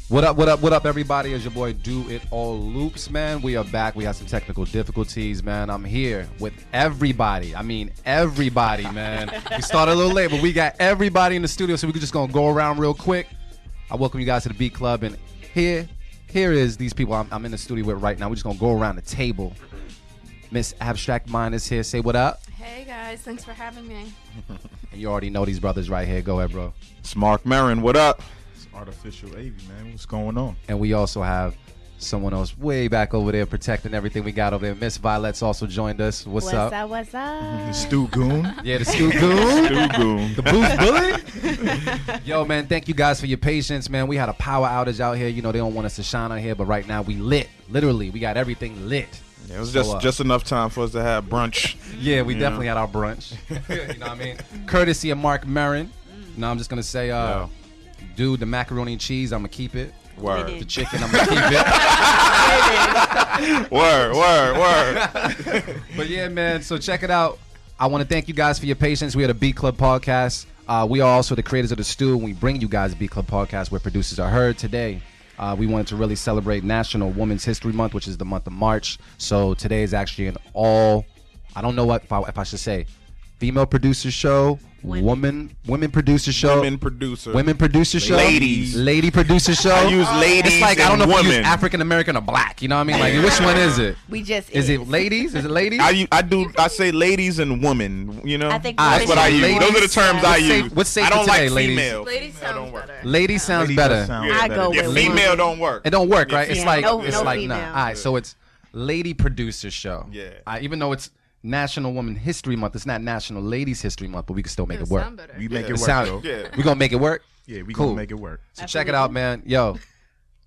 What up, everybody? It's your boy Do It All Loops, man. We are back. We had some technical difficulties, man. I'm here with everybody. I mean, everybody, man. We started a little late, but we got everybody in the studio, so we're just going to go around real quick. I welcome you guys to the Beat Club, and here is these people I'm in the studio with right now. We're just going to go around the table. Miss Abstract Mind is here. Say what up. Hey, guys. Thanks for having me. And you already know these brothers right here. Go ahead, bro. It's Mark Marin. What up? Artificial AV, man. What's going on? And we also have someone else way back over there protecting everything we got over there. Miss Vylette's also joined us. What's up? What's up? The Stu Goon. Yeah, the Stu Goon. Stu Goon. The Boost Bully. Yo, man, thank you guys for your patience, man. We had a power outage out here. You know, they don't want us to shine out here, but right now we lit. Literally, we got everything lit. Yeah, it was just enough time for us to have brunch. Yeah, we definitely had our brunch. You know what I mean? Courtesy of Mark Marin. No, I'm just going to say, dude, the macaroni and cheese, I'm going to keep it. Word. The chicken, I'm going to keep it. Word. But yeah, man, so check it out. I want to thank you guys for your patience. We had a Beat Club podcast. We are also the creators of the Stew, and we bring you guys a Beat Club podcast where producers are heard. Today, we wanted to really celebrate National Women's History Month, which is the month of March. So today is actually an I don't know what if I should say, female producer show, women producer show, women producer show, ladies, lady producer show. I use ladies. It's like and I don't know women. if you use African American or black. You know what I mean? Like which one is it? Is it ladies? Is it ladies? I say ladies and women. You know, I think that's what I use. ladies. Those are the terms I use. What's safe I don't today, like ladies? female. Ladies Female sounds don't work. better. Ladies sounds Ladies better. does sound I better. go Yeah, with female women. don't work. It don't work, right? Yeah. It's like No it's like female. nah. All right, so it's lady producer show. Yeah. Even though it's National Women History Month, it's not National Ladies History Month, but we can still make it work. Sound better. We make Yeah. it It work, sound- though. Yeah. We gonna make it work. Yeah, we Cool. gonna make it work. So check it out, man. Yo,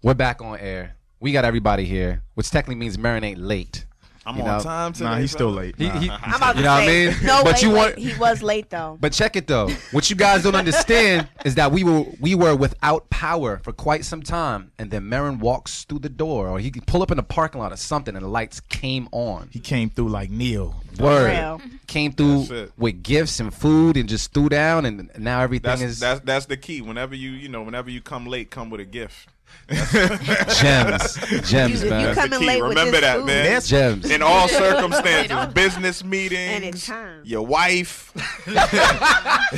we're back on air. We got everybody here, which technically means Marin ain't late. I'm You on know? time today. Nah, he's still late. He, Nah. he, I'm about to you know what I say, mean? No, But wait, you wait. want- He was late, though. But check it though. What you guys don't understand is that we were without power for quite some time, and then Marin walks through the door, or he could pull up in the parking lot or something, and the lights came on. He came through like Neil. Word Real. came through That's it. with gifts and food, and just threw down, and now everything is That's the key. Whenever you come late, come with a gift. gems, You man. come in key. late with Remember just that, food. man. Gems. In all circumstances, business meetings, And in time. your wife,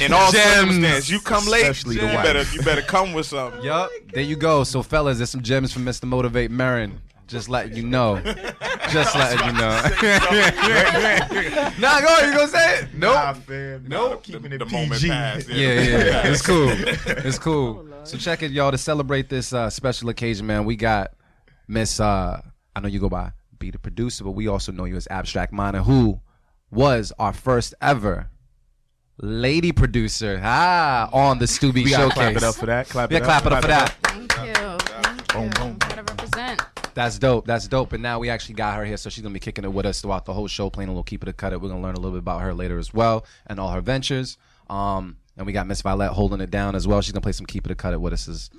in all Gems. circumstances, you come late. Especially the you wife. better come with something. Yup. There you go. So, fellas, there's some gems from Mr. Motivate Marin. Just letting you know. Just letting you know. Nah, go ahead. You gonna say it? Nope. Nah, fam. Nope. Keeping it The PG. moment passed. Yeah. It's cool. It's cool. So check it, y'all. To celebrate this special occasion, man, we got Miss, I know you go by Be the Producer, but we also know you as Abstract Minor, who was our first ever lady producer on the Stubby We gotta Showcase. clap it up for that. Clap Yeah, it up. clap it up for that. Thank you. Boom, boom. Gotta represent. That's dope. And now we actually got her here, so she's gonna be kicking it with us throughout the whole show, playing a little Keep It or Cut It. We're gonna learn a little bit about her later as well, and all her ventures. And we got Miss Vylette holding it down as well. She's gonna play some Keep It or Cut It with us.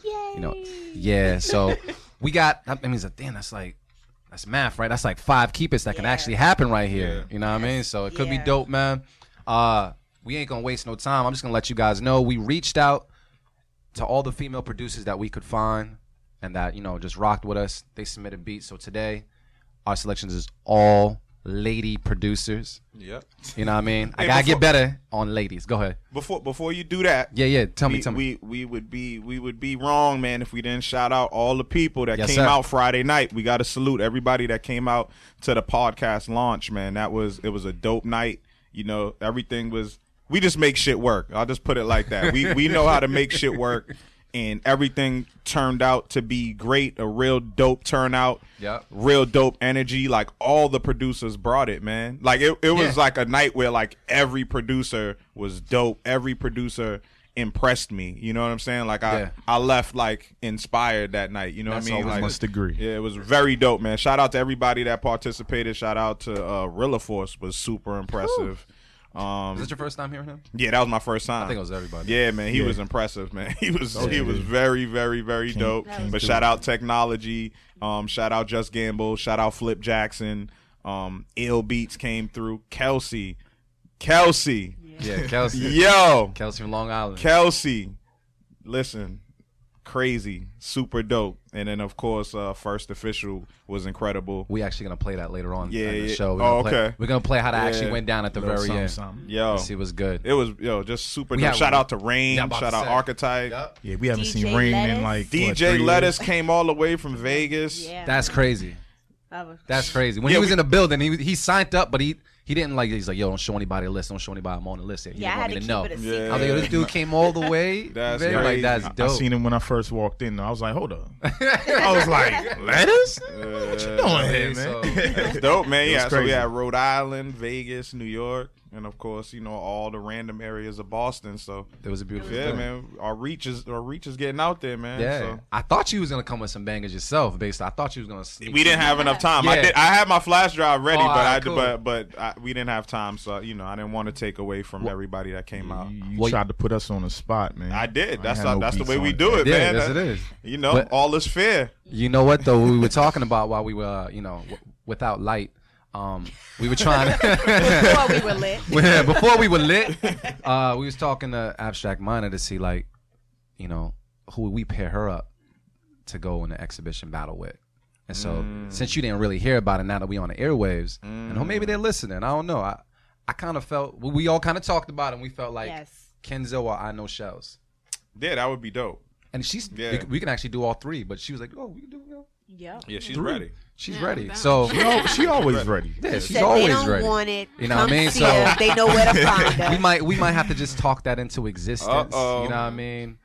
Yeah. So we got. I mean, damn, that's math, right? That's like 5 Keep It's that can actually happen right here. Yeah. You know what I mean? So it could be Yeah. dope, man. We ain't gonna waste no time. I'm just gonna let you guys know we reached out to all the female producers that we could find, and that just rocked with us. They submitted beats. So today, our selections is all lady producers. Yep. You know what I mean? I Hey, gotta get before- better on ladies. Go ahead. Before you do that, Yeah. Tell me. we would be wrong, man, if we didn't shout out all the people that Yes, came sir. out Friday night. We got to salute everybody that came out to the podcast launch, man. It was a dope night. Everything was. We just make shit work. I'll just put it like that. We know how to make shit work, and everything turned out to be great. A real dope turnout. Yep. Real dope energy. Like all the producers brought it, man. Like it was like a night where like every producer was dope. Every producer impressed me. You know what I'm saying? Like I left like inspired that night. You know That's what I mean? always Like, Must agree. yeah, it was very dope, man. Shout out to everybody that participated. Shout out to Rilla Force was super impressive. Is this your first time hearing him? Yeah, that was my first time. I think it was everybody. Yeah, man, he Yeah. was impressive, man. He was yeah. very, very, very dope. came But through. shout out Technology, shout out Just Gamble, shout out Flip Jackson, Ill Beats came through, Kelsey, Yeah, Kelsey. yo, Kelsey from Long Island. Kelsey, listen, crazy, super dope. And then of course, First Official was incredible. We actually gonna play that later on in the Yeah. show. Okay. We're gonna play how that actually Yeah. went down at the Little very something, end. something. Yo, See, it was good. it was just super We dope. had- Shout out to Rain. Yeah, I'm about Shout to out say. Archetype. Yep. Yeah, we haven't DJ seen Rain in Lettuce. like DJ 3 years. Lettuce came all the way from Vegas. Yeah. That's crazy. That was- That's crazy. When Yeah, he was we- in the building, he signed up, but he didn't like. He's like, yo, don't show anybody the list. Don't show anybody I'm on the list. He Yeah, I didn't had want to me keep to know. it a Yeah. secret. I was like, yo, this dude came all the way. That's there. Like, crazy. that's I dope. seen him when I first walked in. I was like, hold up. I was like, Lettuce? What you doing here, So- man? That's dope, man. It was Yeah, so we crazy. had Rhode Island, Vegas, New York, and of course, all the random areas of Boston. So It was a beautiful yeah, thing. man, our reach is getting out there, man. Yeah, So. I thought you was gonna come with some bangers yourself. Based, I thought you was gonna. Sneak We didn't some- have enough time. Yeah. I had my flash drive ready, Oh, but alright, cool. we didn't have time. So I didn't want to take away from everybody that came out. You Well, tried to put us on the spot, man. I did. I That's had no that's the beats way we on do it, Yeah, man. yes, it is. But- All is fair. You know what though? We were talking about while we were, without light. We were trying to. Before we were lit. Yeah, before we were lit, we was talking to Abstract Minor to see like, who would we pair her up to go in the exhibition battle with. And so since you didn't really hear about it now that we on the airwaves, and maybe they're listening, I don't know. I kind of felt we all kind of talked about it and we felt like Yes. Kenzo or I Know Shells. Yeah, that would be dope. And Yeah. we can actually do all three, but she was like, oh, we can do Yep. Yeah, she's three. ready. She's Yeah, ready. I'm So She always ready. yeah, she's Said they always don't ready. want it. You know what I Come mean? see So- us. They know where to find us. we might have to just talk that into existence. Uh-oh. You know what I mean?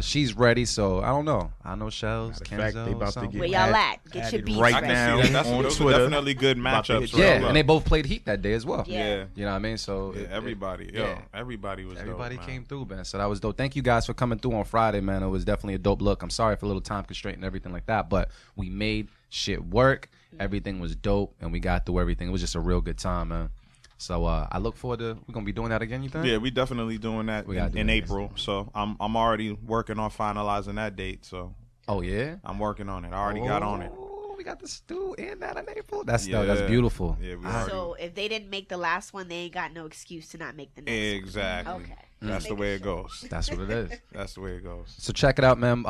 She's ready, so I don't know. I Know Shells, Matter of fact, Kenzo, they about to something. get Where y'all add- at? Get your added beats right ready. now See, those on are Twitter. definitely good About to matchups. hit right Yeah, there. and they both played Heat that day as well. Yeah. You know what I mean? So Yeah, everybody. Everybody was everybody dope, came through, man. So that was dope. Thank you guys for coming through on Friday, man. It was definitely a dope look. I'm sorry for a little time constraint and everything like that, but we made shit work. Everything was dope, and we got through everything. It was just a real good time, man. So I look forward to. We're gonna be doing that again. You think? Yeah, we definitely doing that We gotta do in that April. So I'm already working on finalizing that date. So Oh yeah. I'm working on it. I already got on it. Oh, we got the stew and that in April. That's Yeah. that's beautiful. Yeah, we I- already. So if they didn't make the last one, they ain't got no excuse to not make the next Exactly. one. Okay. That's the way it goes. That's what it is. That's the way it goes. So check it out, man.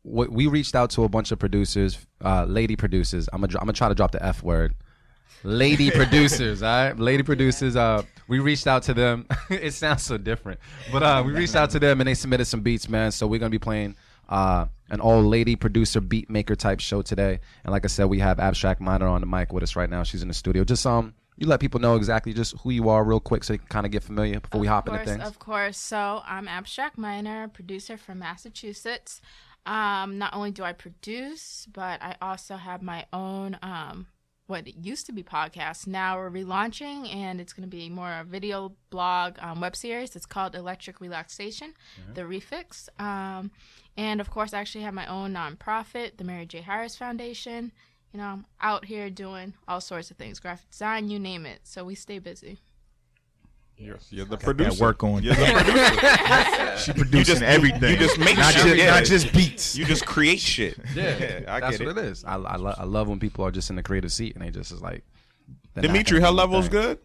We reached out to a bunch of producers, lady producers. I'm gonna try to drop the F word. Lady producers, all right? Lady producers. We reached out to them. It sounds so different, but we reached out to them and they submitted some beats, man. So we're gonna be playing an all lady producer beat maker type show today. And like I said, we have Abstract Minor on the mic with us right now. She's in the studio. Just you let people know exactly just who you are real quick so they can kind of get familiar before we hop into things. Of course. So I'm Abstract Minor, producer from Massachusetts. Not only do I produce, but I also have my own what it used to be podcast. Now we're relaunching, and it's going to be more a video blog web series. It's called Electric Relaxation, The Refix. And of course, I actually have my own nonprofit, the Mary J. Harris Foundation. I'm out here doing all sorts of things, graphic design, you name it. So we stay busy. You're the That producer. work on. You're the producer. She producing everything. You just make not shit. just, Yeah. not just beats. You just create shit. Yeah, I that's get what it is. I love when people are just in the creative seat and they just is like. they're not Dimitri, gonna her do level's thing. good.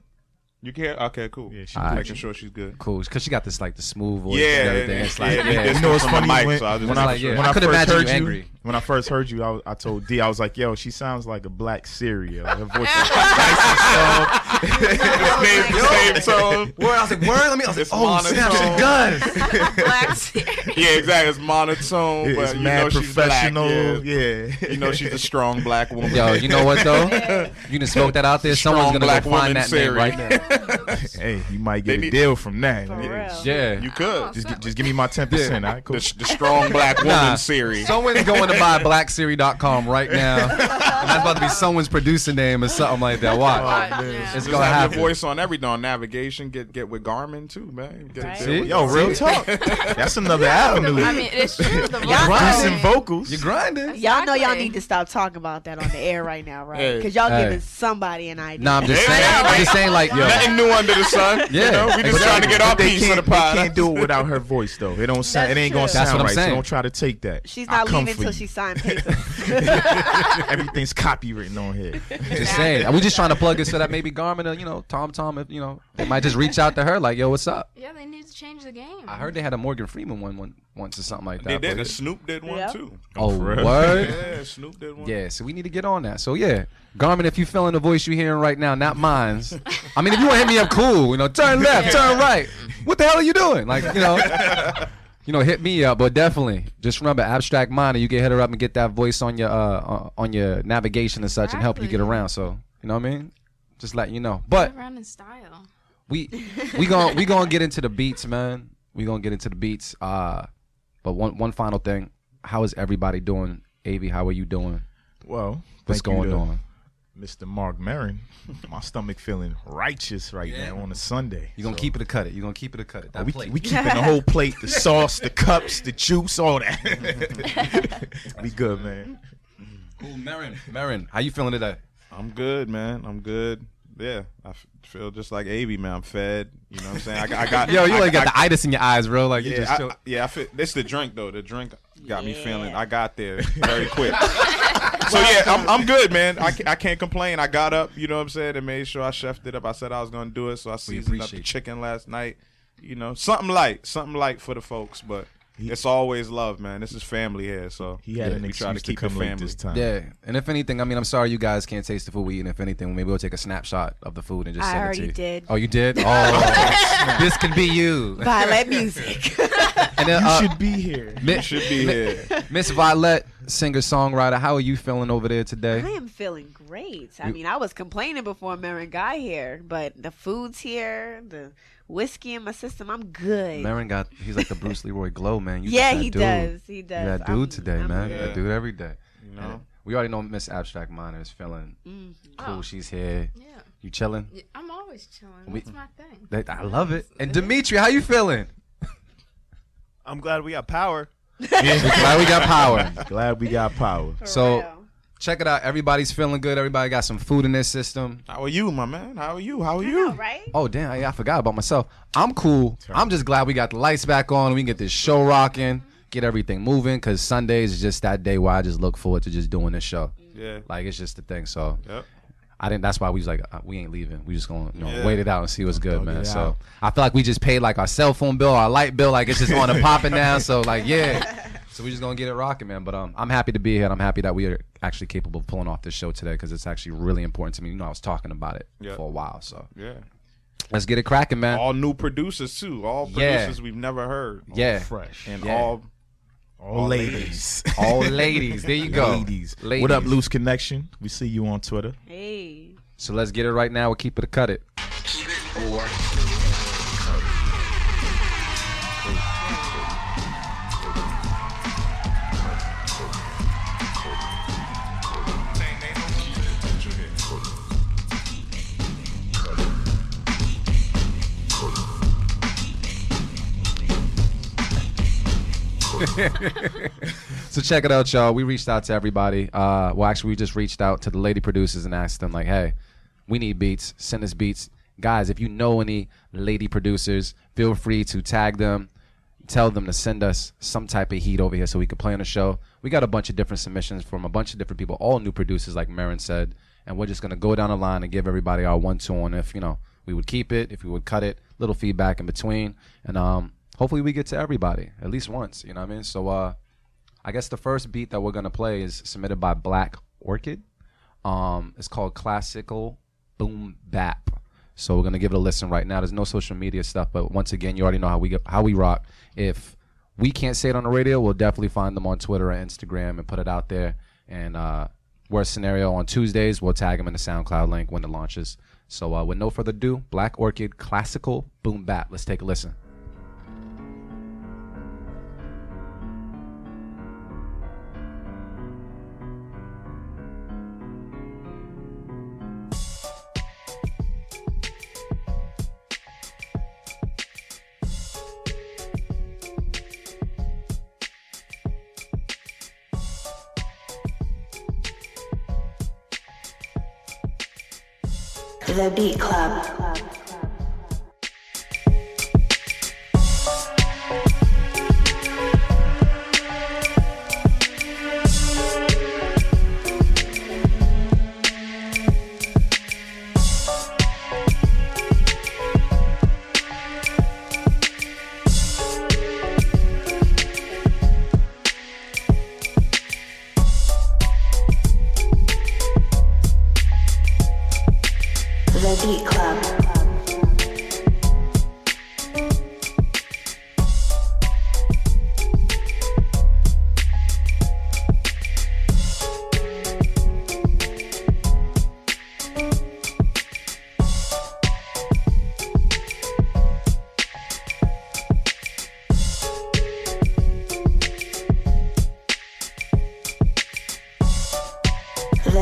You care? Okay, cool. Yeah, she Alright. Making sure she's good. Cool, because she got this like the smooth voice Yeah, and everything. It's like, yeah, yeah, yeah. You know what's From the funny? mic, so I was When just I, like, yeah. when I I could first imagine heard you you, angry. when I first heard you, I told D, I was like, yo, she sounds like a black cereal. Her voice is nice and soft. Same tone. Word, I was like, word. I was like, It's oh snap, she monotone. does. Black series. Yeah, exactly. It's monotone, It's but you mad know she's black. professional. Yeah. Yeah. You know she's a strong black woman. Yo, you know what though? You can smoke that out there. Someone's Strong gonna black go find woman that name series. right now. Hey, you might get They a need- deal from that. For real. Yeah. You could. Just give me my 10%. All right, cool. The strong black woman Nah, series. Someone's going to buy blacksiri.com right now. And that's about to be someone's producer name or something like that. Watch. Yeah. It's Just gonna have happen. your voice on everything, on navigation. Get with Garmin too, man. Get Right. there See? with- Yo, real talk. That's another avenue. I mean, it's true. The Y'all voice- Decent vocals. You're grinding. Y'all know y'all Exactly. need to stop talking about that on the air right now, right? Hey. Because y'all Hey. giving somebody an idea. Nah, I'm just Yeah, saying. yeah, I'm just saying, like, yo. Nothing new under the sun. Yeah. You know? We just Exactly. trying to get our But piece of the they pie. can't do it without her voice though. It don't sound. That's It ain't gonna true. That's sound what I'm right. saying. So don't try to take that. She's I'll not come leaving for until you. she signed papers. Everything's copywritten on here. Just saying. We're just trying to plug it so that maybe Garmin or, Tom, if, they might just reach out to her like, yo, what's up? Yeah, they need to change the game. I heard they had a Morgan Freeman one one once or something like They that. did. but- And Snoop did one Yep. too. Oh, For real? word? Yeah, Snoop did one. Yeah, so we need to get on that. So yeah, Garmin, if you feeling the voice you're hearing right now, not mine's. I mean, if you want to hit me up, cool. You know, turn left, turn right. What the hell are you doing? Like, hit me up. But definitely, just remember, Abstract Minor. You can hit her up and get that voice on your navigation and such, and help you get Exactly. around. So you know what I mean? Just letting you know. But Get around in style. we gonna get into the beats, man. We gonna get into the beats. But one final thing. How is everybody doing? Avi, how are you doing? Well, What's thank you going to on? Mr. Mark Marin. My stomach feeling righteous right now on a Sunday. You gonna keep it or cut it? You gonna keep it or cut it? That We plate. keeping the whole plate, the sauce, the cups, the juice, all that. We good, man. Cool, Marin, how you feeling today? I'm good, man. I'm good. Yeah, I feel just like Avi, man. I'm fed. You know what I'm saying? I got. Yo, you I, like got I, the itis in your eyes, bro. Like you yeah, just chill. I feel. It's the drink though. The drink got me Yeah. feeling. I got there very quick. So yeah, I'm good, man. I can't complain. I got up, you know what I'm saying, and made sure I chefed it up. I said I was gonna do it, so I seasoned up the appreciate you. chicken last night. You know, something light for the folks, but it's always love, man. This is family here, so He had an we try to excuse to keep come it late family. this time. Yeah, and if anything, I mean, I'm sorry you guys can't taste the food we eat. And if anything, maybe we'll take a snapshot of the food and just I send it to already you. did. Oh, you did? Oh, this could be you. Vylette music. And then, You should be here. You should be here. Miss Vylette, singer songwriter. How are you feeling over there I today? am feeling great. I mean, I was complaining before Marin got here, but the food's here, the whiskey in my system, I'm good. Marin he's like the Bruce Leroy glow, man. You Yeah, just that he dude. does. He does. You that dude today, I'm man. good. That dude every day. You know, We already know Miss Abstract Minor is feeling cool. Oh. She's here. Yeah. You chilling? Yeah, I'm always chilling. We- That's my thing. I love it. And Dimitri, how you feeling? I'm glad we got power. Glad we got power. Glad we got power. For So- real. Check it out. Everybody's feeling good. Everybody got some food in their system. how are you, my man? How are you? How are I you? know, right? Oh damn! I forgot about myself. I'm cool. I'm just glad we got the lights back on. We can get this show rocking, get everything moving. Cause Sundays is just that day where I just look forward to just doing this show. Yeah. Like it's just the thing. So Yep. I didn't. That's why we was like, we ain't leaving. We just gonna Yeah. wait it out and see what's good, Dog man. it So out. I feel like we just paid like our cell phone bill, our light bill, like it's just on and popping now. So like yeah. So we just gonna get it rocking, man. But I'm happy to be here. And I'm happy that we are actually capable of pulling off this show today because it's actually really important to me. You know, I was talking about it Yeah. for a while. So Yeah. let's get it cracking, man. All new producers too. All Yeah. producers we've never heard. Yeah. Fresh. And Yeah. All ladies. All ladies. There you go. Ladies. What up, Loose Connection? We see you on Twitter. Hey. So let's get it right now. We'll keep it or cut it. So check it out, y'all. We reached out to everybody. Well, actually, we just reached out to the lady producers and asked them, like, hey, we need beats. Send us beats. Guys, if you know any lady producers, feel free to tag them. Tell them to send us some type of heat over here so we can play on the show. We got a bunch of different submissions from a bunch of different people, all new producers, like Marin said. And we're just going to go down the line and give everybody our 1-2 on if, we would keep it, if we would cut it, little feedback in between. And hopefully we get to everybody at least once, you know what I mean? So I guess the first beat that we're going to play is submitted by Black Orchid. It's called Classical Boom Bap. So we're going to give it a listen right now. There's no social media stuff, but once again, you already know how we rock. If we can't say it on the radio, we'll definitely find them on Twitter or Instagram and put it out there. And worst scenario, on Tuesdays, we'll tag them in the SoundCloud link when it launches. So with no further ado, Black Orchid Classical Boom Bap. Let's take a listen. The Beat Club.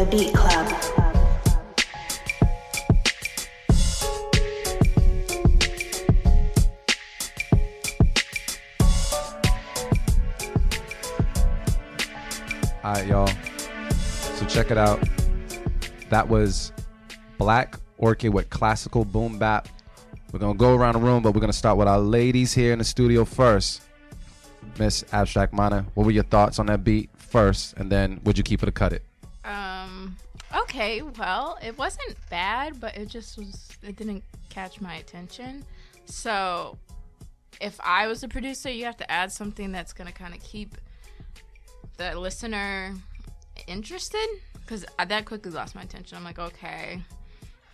The Beat Club. All right, y'all. So check it out. That was Black Orchid with classical boom bap. We're going to go around the room, but we're going to start with our ladies here in the studio first. Miss Abstract Mana, what were your thoughts on that beat first? And then would you keep it or cut it? Okay, well, it wasn't bad, but it didn't catch my attention. So if I was a producer, you have to add something that's going to kind of keep the listener interested, because that quickly lost my attention. I'm like, okay,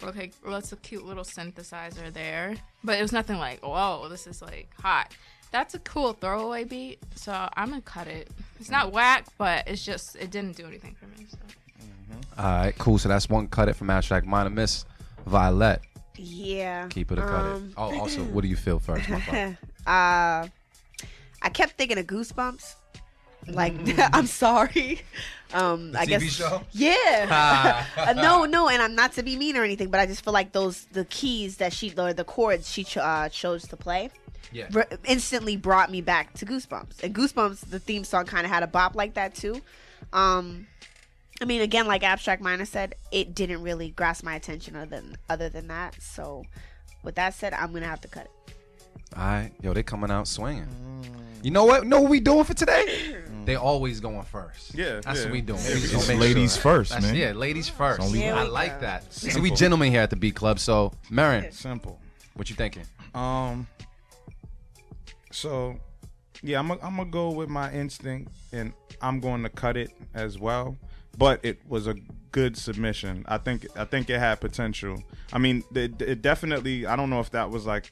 well, that's a cute little synthesizer there, but it was nothing like, whoa, this is like hot. That's a cool throwaway beat, so I'm gonna cut it. It's not whack, but it didn't do anything for me. So. All right, cool. So that's one cut it from Abstract Minor. Miss Vylette. Yeah. Keep it or cut it. Oh, also, what do you feel first? My fault. I kept thinking of Goosebumps. Like, I'm sorry. I guess. TV show? Yeah. No, and I'm not to be mean or anything, but I just feel like the keys that the chords she chose to play, Yeah. instantly brought me back to Goosebumps. And Goosebumps, the theme song, kind of had a bop like that too. I mean, again, like Abstract Minor said, it didn't really grasp my attention other than that. So, with that said, I'm gonna have to cut it. All right, yo, they coming out swinging. You know what? Know what we doing for today? They always going first. Yeah, that's what we doing. We It's just gonna make ladies sure. first, That's- man. Yeah, ladies first. Only There I we like go. that. See, we gentlemen here at the Beat Club. So, Marin, Simple. what you thinking? So, yeah, I'm gonna go with my instinct, and I'm going to cut it as well. But it was a good submission. I think it had potential. I mean, it definitely. I don't know if that was like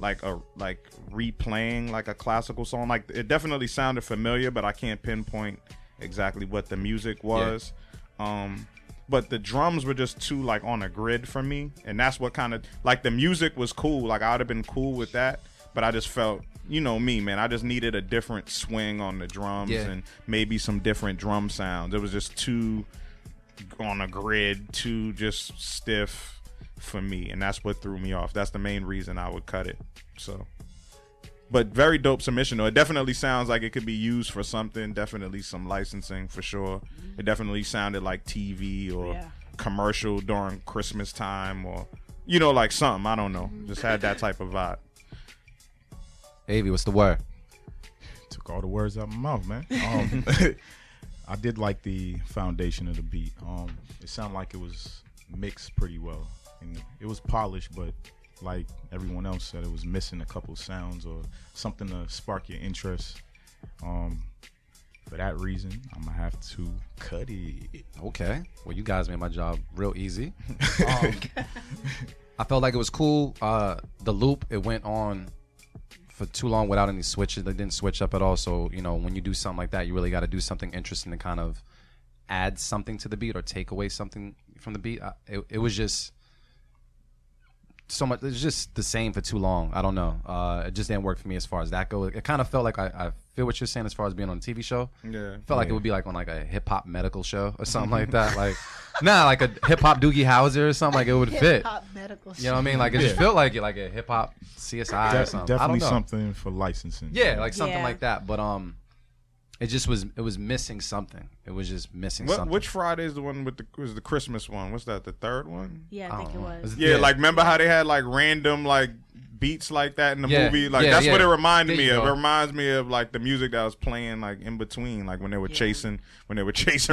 replaying like a classical song. Like, it definitely sounded familiar, but I can't pinpoint exactly what the music was. But the drums were just too like on a grid for me, and that's what kind of like the music was cool. Like, I would have been cool with that, but I just felt, you know me, man, I just needed a different swing on the drums and maybe some different drum sounds. It was just too on a grid, too just stiff for me, and that's what threw me off. That's the main reason I would cut it. So, but very dope submission though. It definitely sounds like it could be used for something. Definitely some licensing for sure. It definitely sounded like TV or commercial during Christmas time, or like something. I don't know. Just had that type of vibe. Avi, what's the word? Took all the words out of my mouth, man. I did like the foundation of the beat. It sounded like it was mixed pretty well, and it was polished, but like everyone else said, it was missing a couple sounds or something to spark your interest. For that reason, I'm gonna have to cut it. Okay. Well, you guys made my job real easy. I felt like it was cool. The loop, it went on for too long without any switches. They didn't switch up at all. So, when you do something like that, you really got to do something interesting to kind of add something to the beat or take away something from the beat. It was just so much. It was just the same for too long. I don't know. It just didn't work for me as far as that goes. It kind of felt like I feel what you're saying as far as being on a TV show. Yeah. Felt like it would be like on like a hip hop medical show or something like that. Like, like a hip hop Doogie Howser or something. Like, it would fit. Hip-hop medical You know what I mean? Like, it just felt like it, like a hip hop CSI or something. Definitely I don't know. something for licensing. Yeah, like something Yeah. like that. But it just was missing something. It was just missing something. Which Friday is the one was the Christmas one? What's that? The third one? Yeah, I think it was. Yeah, like remember how they had like random like beats like that in the Yeah, movie? Like yeah, that's yeah. what it reminded There me you of. go. It reminds me of like the music that was playing like in between, like when they were chasing Yeah,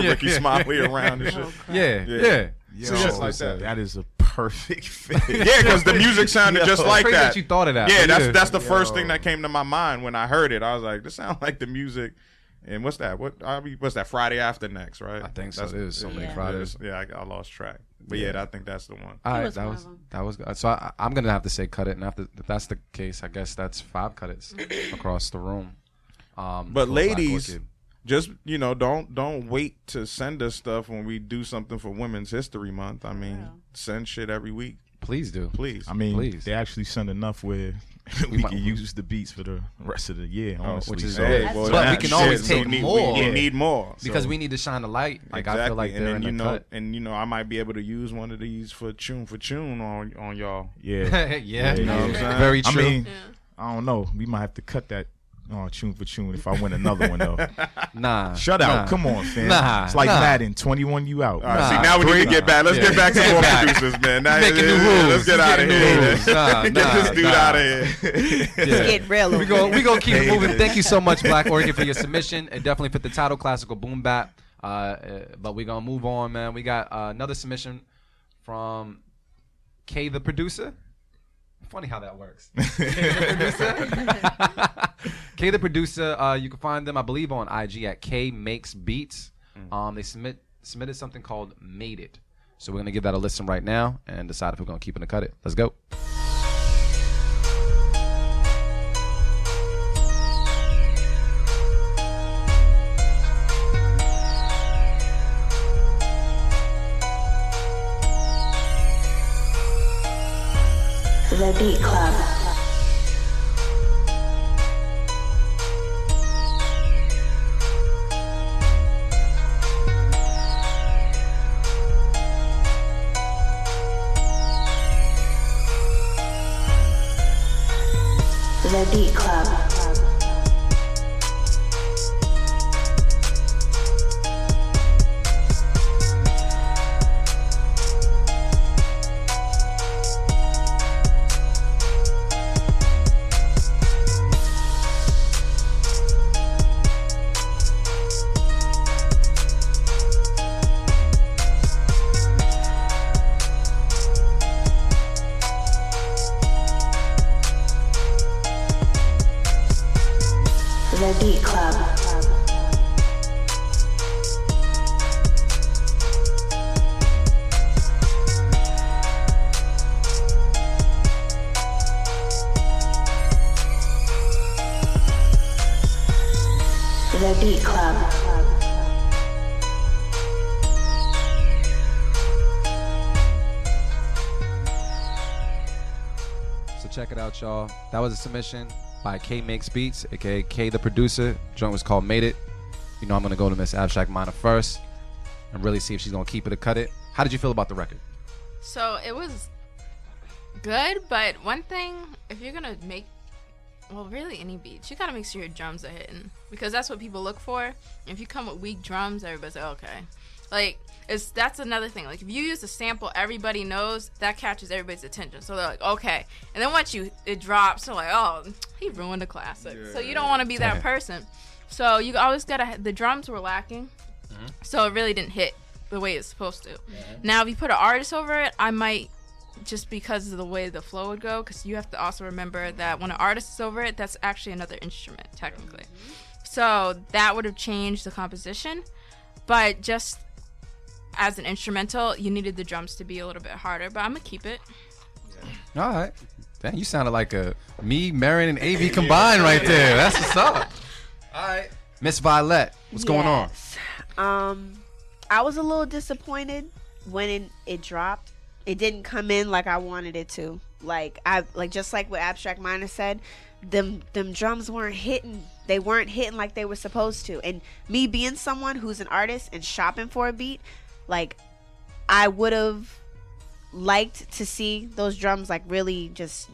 Ricky yeah. Smiley around and shit. Yeah, Yeah. yeah. Yo, So just like that. That is a perfect fit. Yeah, because the music sounded just like Crazy that. you thought of that. Yeah, but that's the first thing that came to my mind when I heard it. I was like, this sounds like the music. And what's that? What's that? Friday After Next, right? I think so. That's- It was so many Yeah. Fridays. Yeah, I lost track. But yeah, I think that's the one. All right, was one of them. that was good. So I'm gonna have to say cut it, and if that's the case, I guess that's 5 cut it across the room. But for Black ladies, Orchid. just don't wait to send us stuff when we do something for Women's History Month. I mean, send shit every week, please do. please. I mean, Please. they actually sent enough where we can use the beats for the rest of the year, honestly. which is So- Hey, boy, but we that can shit, always we take need- more. We need more because So- we need to shine the light. Like exactly. I feel like and they're then in the cut. and I might be able to use one of these for tune on y'all. Yeah. yeah, You know what I'm saying? very true. I mean, I don't know. We might have to cut that tune for tune if I win another one though. nah, Shut out. Come on, fam. Nah, It's like nah. Madden. 21, you out. All right, Nah, see, now we need to get back. Let's get back to more back. producers, man. Now, Making new rules. Let's get out of Making new here. rules. Nah, Get nah, this dude nah. out of here. It's getting real. we go keep it Hey, moving. man. Thank you so much, Black Orchid, for your submission. It definitely fit the title, classical boom bap. But we're gonna move on, man. We got another submission from K the producer. Funny how that works. K the producer. You can find them, I believe, on IG at K Makes Beats. They submitted something called Made It. So we're gonna give that a listen right now and decide if we're gonna keep it or cut it. Let's go. The Beat Club. The Beat Club. The Beat Club. The Beat Club. So check it out, y'all. That was a submission by K Makes Beats, aka K the producer. Joint was called Made It. You know I'm gonna go to Miss Abstract Minor first and really see if she's gonna keep it or cut it. How did you feel about the record? So it was good, but one thing, if you're gonna make, well, really any beats, you gotta make sure your drums are hitting, because that's what people look for. If you come with weak drums, everybody's like, okay. Like, that's another thing. Like, if you use a sample everybody knows, that catches everybody's attention. So they're like, okay. And then once it drops, they're like, oh, he ruined a classic. So you don't want to be that person. So you always gotta, the drums were lacking, so it really didn't hit the way it's supposed to. Now, if you put an artist over it, I might, just because of the way the flow would go, because you have to also remember that when an artist is over it, that's actually another instrument, technically. So that would have changed the composition, but just as an instrumental, you needed the drums to be a little bit harder, but I'm gonna keep it. All right. Damn, you sounded like me, Marion, and AV combined right there. That's what's up. All right. Miss Vylette, what's going on? I was a little disappointed when it dropped. It didn't come in like I wanted it to. Just like what Abstract Minor said, them drums weren't hitting. They weren't hitting like they were supposed to. And me being someone who's an artist and shopping for a beat, like, I would have liked to see those drums like really just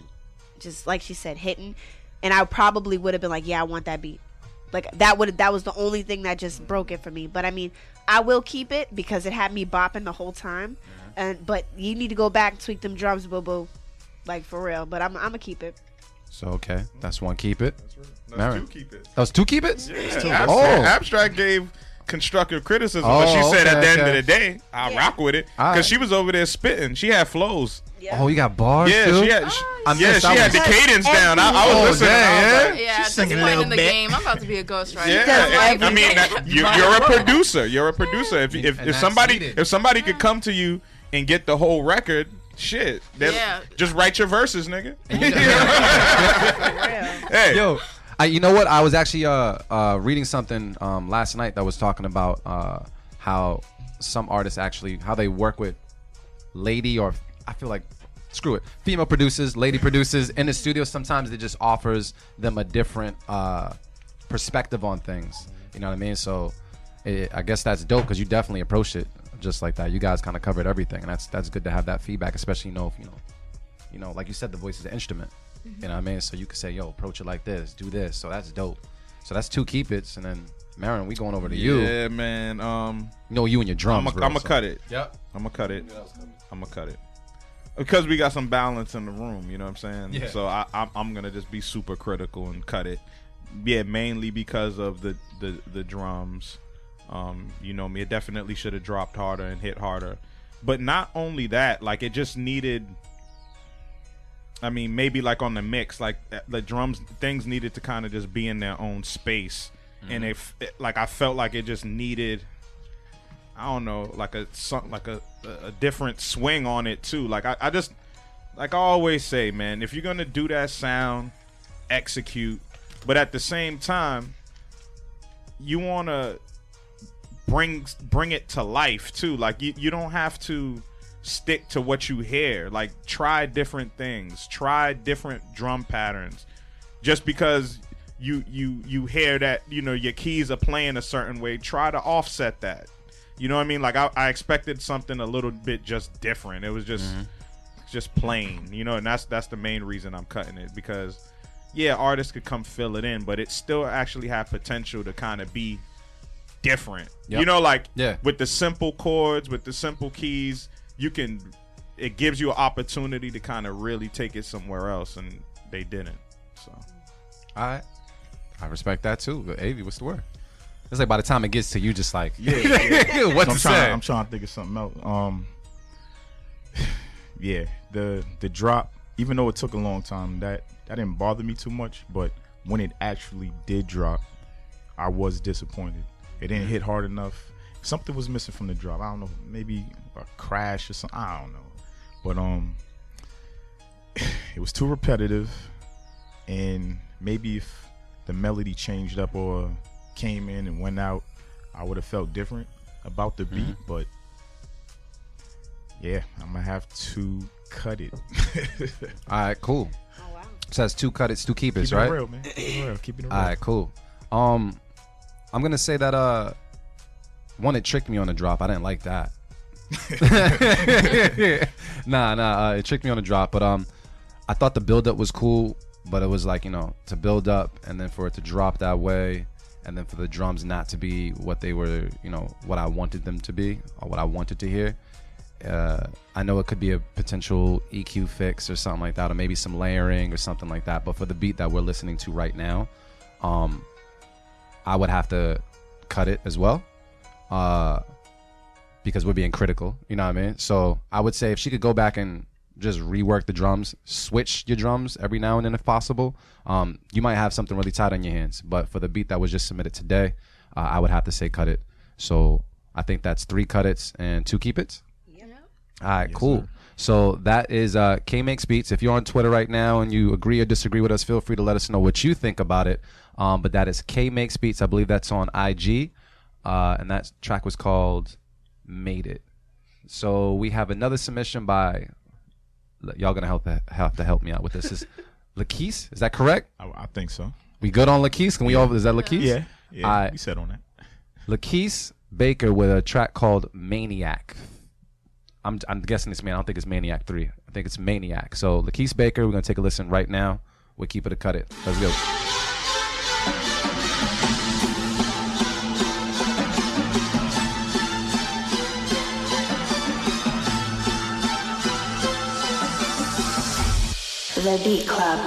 like she said, hitting. And I probably would have been like, yeah, I want that beat. Like, that was the only thing that just broke it for me. But I mean, I will keep it because it had me bopping the whole time. But you need to go back and tweak them drums, boo boo, like, for real. But I'm gonna keep it. So, okay. That's one keep it. That's Marion. two keep it. That was two keep it's? Yeah. Oh. Abstract gave constructive criticism, but she said at the end of the day, I rock with it All because right. she was over there spitting. She had flows. Oh, you got bars Yeah, too? she had. I missed She that had one. the cadence down. I was Oh, listening. dang, I was yeah? like, Yeah, at this point in the game, I'm about to be a ghostwriter. yeah, I mean, you're a producer. You're a producer. And If that's somebody needed. could come to you and get the whole record, shit, then just write your verses, nigga. Hey, Yo, you know what? I was actually reading something last night that was talking about how some artists actually, how they work with lady, or I feel like screw it. Female producers, lady producers in the studio. Sometimes it just offers them a different perspective on things. You know what I mean? So I guess that's dope because you definitely approached it just like that. You guys kind of covered everything, and that's good to have that feedback, especially you know, like you said, the voice is an instrument. You know what I mean? So you could say, yo, approach it like this, do this. So that's dope. So that's 2 keep it's, and then Marin, we going over to you. Yeah, man. You and your drums. I'm gonna cut it. Yep. I'm gonna cut it. Because we got some balance in the room. You know what I'm saying? Yeah. So I'm gonna just be super critical and cut it. Yeah, mainly because of the drums. You know me, it definitely should have dropped harder and hit harder. But not only that, like it just needed. I mean, maybe like on the mix, like the drums, things needed to kind of just be in their own space, and I felt like it just needed, I don't know, like a different swing on it too. Like I just, like I always say, man, if you're gonna do that sound, execute, but at the same time, you wanna bring it to life too. Like you don't have to stick to what you hear. Like try different things, try different drum patterns. Just because you hear that, you know, your keys are playing a certain way, try to offset that. You know what I mean? Like I expected something a little bit just different. It was just plain, you know, and that's the main reason I'm cutting it, because yeah, artists could come fill it in, but it still actually have potential to kind of be different. You know, like with the simple chords, with the simple keys, it gives you an opportunity to kind of really take it somewhere else, and they didn't. So, all right, I respect that too. But Avi, what's the word? It's like by the time it gets to you, just like what to say. I'm trying to think of something else. Yeah, the drop, even though it took a long time, that didn't bother me too much. But when it actually did drop, I was disappointed. It didn't hit hard enough. Something was missing from the drop. I don't know, maybe a crash or something. I don't know, but it was too repetitive, and maybe if the melody changed up or came in and went out, I would have felt different about the beat. But yeah, I'm gonna have to cut it. All right, cool. Oh wow. So that's 2 cut it's, 2 keep it's, Keep it right? real, man. Keep it real. Keep it real. All right, cool. I'm gonna say that one, it tricked me on the drop. I didn't like that. Nah, it tricked me on the drop. But I thought the build up was cool, but it was like, you know, to build up and then for it to drop that way, and then for the drums not to be what they were, you know, what I wanted them to be or what I wanted to hear. I know it could be a potential EQ fix or something like that, or maybe some layering or something like that. But for the beat that we're listening to right now, I would have to cut it as well. Because we're being critical, you know what I mean? So I would say if she could go back and just rework the drums, switch your drums every now and then if possible, you might have something really tight on your hands. But for the beat that was just submitted today, I would have to say cut it. So I think that's 3 cut it's and 2 keep it's. Yep. All right, Yes, cool. sir. So that is K Makes Beats. If you're on Twitter right now and you agree or disagree with us, feel free to let us know what you think about it. But that is K Makes Beats. I believe that's on IG. And that track was called Made It. So we have another submission by, y'all gonna have to help me out with this. Is Lakeith? Is that correct? I think so. We good on Lakeith? Can we all? Is that Lakeith? Yeah. We said on that. Lakeith Baker with a track called Maniac. I'm guessing it's I don't think it's Maniac 3. I think it's Maniac. So Lakeith Baker, we're gonna take a listen right now. We'll keep it a cut it. Let's go. The Beat Club.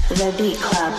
The Beat Club.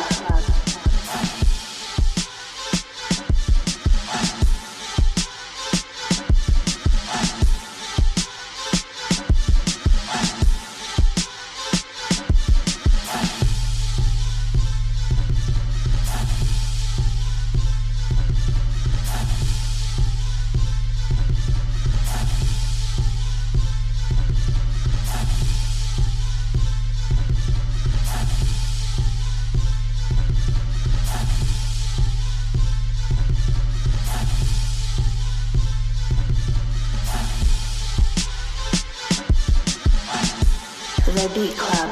The Beat Club.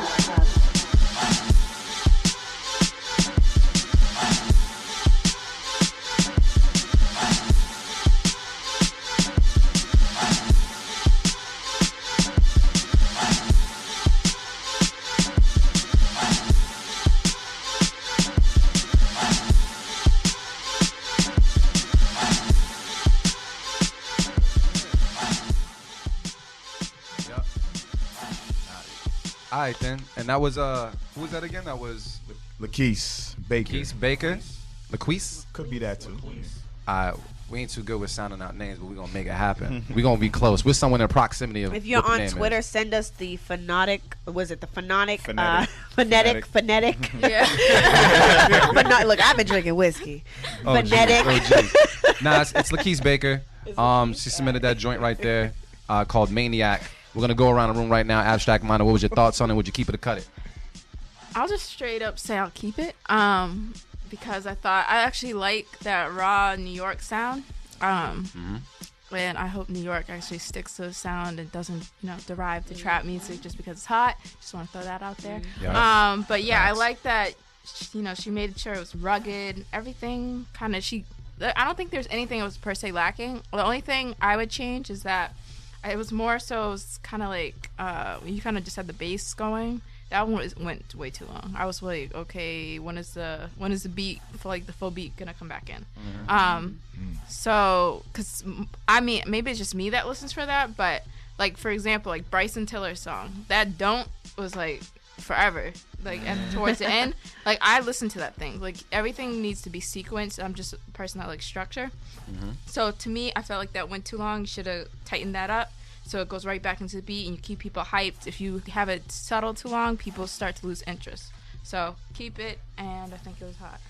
All right then, and that was who was that again? That was Lakeith Baker. Keith Baker, Laquise. Could be that too. We ain't too good with sounding out names, but we're gonna make it happen. We're gonna be close. We're somewhere in proximity of. If you're what the on name Twitter, is. send us the phonetic. Was it the phonetic? Phonetic. Phonetic. Yeah. Look, I've been drinking whiskey. Oh, geez. Phonetic. Oh, geez. Nah, it's Lakeith Baker. She submitted that joint right there, called Maniac. We're gonna go around the room right now. Abstract Minor, what was your thoughts on it? Would you keep it or cut it? I'll just straight up say I'll keep it. Because I actually like that raw New York sound. And I hope New York actually sticks to the sound and doesn't, derive the trap music just because it's hot. Just want to throw that out there. Yeah. But yeah, I like that. She made sure it was rugged. Everything kind of I don't think there's anything that was per se lacking. The only thing I would change is that it was more so. It was kind of like you kind of just had the bass going. That one went way too long. I was like, okay, when is the beat for like the full beat gonna come back in? So, cause I mean, maybe it's just me that listens for that, but like for example, like Bryson Tiller's song, that "Don't" was like forever. Like towards the end, like I listen to that thing. Like everything needs to be sequenced. I'm just a person that likes structure. So to me, I felt like that went too long. You should have tightened that up. So it goes right back into the beat and you keep people hyped. If you have it settle too long, people start to lose interest. So keep it, and I think it was hot.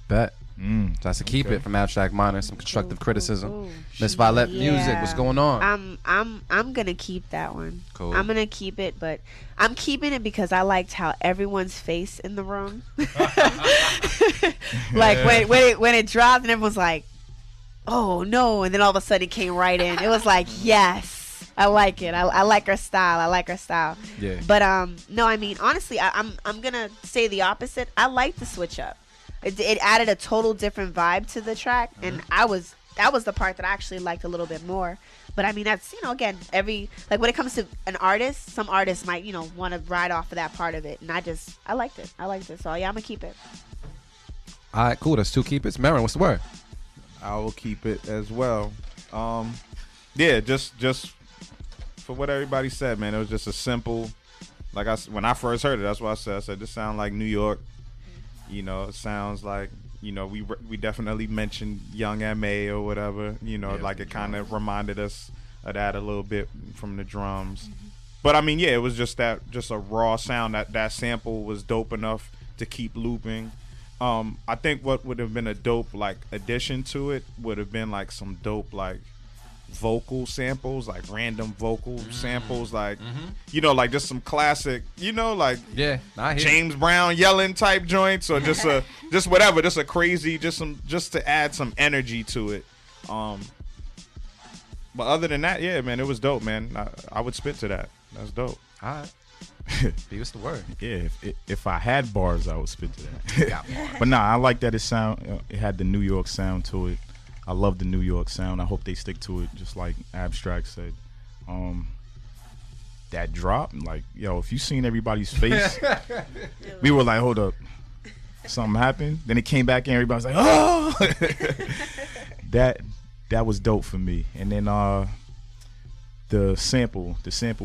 Bet. So that's a keep it from Abstract Minor. Some constructive criticism. Miss Vylette Music, what's going on? I'm gonna keep that one. Cool. I'm gonna keep it, but I'm keeping it because I liked how everyone's face in the room. Like when it dropped and everyone's like, "Oh no!" and then all of a sudden it came right in. It was like, yes. I like it. I like her style. Yeah. But no, I mean honestly, I'm gonna say the opposite. I like the switch up. It added a total different vibe to the track, and that was the part that I actually liked a little bit more. But I mean, that's again, when it comes to an artist, some artists might want to ride off of that part of it, and I liked it. So yeah, I'm gonna keep it. All right, cool. That's two keep it's. Marin, what's the word? I will keep it as well. Yeah, just for what everybody said, man. It was just a simple, when I first heard it, that's what I said. I said this sounds like New York. It sounds like we definitely mentioned Young M.A. or whatever. Like it kind of reminded us of that a little bit from the drums. But I mean, yeah, it was just a raw sound. That sample was dope enough to keep looping. I think what would have been a dope addition to it would have been some dope vocal samples, random vocal samples, just some classic, Yeah, I hear James Brown yelling type joints, or just a crazy, just to add some energy to it. But other than that, yeah, man, it was dope, man. I would spit to that. That's dope. All right. B, what's the word? Yeah, if I had bars, I would spit to that. But nah, I like that it had the New York sound to it. I love the New York sound. I hope they stick to it, just like Abstract said. That drop, if you seen everybody's face, we were like, hold up, something happened. Then it came back in, everybody was like, oh! That was dope for me. And then the sample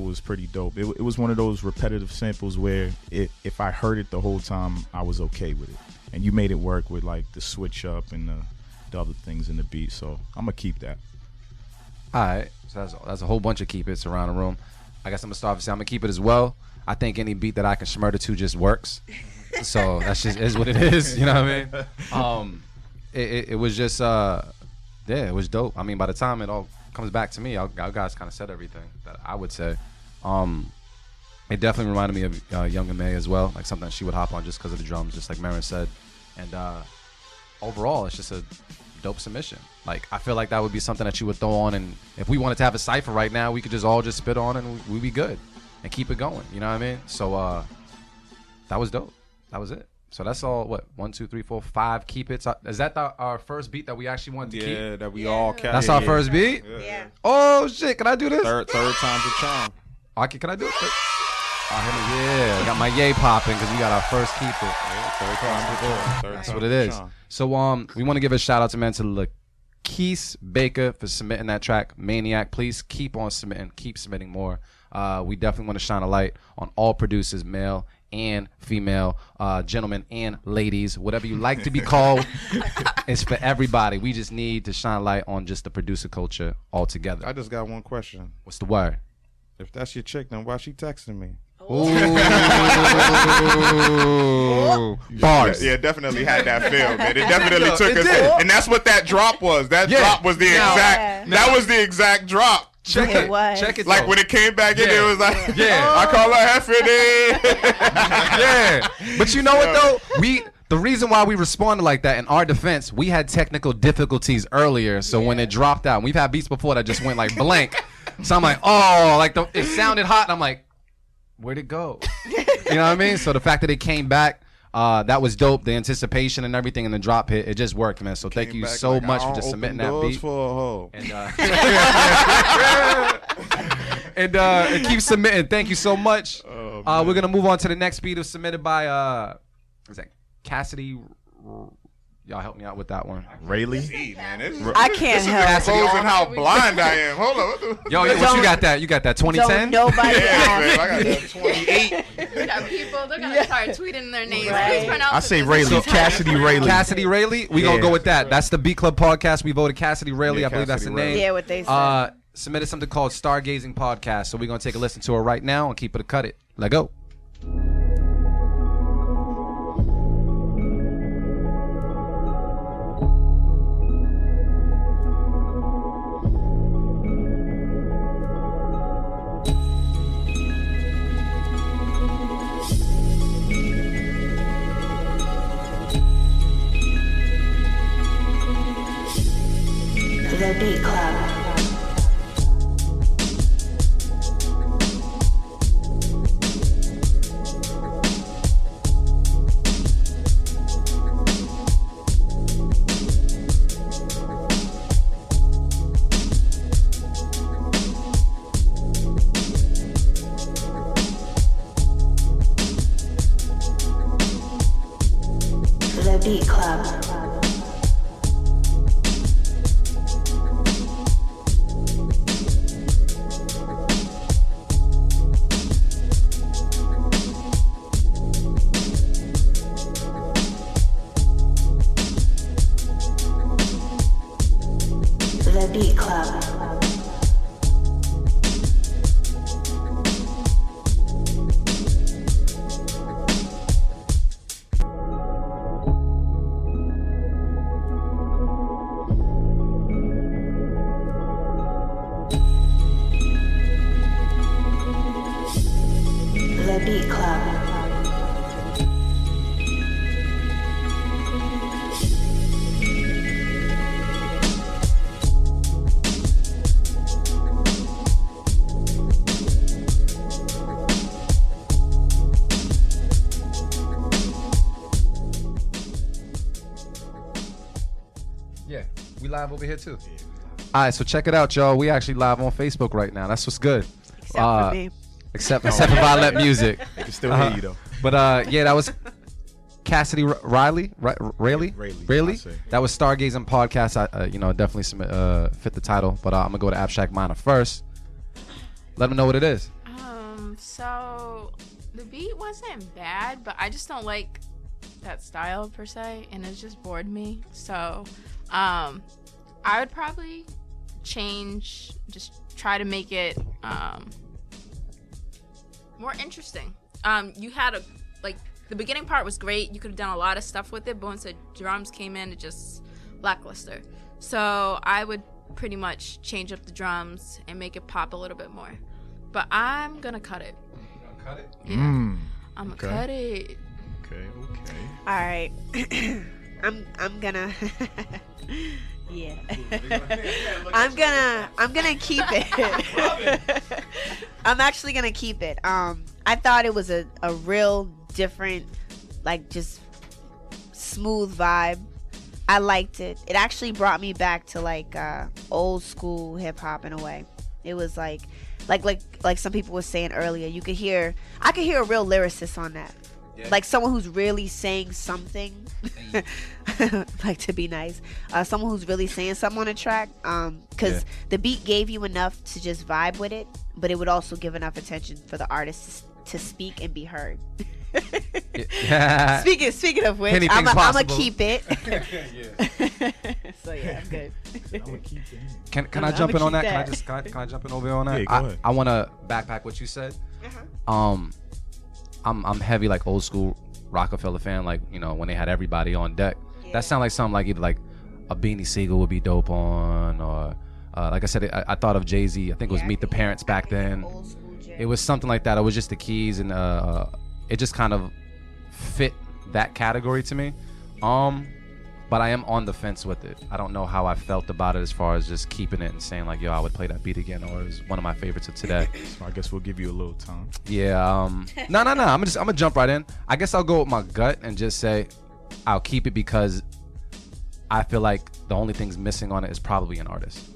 was pretty dope. It was one of those repetitive samples where if I heard it the whole time, I was okay with it. And you made it work with the switch up and the other things in the beat, so I'm gonna keep that. All right, so that's a whole bunch of keep it's around the room. I guess I'm gonna start. I'm gonna keep it as well. I think any beat that I can shmurder to just works. So that's just is what it is. You know what I mean? It was just it was dope. I mean, by the time it all comes back to me, y'all guys kind of said everything that I would say. It definitely reminded me of Young M.A. as well, something that she would hop on just because of the drums, just like Marin said, and overall, it's just a dope submission. I feel like that would be something that you would throw on, and if we wanted to have a cipher right now, we could just all spit on and we'd be good. and keep it going. You know what I mean? So that was dope. That was it. So that's all. What 1, 2, 3, 4, 5 keep it. Is that our first beat that we actually wanted to keep? Yeah, that we all kept. That's our first beat. Yeah. Oh shit! Can I do this? Third time's a charm. Okay, can I do it? Yeah, I got my yay popping because we got our first keep it. Third time's a charm. That's what it is. So we want to give a shout out to Lakeith Baker for submitting that track, Maniac. Please keep on submitting, keep submitting more. We definitely want to shine a light on all producers, male and female, gentlemen and ladies, whatever you like to be called. It's for everybody. We just need to shine a light on just the producer culture altogether. I just got one question. What's the word? If that's your chick, then why she texting me? Ooh. Bars. Yeah, definitely had that feel, man. It definitely took us, and that's what that drop was. That drop was the exact. That was the exact drop. Check It it. was. Check it. Like though. when it came back in, it was like, Yeah. I call her Heffany. Yeah. But you know what though? The reason why we responded like that, in our defense, we had technical difficulties earlier. So when it dropped out, we've had beats before that just went like blank. So I'm like, oh, like it sounded hot. And I'm like, where'd it go? You know what I mean? So the fact that it came back, that was dope. The anticipation and everything and the drop hit, it just worked, man. So thank you so much for just submitting that beat. For a hoe. And keep submitting. Thank you so much. We're gonna move on to the next beat. It was submitted by is that Cassidy? Y'all help me out with that one. Rayleigh. Hey, man, I can't help. exposing how blind I am. Hold on. What the? Yo, what you got that? You got that 2010? Don't nobody Yeah, man, I ask got that 28. We got people, they're going to start tweeting their names. Right. Please pronounce I it say this Rayleigh. way. Cassidy Rayleigh. Cassidy Rayleigh? We gonna Yeah. go with that. That's the Beat Club podcast. We voted Cassidy Rayleigh. Yeah, I believe that's the Cassidy name. Rayleigh. Yeah, what they said. Submitted something called Stargazing Podcast. So we're gonna take a listen to it right now and keep it a cut it. Let go. The Beat Club. The Beat Club. The Beat Club. The Beat Club. Yeah, we live over here too. All right, so check it out, y'all. We actually live on Facebook right now. That's what's good. Except for me. Except for Vylette Music. They can still hear you though. But yeah, that was Cassidy Rayleigh. Rayleigh, I say. That was Stargazing Podcast. I definitely fit the title. But I'm gonna go to Abstract Minor first. Let them know what it is. So the beat wasn't bad, but I just don't like that style per se, and it just bored me. So I would probably just try to make it more interesting. You had the beginning part was great. You could have done a lot of stuff with it, but once the drums came in, it just lackluster. So I would pretty much change up the drums and make it pop a little bit more. But I'm gonna cut it. Cut it. Yeah. I'm gonna cut it. Okay. All right. I'm gonna yeah. I'm gonna keep it. I'm actually gonna keep it. I thought it was a real different, like just smooth vibe. I liked it. It actually brought me back to like old school hip hop in a way. It was like some people were saying earlier. I could hear a real lyricist on that. Yeah. Like someone who's really saying something, like to be nice, someone who's really saying something on a track. Because the beat gave you enough to just vibe with it, but it would also give enough attention for the artist to speak and be heard. Speaking of which, I'm gonna keep it. So yeah, I'm good. Can I jump in on that? Can I jump in over on that? Yeah, go ahead. I want to backpack what you said. I'm heavy like old school Rockefeller fan, like, you know, when they had everybody on deck. Yeah. That sounds like something like either like a Beanie Siegel would be dope on, or like I said, I thought of Jay-Z. I think it was Meet the Parents back then. It was something like that. It was just the keys, and it just kind of fit that category to me. But I am on the fence with it. I don't know how I felt about it as far as just keeping it and saying like, yo, I would play that beat again, or it was one of my favorites of today. So I guess we'll give you a little time. Yeah. No. I'm gonna jump right in. I guess I'll go with my gut and just say I'll keep it because I feel like the only things missing on it is probably an artist.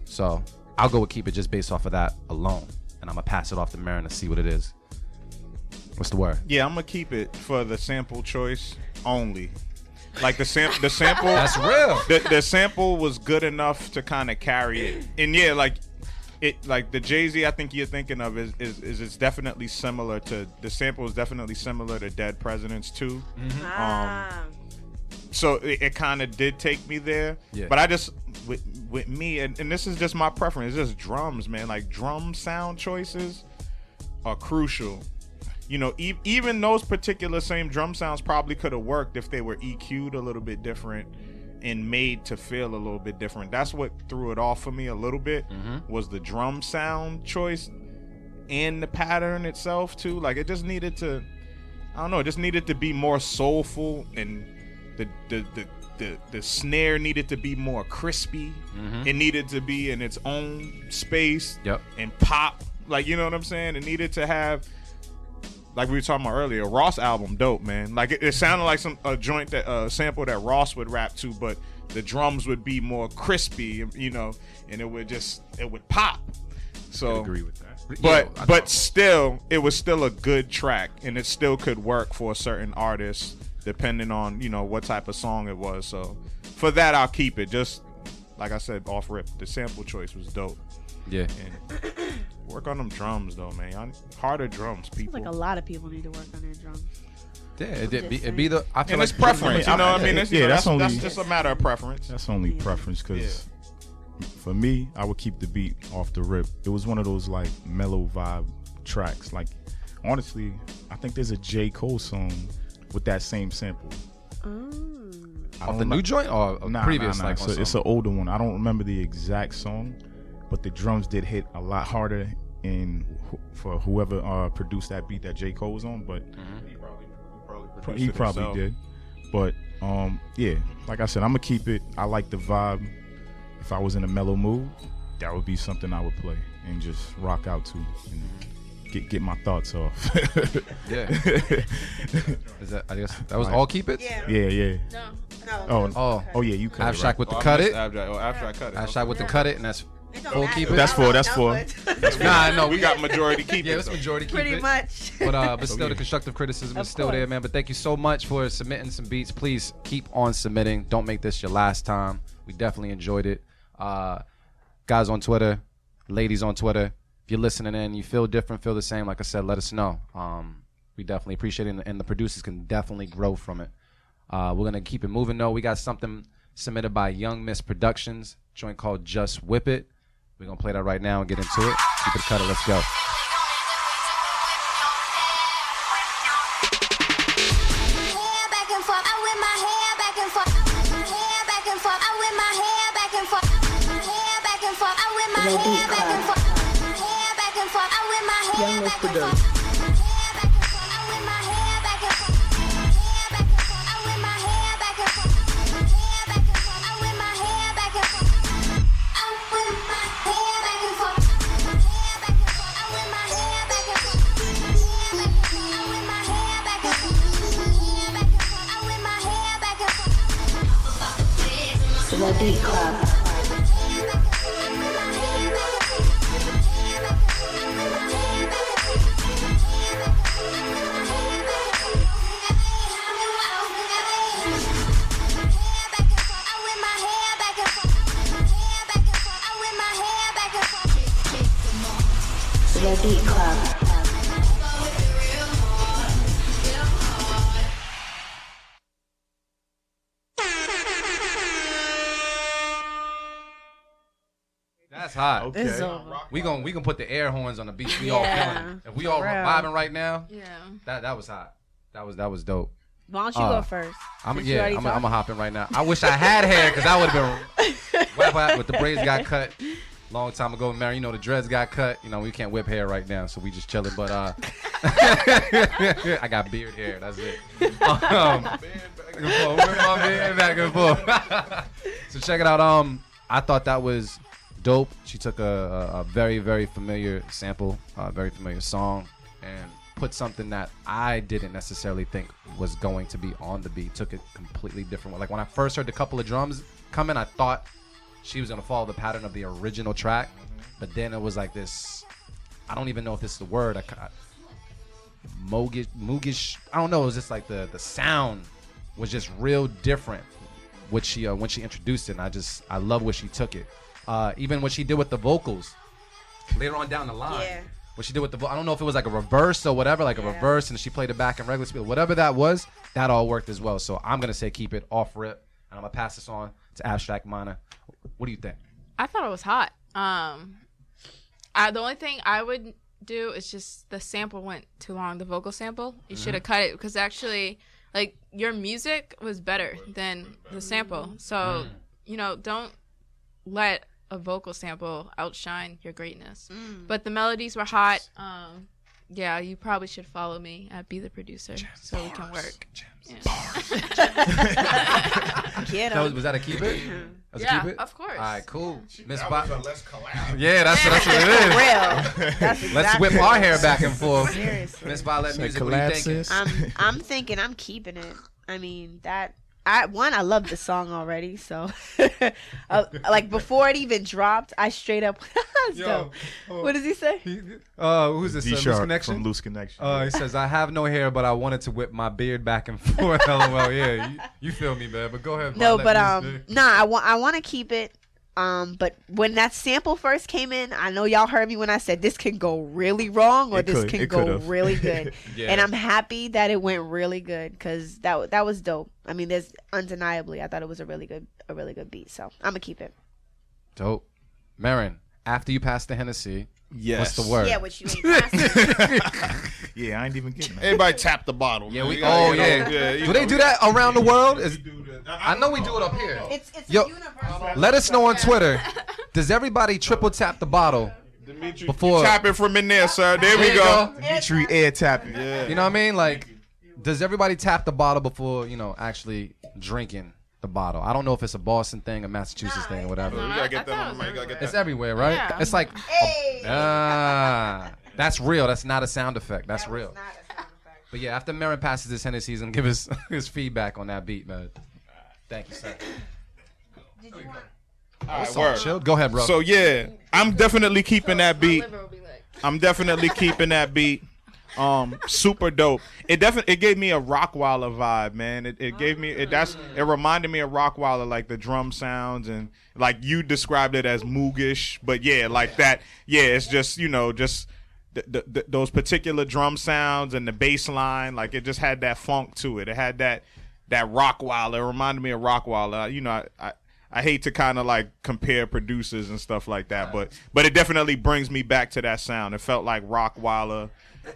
So I'll go with keep it just based off of that alone, and I'm gonna pass it off to Marin to see what it is. What's the word? Yeah, I'm gonna keep it for the sample choice only. Like the sample That's real. The sample was good enough to kind of carry it. And yeah, like the Jay-Z I think you're thinking of is it's definitely similar to, the sample is definitely similar to Dead Presidents too. So it kind of did take me there. Yeah. But I just with me, and this is just my preference, it's just drums, man. Like drum sound choices are crucial. You know, even those particular same drum sounds probably could have worked if they were EQ'd a little bit different and made to feel a little bit different. That's what threw it off for me a little bit, was the drum sound choice and the pattern itself too. Like it just needed to, I don't know, it just needed to be more soulful, and the snare needed to be more crispy. It needed to be in its own space and pop. Like, you know what I'm saying? It needed to have, like we were talking about earlier, Ross album dope, man. Like it sounded like a joint that sample that Ross would rap to, but the drums would be more crispy, you know, and it would pop. So I agree with that. But still, it was still a good track, and it still could work for a certain artist depending on, you know, what type of song it was. So for that, I'll keep it. Just like I said off rip, the sample choice was dope. Yeah. And work on them drums though, man. Harder drums, people. Like a lot of people need to work on their drums. Yeah, it'd be the. I feel and like it's preference. You know what I mean? That's just a matter of preference. That's only preference, because for me, I would keep the beat off the rip. It was one of those like mellow vibe tracks. Like honestly, I think there's a J. Cole song with that same sample. Off the new joint or previous? Nah. So it's an older one. I don't remember the exact song, but the drums did hit a lot harder for whoever produced that beat that J. Cole was on. But he probably did. But yeah, like I said, I'm gonna keep it. I like the vibe. If I was in a mellow mood, that would be something I would play and just rock out to and get my thoughts off. Yeah. Is that, I guess that was all keep it? Yeah. No. Oh yeah, you cut it. Abstract with the cut it. Abstract cut it. Abstract with the cut it, and that's full keep it. That's four. Nah, we got majority keep it. Yeah, it's majority keep it. Pretty much. But still, the constructive criticism is still there, man. But thank you so much for submitting some beats. Please keep on submitting. Don't make this your last time. We definitely enjoyed it. Guys on Twitter, ladies on Twitter, if you're listening in, you feel different, feel the same, like I said, let us know. We definitely appreciate it, and the producers can definitely grow from it. We're going to keep it moving, though. We got something submitted by Young Miss Productions, joint called Just Whip It. We're going to play that right now and get into it. Keep it cut it. Let's go. Young Miss Productions. Beat Club. The Beat Club. That's hot. Okay. It's over. We gonna put the air horns on the beat. We Yeah, all feeling. If we all for real. vibing right now, Yeah. that was hot. That was dope. Why don't you go first? I'm Since you already I'm talked. gonna hop in right now. I wish I had hair because I would have been whap, but the braids got cut long time ago. Mary, you know the dreads got cut. You know we can't whip hair right now, so we just chilling. But I got beard hair. That's it. Back and forth. So check it out. I thought that was dope. She took a very, very familiar sample, very familiar song, and put something that I didn't necessarily think was going to be on the beat. Took it completely different way. Like when I first heard the couple of drums come in, I thought she was gonna follow the pattern of the original track, but then it was like this. I don't even know if this is the word. Moogish. I don't know. It was just like the sound was just real different. When she introduced it, and I love where she took it. Even what she did with the vocals later on down the line. Yeah. What she did with the I don't know if it was like a reverse or whatever, like a reverse, and she played it back in regular speed. Whatever that was, that all worked as well. So I'm gonna say keep it off rip, and I'm gonna pass this on to Abstract Minor. What do you think? I thought it was hot. The only thing I would do is just the sample went too long. The vocal sample, you should have cut it because actually, like your music was better than the sample. So don't let a vocal sample outshine your greatness. But the melodies were hot. Yeah, you probably should follow me at Be the Producer so we can work. Yeah. Get That was, 'em. was that a keep it? That was a Yeah, keep it? of course. All right, cool. Miss That Bot. was a let's collab. Yeah, that's what it is. Real. That's exactly Let's whip our hair back and forth. Seriously. Miss Vylette Say Music, what are you thinking? collapses. I'm thinking I'm keeping it. I mean I love the song already, so like before it even dropped, I straight up it's dope. What does he say? Who's this? D Loose Sharp Connection? from Loose Connection. He says, I have no hair, but I wanted to whip my beard back and forth. LOL. Yeah, you feel me, man. But go ahead. No, Vylette but Music. I want to keep it. But when that sample first came in, I know y'all heard me when I said this can go really wrong or It this could. can It go could've. really good. Yeah. And I'm happy that it went really good because that was dope. I mean, there's undeniably, I thought it was a really good beat. So I'm gonna keep it. Dope. Marin, after you pass the Hennessy, Yes. what's the word? Yeah, what you ain't passing. Yeah, I ain't even getting that. Everybody tap the bottle. Yeah, man. we. You gotta Oh get yeah. on- you Do they know, do that around the world? I know don't we do it up here. It's Yo, universal. Let us know on Twitter. Does everybody triple tap the bottle? Dimitri, Before- you tap it from in there, sir. There we There you go. Dimitri air tapping. Yeah. You know what I mean? Like, does everybody tap the bottle before actually drinking the bottle? I don't know if it's a Boston thing, a Massachusetts thing, or whatever. You gotta I get that thought on the mic. You gotta get that. It's everywhere, right? Yeah. It's like, Hey. that's real. That's not a sound effect. That's real. Not a sound effect. But yeah, after Marin passes this Hennessy, he's gonna give us his feedback on that beat, man. Thank you, sir. Did you want? All right, word. Chill. Go ahead, bro. So yeah, I'm definitely keeping that My beat. liver will be like, I'm definitely keeping that beat. Super dope. It gave me a Rockweiler vibe, man. It gave me it reminded me of Rockweiler, like the drum sounds and like you described it as moogish, but yeah, like that. Yeah, it's just just those particular drum sounds and the bass line, like it just had that funk to it. It had that Rockweiler. It reminded me of Rockweiler. I hate to kind of like compare producers and stuff like that, but it definitely brings me back to that sound. It felt like Rockweiler,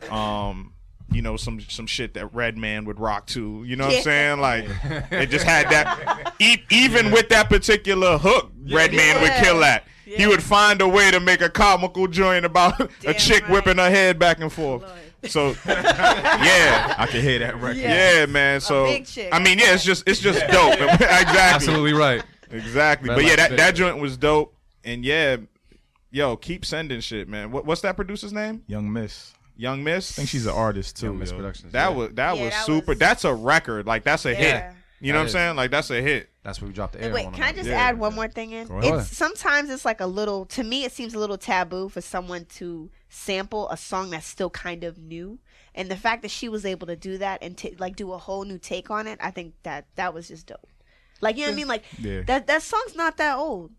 some shit that Redman would rock to. You know what I'm saying? Like it just had that. Even with that particular hook, Redman would kill that. Yeah. He would find a way to make a comical joint about a Damn chick right. whipping her head back and forth. Lord. So yeah. I can hear that record. Yeah, man. So big chick. I mean, yeah, it's just dope. Exactly. Absolutely right. Exactly. Red But yeah, light, that big. joint was dope. And yeah, yo, keep sending shit, man. What's that producer's name? Young Miss. Young Miss? I think she's an artist too. Young Miss yo. Productions. That yeah. was Yeah, was that super. was- That's a record. Like that's a hit. Yeah. You know That what I'm is. saying? Like that's a hit. That's where we dropped the air. Wait, on can I them. just Yeah. add one more thing in? Go ahead. It's sometimes it's like a little. To me, it seems a little taboo for someone to sample a song that's still kind of new, and the fact that she was able to do that and like do a whole new take on it, I think that was just dope. Like, you know what I mean? Like Yeah. that song's not that old.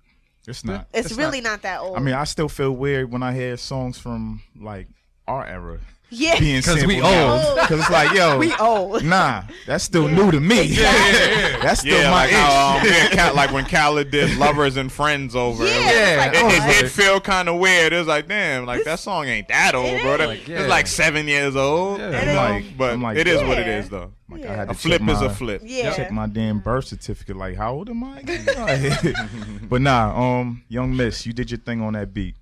It's not. It's really not that old. I mean, I still feel weird when I hear songs from like our era yeah, being 'Cause we sampled old. now. Because it's like, yo, we old. nah, that's still new to me. That's still Yeah, my like itch. how like when Khaled did "Lovers and Friends" over. Yeah, Yeah, it's like, It feel kind of weird. It was like, damn, like that song ain't that old, bro. is. It's like 7 years old. Yeah. It is. But I'm like, it is what yeah. it is, though. Like, Yeah. I had A to flip check is a my- flip. Yeah. Check my damn birth certificate. Like, how old am I? But nah, Young Miss, you did your thing on that beat.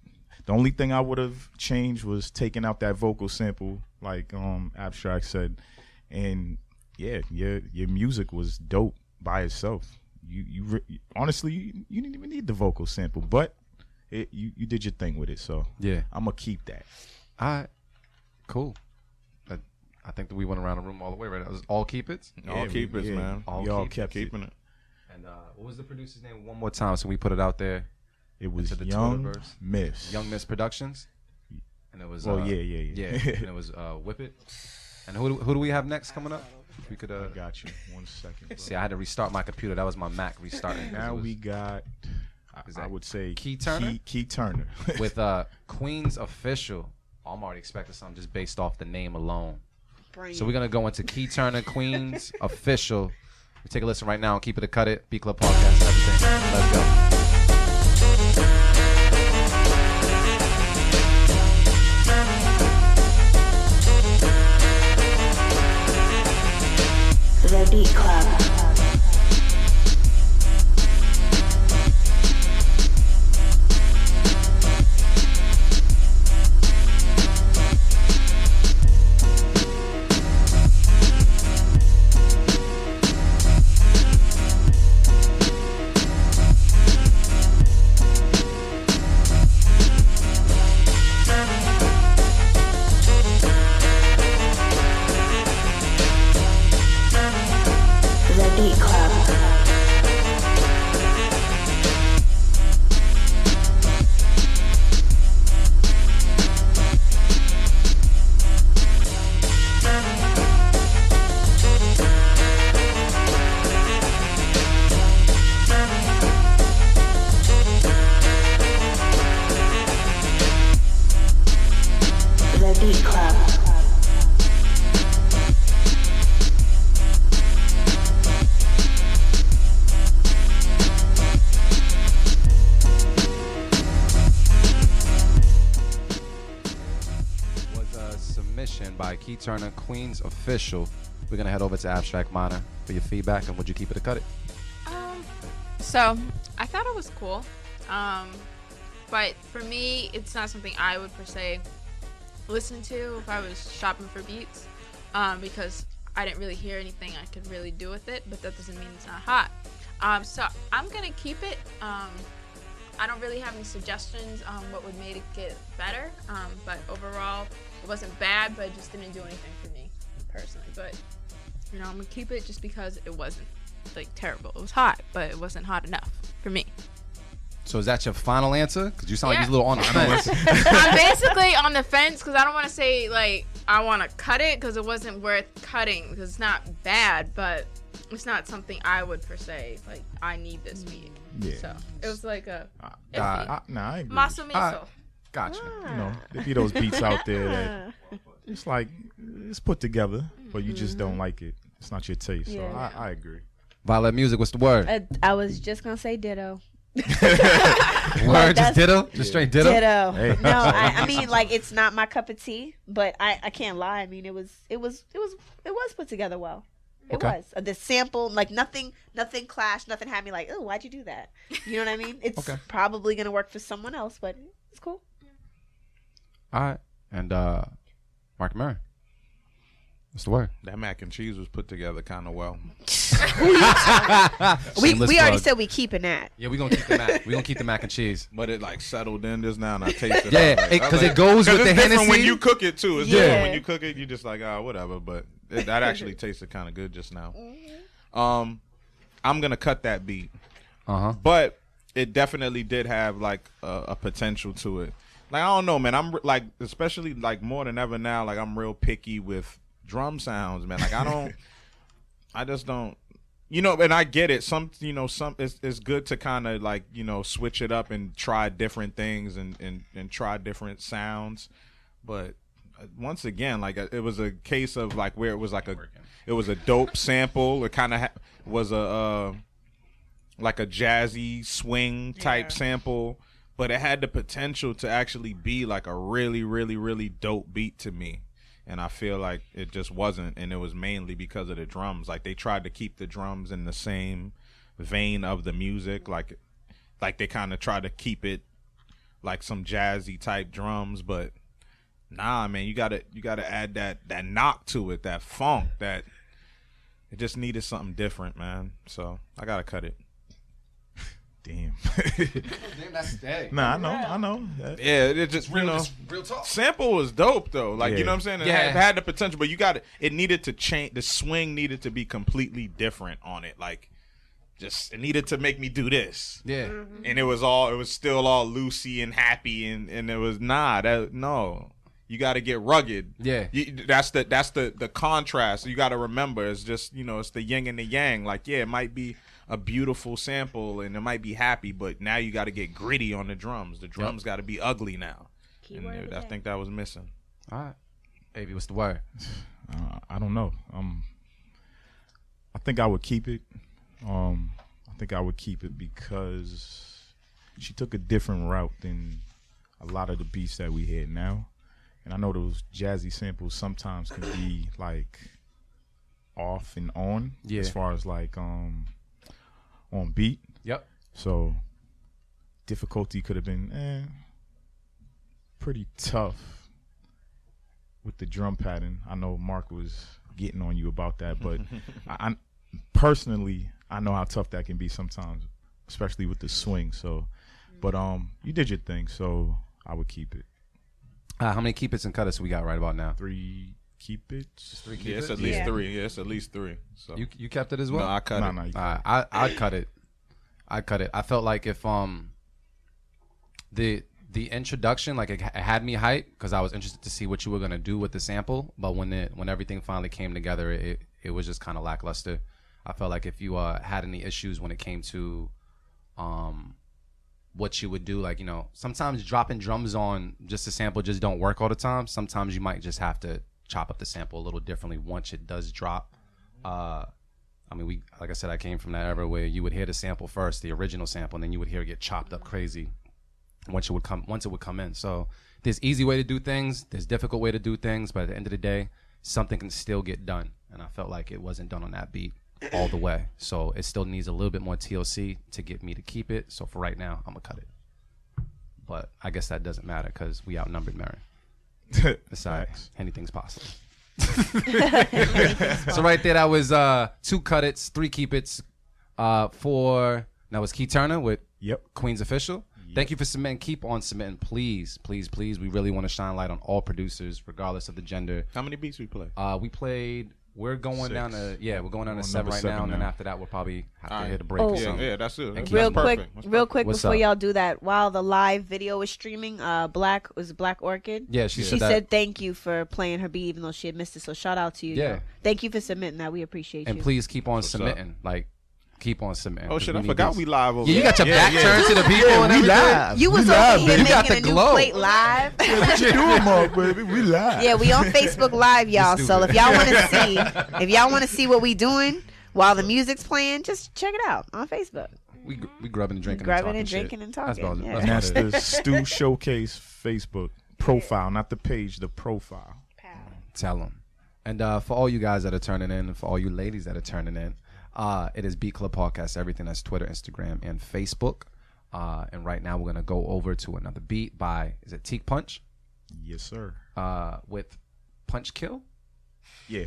The only thing I would have changed was taking out that vocal sample, like Abstract said, and yeah, your music was dope by itself. Honestly, you didn't even need the vocal sample, but you did your thing with it. So Yeah. I'm gonna keep that. All right. Cool. I think that we went around the room all the way, right? It was all keep it. All keepers, man. All We all keep- kept Keeping it. And what was the producer's name? One more time, so we put it out there. it. It was Into the Young Twitterverse. Miss. Young Miss Productions. And it was. Oh, yeah. And it was Whip It. And who do we have next coming up? If we could. I got you. 1 second. bro. See, I had to restart my computer. That was my Mac restarting. 'cause Now it was we got. Is I that would say Key Turner? Key Turner. with Queen's Official. I'm already expecting something just based off the name alone. So we're gonna go into Key Turner, Queen's Official. We take a listen right now and keep it a cut it. B Club Podcast, everything. Let's go. The Beat Club. The Beat Club. The Beat Club. Was a submission by Key Turner, Queen's Official. We're gonna head over to Abstract Minor for your feedback, and would you keep it a cut it? So I thought it was cool, but for me, it's not something I would per se listen to if I was shopping for beats, because I didn't really hear anything I could really do with it. But that doesn't mean it's not hot. So I'm gonna keep it. I don't really have any suggestions on what would make it get better, but overall, it wasn't bad, but it just didn't do anything for me personally. But I'm gonna keep it just because it wasn't like terrible. It was hot, but it wasn't hot enough for me. So is that your final answer? Because you sound like Yeah. you're a little on the fence. I'm basically on the fence because I don't want to say like I want to cut it because it wasn't worth cutting because it's not bad, but it's not something I would per se like. I need this beat. Yeah. So it was like a Nah, I agree. maso miso. Gotcha. You know, there be those beats out there that it's like it's put together, but you just don't like it. It's not your taste. So Yeah. I agree. Vylette Music, what's the word? I was just gonna say ditto. Word, just that's- ditto? Just straight ditto? Ditto. Hey. No, I mean like it's not my cup of tea, but I can't lie. I mean it was put together well. It Okay. was the sample, like nothing clashed, nothing had me like, oh, why'd you do that? You know what I mean? It's Okay. probably gonna work for someone else, but it's cool. All right. And Mark Murray, what's the word? That mac and cheese was put together kind of well. We Shameless already plug. said we keeping that. Yeah, we're gonna keep the mac. We're gonna keep the mac and cheese. But it like settled in just now, and I tasted it. Yeah, I was like- I was because like- it goes with it's the different Hennessy. when you cook it too. It's Yeah. different when you cook it. You just like whatever. But that actually tasted kind of good just now. I'm gonna cut that beat. Uh-huh. But it definitely did have like a potential to it. Like, I don't know, man. I'm like, especially like more than ever now, like I'm real picky with drum sounds, man. Like I just don't, and I get it. It's good to kind of like, switch it up and try different things and try different sounds. But once again, like it was a case of like where it was like it was a dope sample. It kind of was like a jazzy swing type sample, but it had the potential to actually be like a really, really, really dope beat to me. And I feel like it just wasn't, and it was mainly because of the drums. Like, they tried to keep the drums in the same vein of the music. Like they kind of tried to keep it like some jazzy type drums, but nah, man, you gotta add that knock to it, that funk, that it just needed something different, man. So I gotta cut it. Damn. Damn, that's dead. Nah, I know. Yeah, it just Real talk. sample was dope though. Like, Yeah. you know what I'm saying? It Yeah. had the potential, but it needed to change. The swing needed to be completely different on it. Like, it needed to make me do this. Yeah. And it was still all loosey and happy, and it was no. You got to get rugged. Yeah. That's the contrast. You got to remember, it's just, it's the yin and the yang. Like, yeah, it might be a beautiful sample and it might be happy, but now you got to get gritty on the drums. The drums got to be ugly now. And I think that was missing. All right. Baby, what's the word? I don't know. I think I would keep it. I think I would keep it because she took a different route than a lot of the beats that we had now. And I know those jazzy samples sometimes can be like off and on, as far as like on beat. Yep. So difficulty could have been pretty tough with the drum pattern. I know Mark was getting on you about that, but I personally, I know how tough that can be sometimes, especially with the swing. So, but you did your thing, so I would keep it. How many keep its and cut its we got right about now? 3 keep it. Yeah, it's at least 3. Yeah, it's at least 3. So You kept it as well? no, I cut it. No, you I'd cut it. I felt like if the introduction, like it had me hyped because I was interested to see what you were gonna do with the sample, but when everything finally came together, it was just kind of lackluster. I felt like if you had any issues when it came to what you would do, like, sometimes dropping drums on just a sample just don't work all the time. Sometimes you might just have to chop up the sample a little differently once it does drop. Like I said, I came from that era where you would hear the sample first, the original sample, and then you would hear it get chopped up crazy once it would come in. So there's easy way to do things, there's difficult way to do things, but at the end of the day, something can still get done. And I felt like it wasn't done on that beat all the way. So it still needs a little bit more TLC to get me to keep it. So for right now, I'm gonna cut it. But I guess that doesn't matter because we outnumbered Mary. Besides, anything's possible. So right there, that was 2 cut its, 3 keep its, 4. That was Key Turner with Queen's Official. Thank you for submitting. Keep on submitting, please, please, please. We really want to shine light on all producers, regardless of the gender. How many beats we play? We played. We're going 6. down to we're going down to 7 number right 7 now, and then now. after that we'll probably have to hit a break Oh. or Yeah, something. yeah, that's it. And That's real perfect. quick, That's real perfect. quick What's before up? y'all do that, while the live video was streaming, Black Orchid. Yeah, she She said that. said thank you for playing her beat even though she had missed it. So shout out to you. Yeah. yo. Thank you for submitting that. We appreciate And you. please keep on What's up? submitting. Like, keep on submitting. Oh 'cause shit, we I need forgot this. we live over Yeah, you there. got your back turned to the people and we everything. live. You was we over live, here baby. You got making the a new glow. plate live. What you doing, Mark, baby? We live. Yeah, we on Facebook Live, y'all. So stupid. if y'all want to see what we doing while the music's playing, just check it out on Facebook. We grubbing and drinking. Grabbing and and talking drinking shit. and talking. That's about, yeah. And that's that's about it. the Stu Showcase Facebook profile, not the page, the profile. Tell them. And for all you guys that are turning in, and for all you ladies that are turning in, it is Beat Club Podcast, everything that's Twitter, Instagram, and Facebook. And right now we're going to go over to another beat by, is it Teak Punch? Yes, sir. With Punch Kill? Yeah.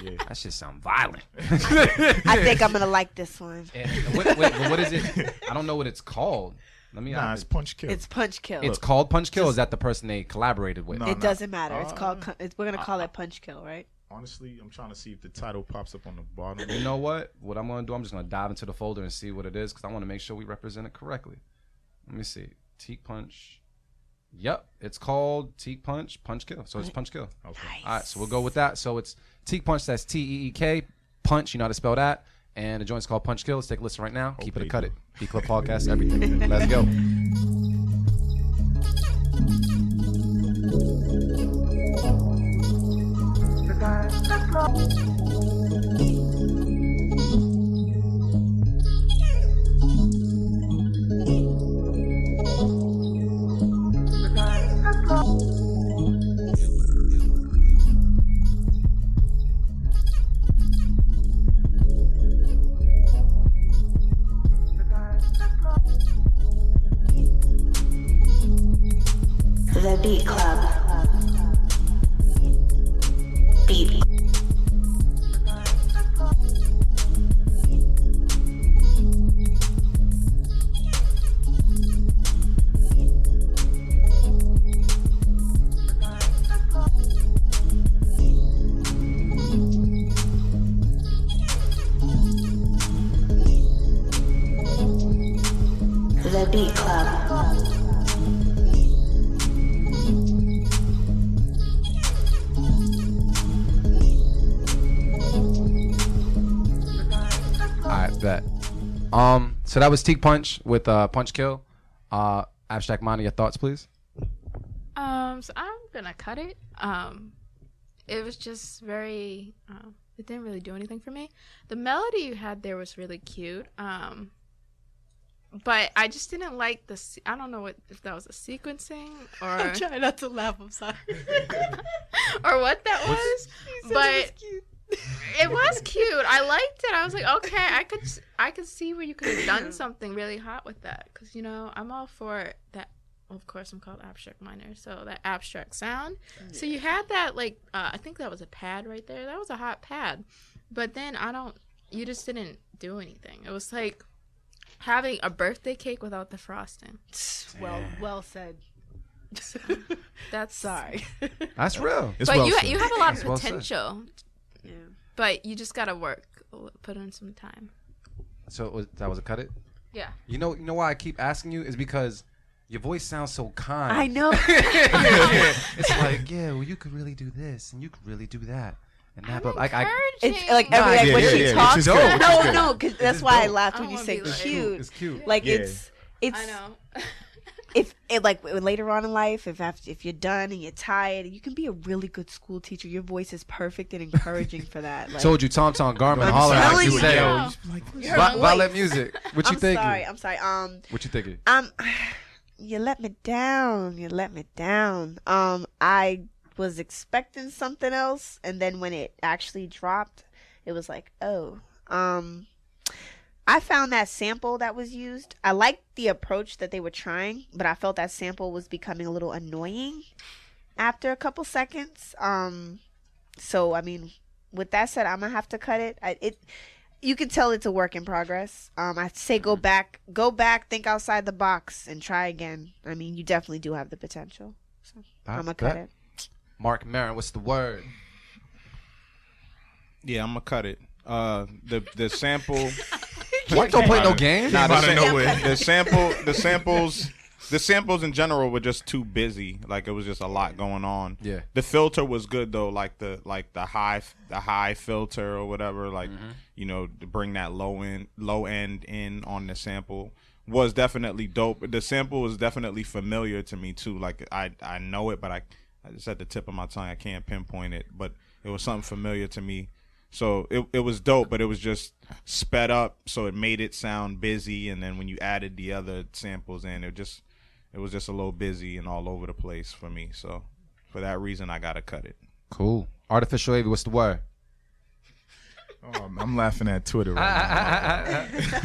Yeah. That shit sound violent. I think I'm gonna like this one. And what is it? I don't know what it's called. Let me Nah, it's Punch Kill. It's Punch Kill. It's called Punch Kill. Or is that the person they collaborated with? No. It doesn't matter. It's called. We're gonna call it Punch Kill, right? Honestly, I'm trying to see if the title pops up on the bottom. You know what? What I'm gonna do? I'm just gonna dive into the folder and see what it is because I want to make sure we represent it correctly. Let me see. Teak Punch. Yep, it's called Teak Punch, Punch Kill. So it's Punch Kill. Okay. Nice. All right, so we'll go with that. So it's Teak Punch. That's Teek. Punch. You know how to spell that. And the joint's called Punch Kill. Let's take a listen right now. Keep it or cut it. B Club Podcast. Everything. Let's go. The Beat Club. Beat. The Beat Club. All right, bet. So that was Teak Punch with Punch Kill. Abstract Mind, your thoughts, please. So I'm gonna cut it. It was just very. It didn't really do anything for me. The melody you had there was really cute. But I just didn't like the. I don't know if that was a sequencing or. I'm trying not to laugh. I'm sorry. or what that was. But it was cute. I liked it. I was like, okay, I could see where you could have done something really hot with that. Because, you know, I'm all for that. Of course, I'm called Abstract Minor. So that abstract sound. Yeah. So you had that, like, I think that was a pad right there. That was a hot pad. But then you just didn't do anything. It was like having a birthday cake without the frosting. Well said. That's sorry. That's real. But well you have a lot of potential. Yeah. But you just gotta put in some time. So that was a cut it? Yeah. You know why I keep asking you is because your voice sounds so kind. I know. It's like, yeah, well, you could really do this and you could really do that. And that, but it's like every when she talks. No, because that's why I laughed when you said cute. It's cute. Like it's. I know. If later on in life, if you're done and you're tired, you can be a really good school teacher. Your voice is perfect and encouraging for that. Like, told you, Tom Garmin, holler at you. Vylette music. What you thinking? I'm sorry. What you thinking? You let me down. I was expecting something else, and then when it actually dropped, it was like, oh. I found that sample that was used. I liked the approach that they were trying, but I felt that sample was becoming a little annoying after a couple seconds. So I mean, with that said, I'm gonna have to cut it. You can tell it's a work in progress. I'd say go back, think outside the box, and try again. I mean, you definitely do have the potential. So I'm gonna cut it. Mark Maron, what's the word? Yeah, I'm gonna cut it. The sample. Mark don't play no game. Nah, the samples in general were just too busy. Like it was just a lot going on. Yeah. The filter was good though, like the high filter or whatever. Like you know, to bring that low end in on the sample was definitely dope. The sample was definitely familiar to me too. Like I know it, but I just at the tip of my tongue. I can't pinpoint it, but it was something familiar to me. So it was dope, but it was just sped up, so it made it sound busy. And then when you added the other samples in, it was just a little busy and all over the place for me. So for that reason, I gotta cut it. Cool. Artificial Avy, what's the word? Oh, I'm laughing at Twitter right now.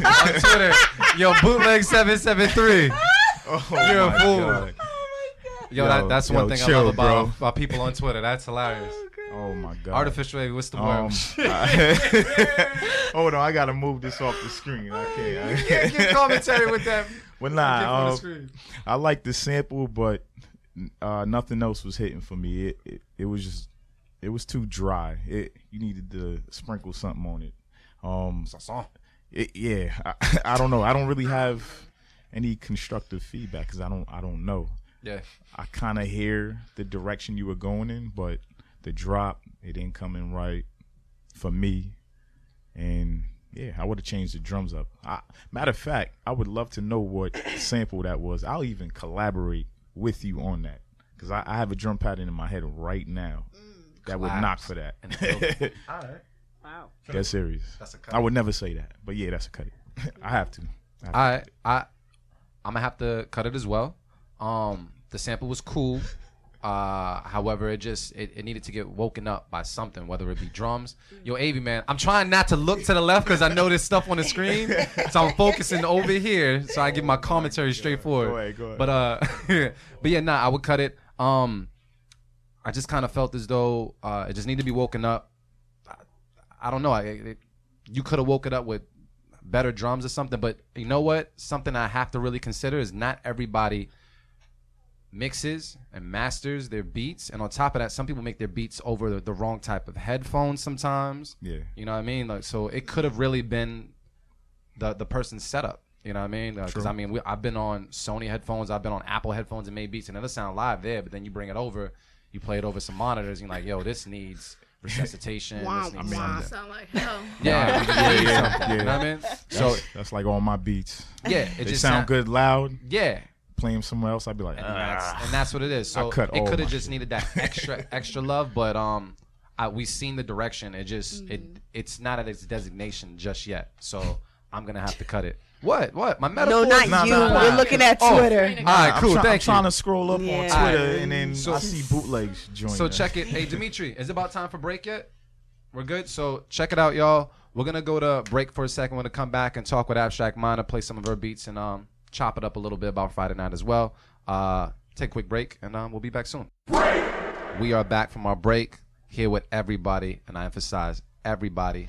On Twitter, yo, bootleg 773. You're a fool. God. Yo, that's one thing chill, I love about people on Twitter. That's hilarious. Oh my God. Artificial Avy, what's the word? Hold on, I gotta move this off the screen. I can't. You can't give commentary with that. Well, nah, I like the sample, but nothing else was hitting for me. It was just it was too dry. You needed to sprinkle something on it. I don't know. I don't really have any constructive feedback because I don't know. Yeah. I kind of hear the direction you were going in, but the drop, it didn't come in right for me. And yeah, I would have changed the drums up. Matter of fact, I would love to know what sample that was. I'll even collaborate with you on that because I have a drum pattern in my head right now that would knock for that. All right. Wow. That's serious. That's a cut. I would never say that, but yeah, that's a cut. I have to. All right. I'm gonna have to cut it as well. The sample was cool. However, it needed to get woken up by something, whether it be drums. Yo, Avi, man, I'm trying not to look to the left because I know there's stuff on the screen, so I'm focusing over here so I give my commentary straightforward. Go ahead. But yeah, I would cut it. I just kind of felt as though it just needed to be woken up. I don't know. You could have woke it up with better drums or something, but you know what? Something I have to really consider is not everybody mixes and masters their beats, and on top of that, some people make their beats over the wrong type of headphones sometimes. Yeah. You know what I mean? Like, so it could have really been the person's setup. You know what I mean? Because I mean, I've been on Sony headphones, I've been on Apple headphones and made beats, and it'll sound live there, but then you bring it over, you play it over some monitors, and you're like, yo, this needs resuscitation. Wow, this needs wow. something. Sound like hell. Yeah. You know what I mean? So That's like all my beats. yeah, They just sound good loud. Yeah. Play them somewhere else, I'd be like, And that's what it is. So I cut it all could my have just shit. needed that extra love, but we seen the direction. It just it's not at its designation just yet. So I'm gonna have to cut it. What? My metaphor? No, not you. nah. We're looking at Oh. Twitter. All right, cool. I'm Thank trying you. to scroll up on Yeah. Twitter, and then So- I see bootlegs join. So check it. Hey, Dimitri, is it about time for break yet? We're good. So check it out, y'all. We're gonna go to break for a second. We're gonna come back and talk with Abstract Minor, play some of her beats, and chop it up a little bit about Friday night as well. Take a quick break, and we'll be back soon. We are back from our break here with everybody, and I emphasize everybody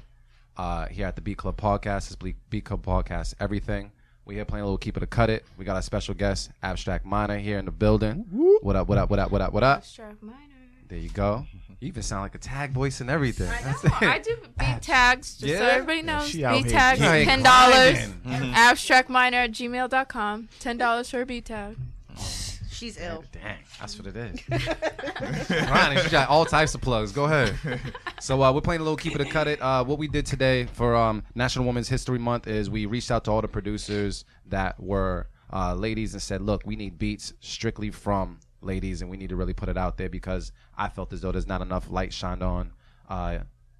here at the Beat Club Podcast. It's Beat Club Podcast, everything. We here playing a little Keep It or Cut It. We got our special guest, Abstract Minor, here in the building. What up? Abstract Minor. There you go. You even sound like a tag voice and everything. I do beat tags, just so Yeah? everybody knows. she out Beat here tags, getting $10. Abstractminor@gmail.com. $10 for a beat tag. She's ill. Dang, that's what it is. Ronnie, you got all types of plugs. Go ahead. So we're playing a little Keep It or Cut It. What we did today for National Women's History Month is we reached out to all the producers that were ladies and said, look, we need beats strictly from ladies, and we need to really put it out there because I felt as though there's not enough light shined on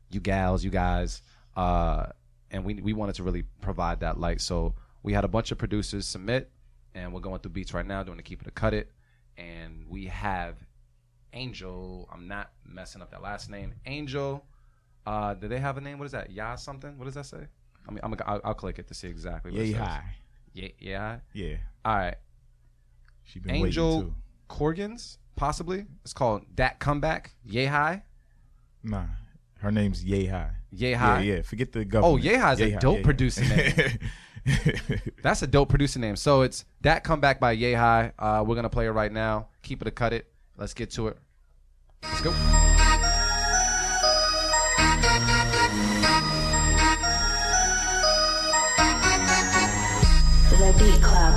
you gals, you guys, and we wanted to really provide that light. So we had a bunch of producers submit, and we're going through beats right now doing the Keep It or Cut It. And we have Angel. I'm not messing up that last name. Angel. Do they have a name? What is that? Ya something? What does that say? I mean, I'll click it to see exactly what it Yay says. high. Yeah. Yeah. All right. She been Angel waiting too. Corgans, possibly. It's called Dat Comeback. Yay High. Nah, her name's Yay High. Yay High. Yeah. Forget the government. Oh, Yay High is a dope producing name. That's a dope producing name. So it's Dat Comeback by Yay High. We're going to play it right now. Keep It or Cut It. Let's get to it. Let's go. The Beat Club.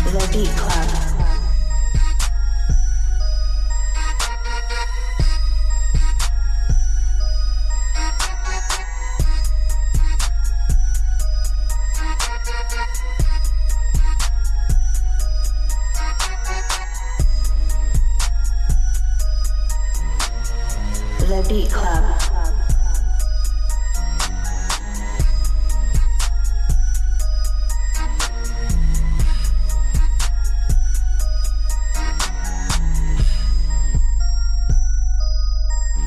The Beat Club. The Beat Club.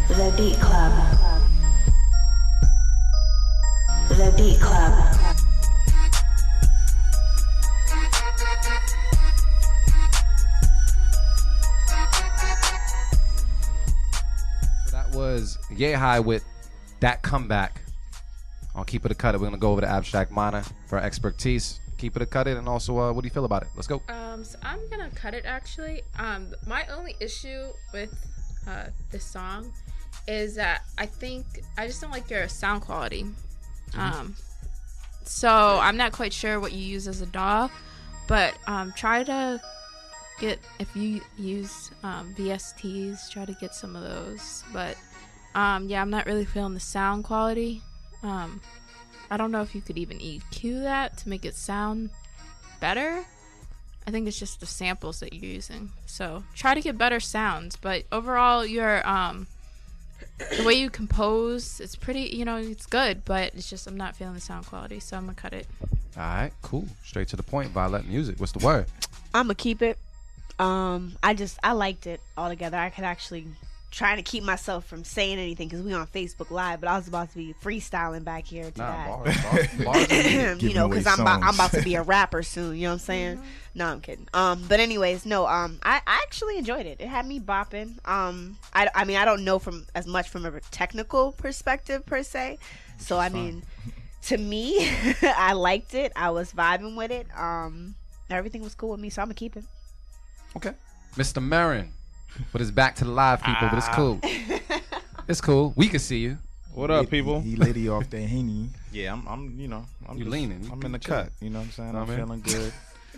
The Beat Club. The Beat Club. yay high with that comeback. I'll keep it or cut it. We're gonna go over to Abstract Minor for our expertise. Keep it or cut it, and also, what do you feel about it? Let's go. So I'm gonna cut it actually. My only issue with this song is that I think I just don't like your sound quality. So I'm not quite sure what you use as a DAW, but try to get, if you use VSTs, try to get some of those. But yeah, I'm not really feeling the sound quality. I don't know if you could even EQ that to make it sound better. I think it's just the samples that you're using. So try to get better sounds. But overall, your the way you compose, it's pretty, it's good. But it's just I'm not feeling the sound quality, so I'm gonna cut it. All right, cool. Straight to the point. Vylette Music. What's the word? I'm gonna keep it. I liked it altogether. I could actually trying to keep myself from saying anything because we on Facebook Live, but I was about to be freestyling back here to Bars. because I'm about to be a rapper soon. You know what I'm saying? No, I'm kidding. But anyways, no. I actually enjoyed it. It had me bopping. I mean, I don't know from as much from a technical perspective per se. So I mean, to me, I liked it. I was vibing with it. Everything was cool with me, so I'm gonna keep it. Okay, Mr. Marin. But it's back to the live people, but it's cool. It's cool. We can see you. What up, people? He lady off that Henny. Yeah, I'm You just leaning. I'm in the cut. You know what I'm saying? I'm man. feeling good.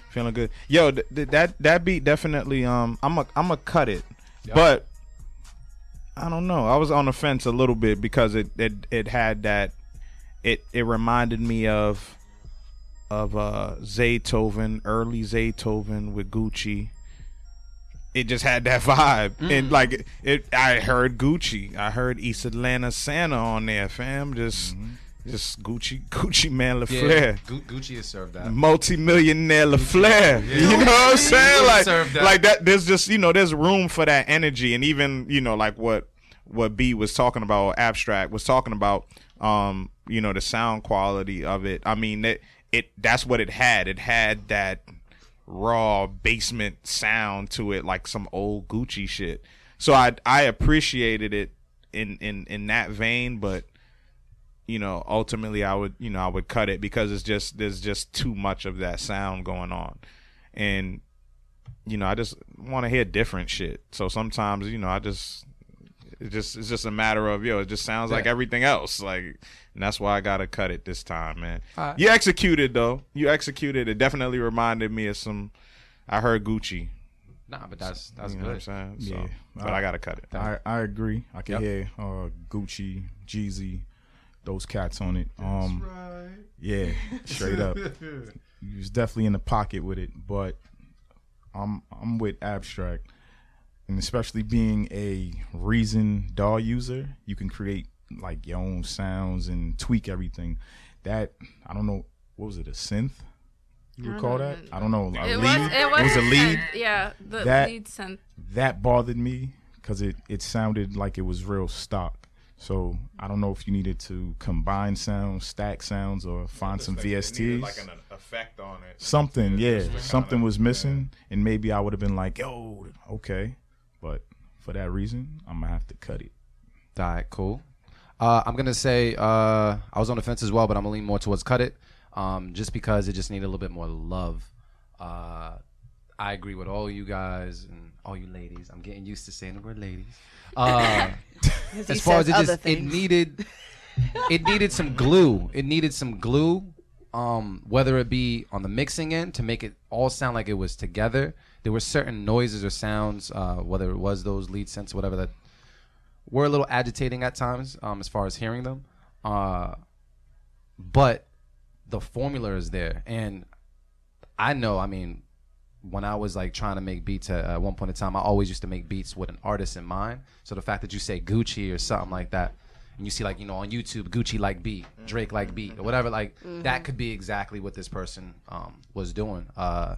Feeling good. Yo, that beat definitely. I'm a cut it, but I don't know. I was on the fence a little bit because it had that. It reminded me of Zaytoven, early Zaytoven with Gucci. It just had that vibe, and like it. I heard Gucci, I heard East Atlanta Santa on there, fam. Just Gucci man LaFleur. Yeah, Gucci has served that. Multi-millionaire LaFleur. Yeah. You know what I'm saying? Served that. Like that. There's just there's room for that energy, and even like what B was talking about, or Abstract was talking about. The sound quality of it. I mean that's what it had. It had that raw basement sound to it, like some old Gucci shit. So I appreciated it in that vein, but ultimately I would cut it because there's just too much of that sound going on, and I just want to hear different shit. So sometimes it's just a matter of it just sounds like everything else, like, and that's why I gotta cut it this time, man. Right. You executed though. It definitely reminded me of some. I heard Gucci. Nah, but that's You know good. what I'm saying? So, Yeah. but I gotta cut it. I agree. I can hear Gucci, Jeezy, those cats on it. Yeah, straight up. He was definitely in the pocket with it, but I'm with Abstract, and especially being a Reason DAW user, you can create like your own sounds and tweak everything. That, I don't know, what was it, a synth? You recall that? I don't know. It was a lead. Yeah, the That- lead synth. That bothered me because it sounded like it was real stock. So I don't know if you needed to combine sounds, stack sounds, or find some VSTs. Like an effect on it. Something, just to something kinda- was missing, and maybe I would have been like, "Yo, okay," but for that reason, I'm gonna have to cut it. All right, cool. I'm gonna say I was on the fence as well, but I'm gonna lean more towards cut it, just because it just needed a little bit more love. I agree with all you guys and all you ladies. I'm getting used to saying the word ladies. As far as it needed some glue. It needed some glue, whether it be on the mixing end to make it all sound like it was together. There were certain noises or sounds, whether it was those lead synths or whatever, that were a little agitating at times, as far as hearing them. But the formula is there, and I know, I mean, when I was like trying to make beats at one point in time, I always used to make beats with an artist in mind. So the fact that you say Gucci or something like that, and you see like, on YouTube, Gucci like beat, Drake like beat, or whatever, like that could be exactly what this person was doing. And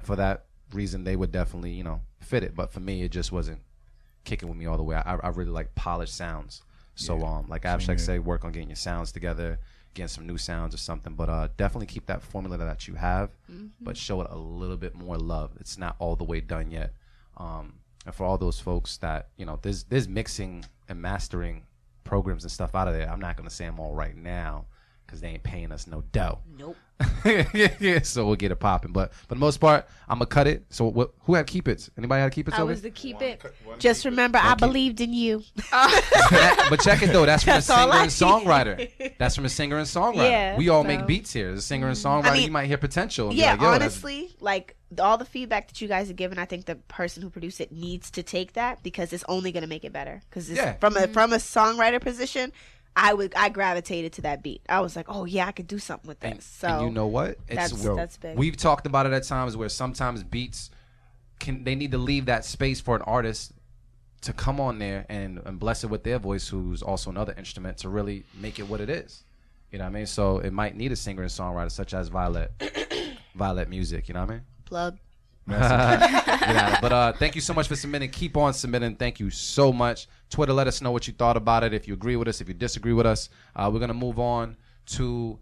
for that reason, they would definitely, fit it. But for me, it just wasn't kicking with me all the way. I really like polished sounds. So like Abstract say, work on getting your sounds together, getting some new sounds or something, but definitely keep that formula that you have, but show it a little bit more love. It's not all the way done yet. And for all those folks that there's mixing and mastering programs and stuff out of there. I'm not gonna say them all right now because they ain't paying us no dough. Nope. Yeah, so we'll get it popping. But for the most part, I'm gonna cut it. So who had keep it? Anybody had keep it? I was to keep it. Just remember, I believed in you. But check it though. That's from That's a all singer I and songwriter. That's from a singer and songwriter. Yeah, we all so- make beats here. As a singer and songwriter, I mean, you might hear potential. And be Yeah, like, yo, that's- honestly, like all the feedback that you guys have given, I think the person who produced it needs to take that because it's only going to make it better. Because Yeah. from a songwriter position, I gravitated to that beat. I was like, oh yeah, I could do something with this. So and you know what? that's big. We've talked about it at times where sometimes beats they need to leave that space for an artist to come on there and bless it with their voice, who's also another instrument, to really make it what it is. You know what I mean? So it might need a singer and songwriter such as Vylette. Vylette Music, you know what I mean? Plug. But thank you so much for submitting. Keep on submitting. Thank you so much. Twitter, let us know what you thought about it. If you agree with us, if you disagree with us, we're gonna move on to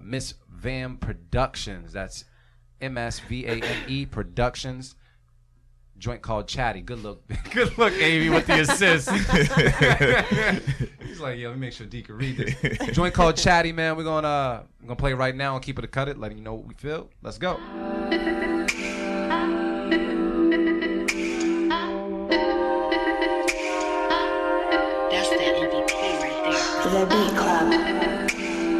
Miss Vam Productions. That's MSVAME Productions. Joint called Chatty. Good look, good look, Amy, with the assist. He's like, yeah, let me make sure D can read this. Joint called Chatty, man. We're gonna play it right now and keep it a cut it, letting you know what we feel. Let's go. That's that MVP right there. The Beat Club.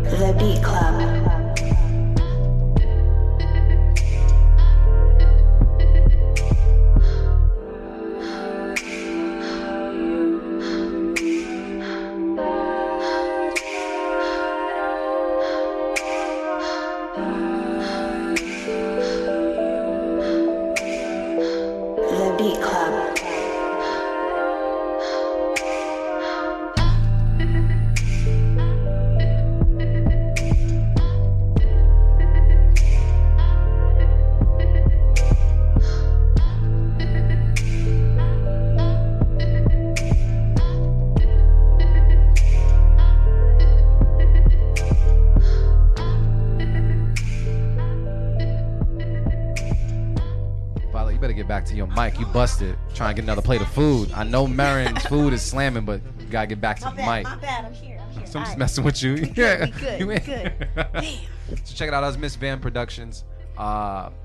The Beat Club. The Beat Club. Violet, you better get back to your mic. You busted. Trying to get another plate of food. I know Marin's food is slamming, but you gotta get back to the mic. My bad. I'm here. So I'm just messing with you. Yeah. We good. You We ain't- good. Damn. So check it out. That's Miss Van Productions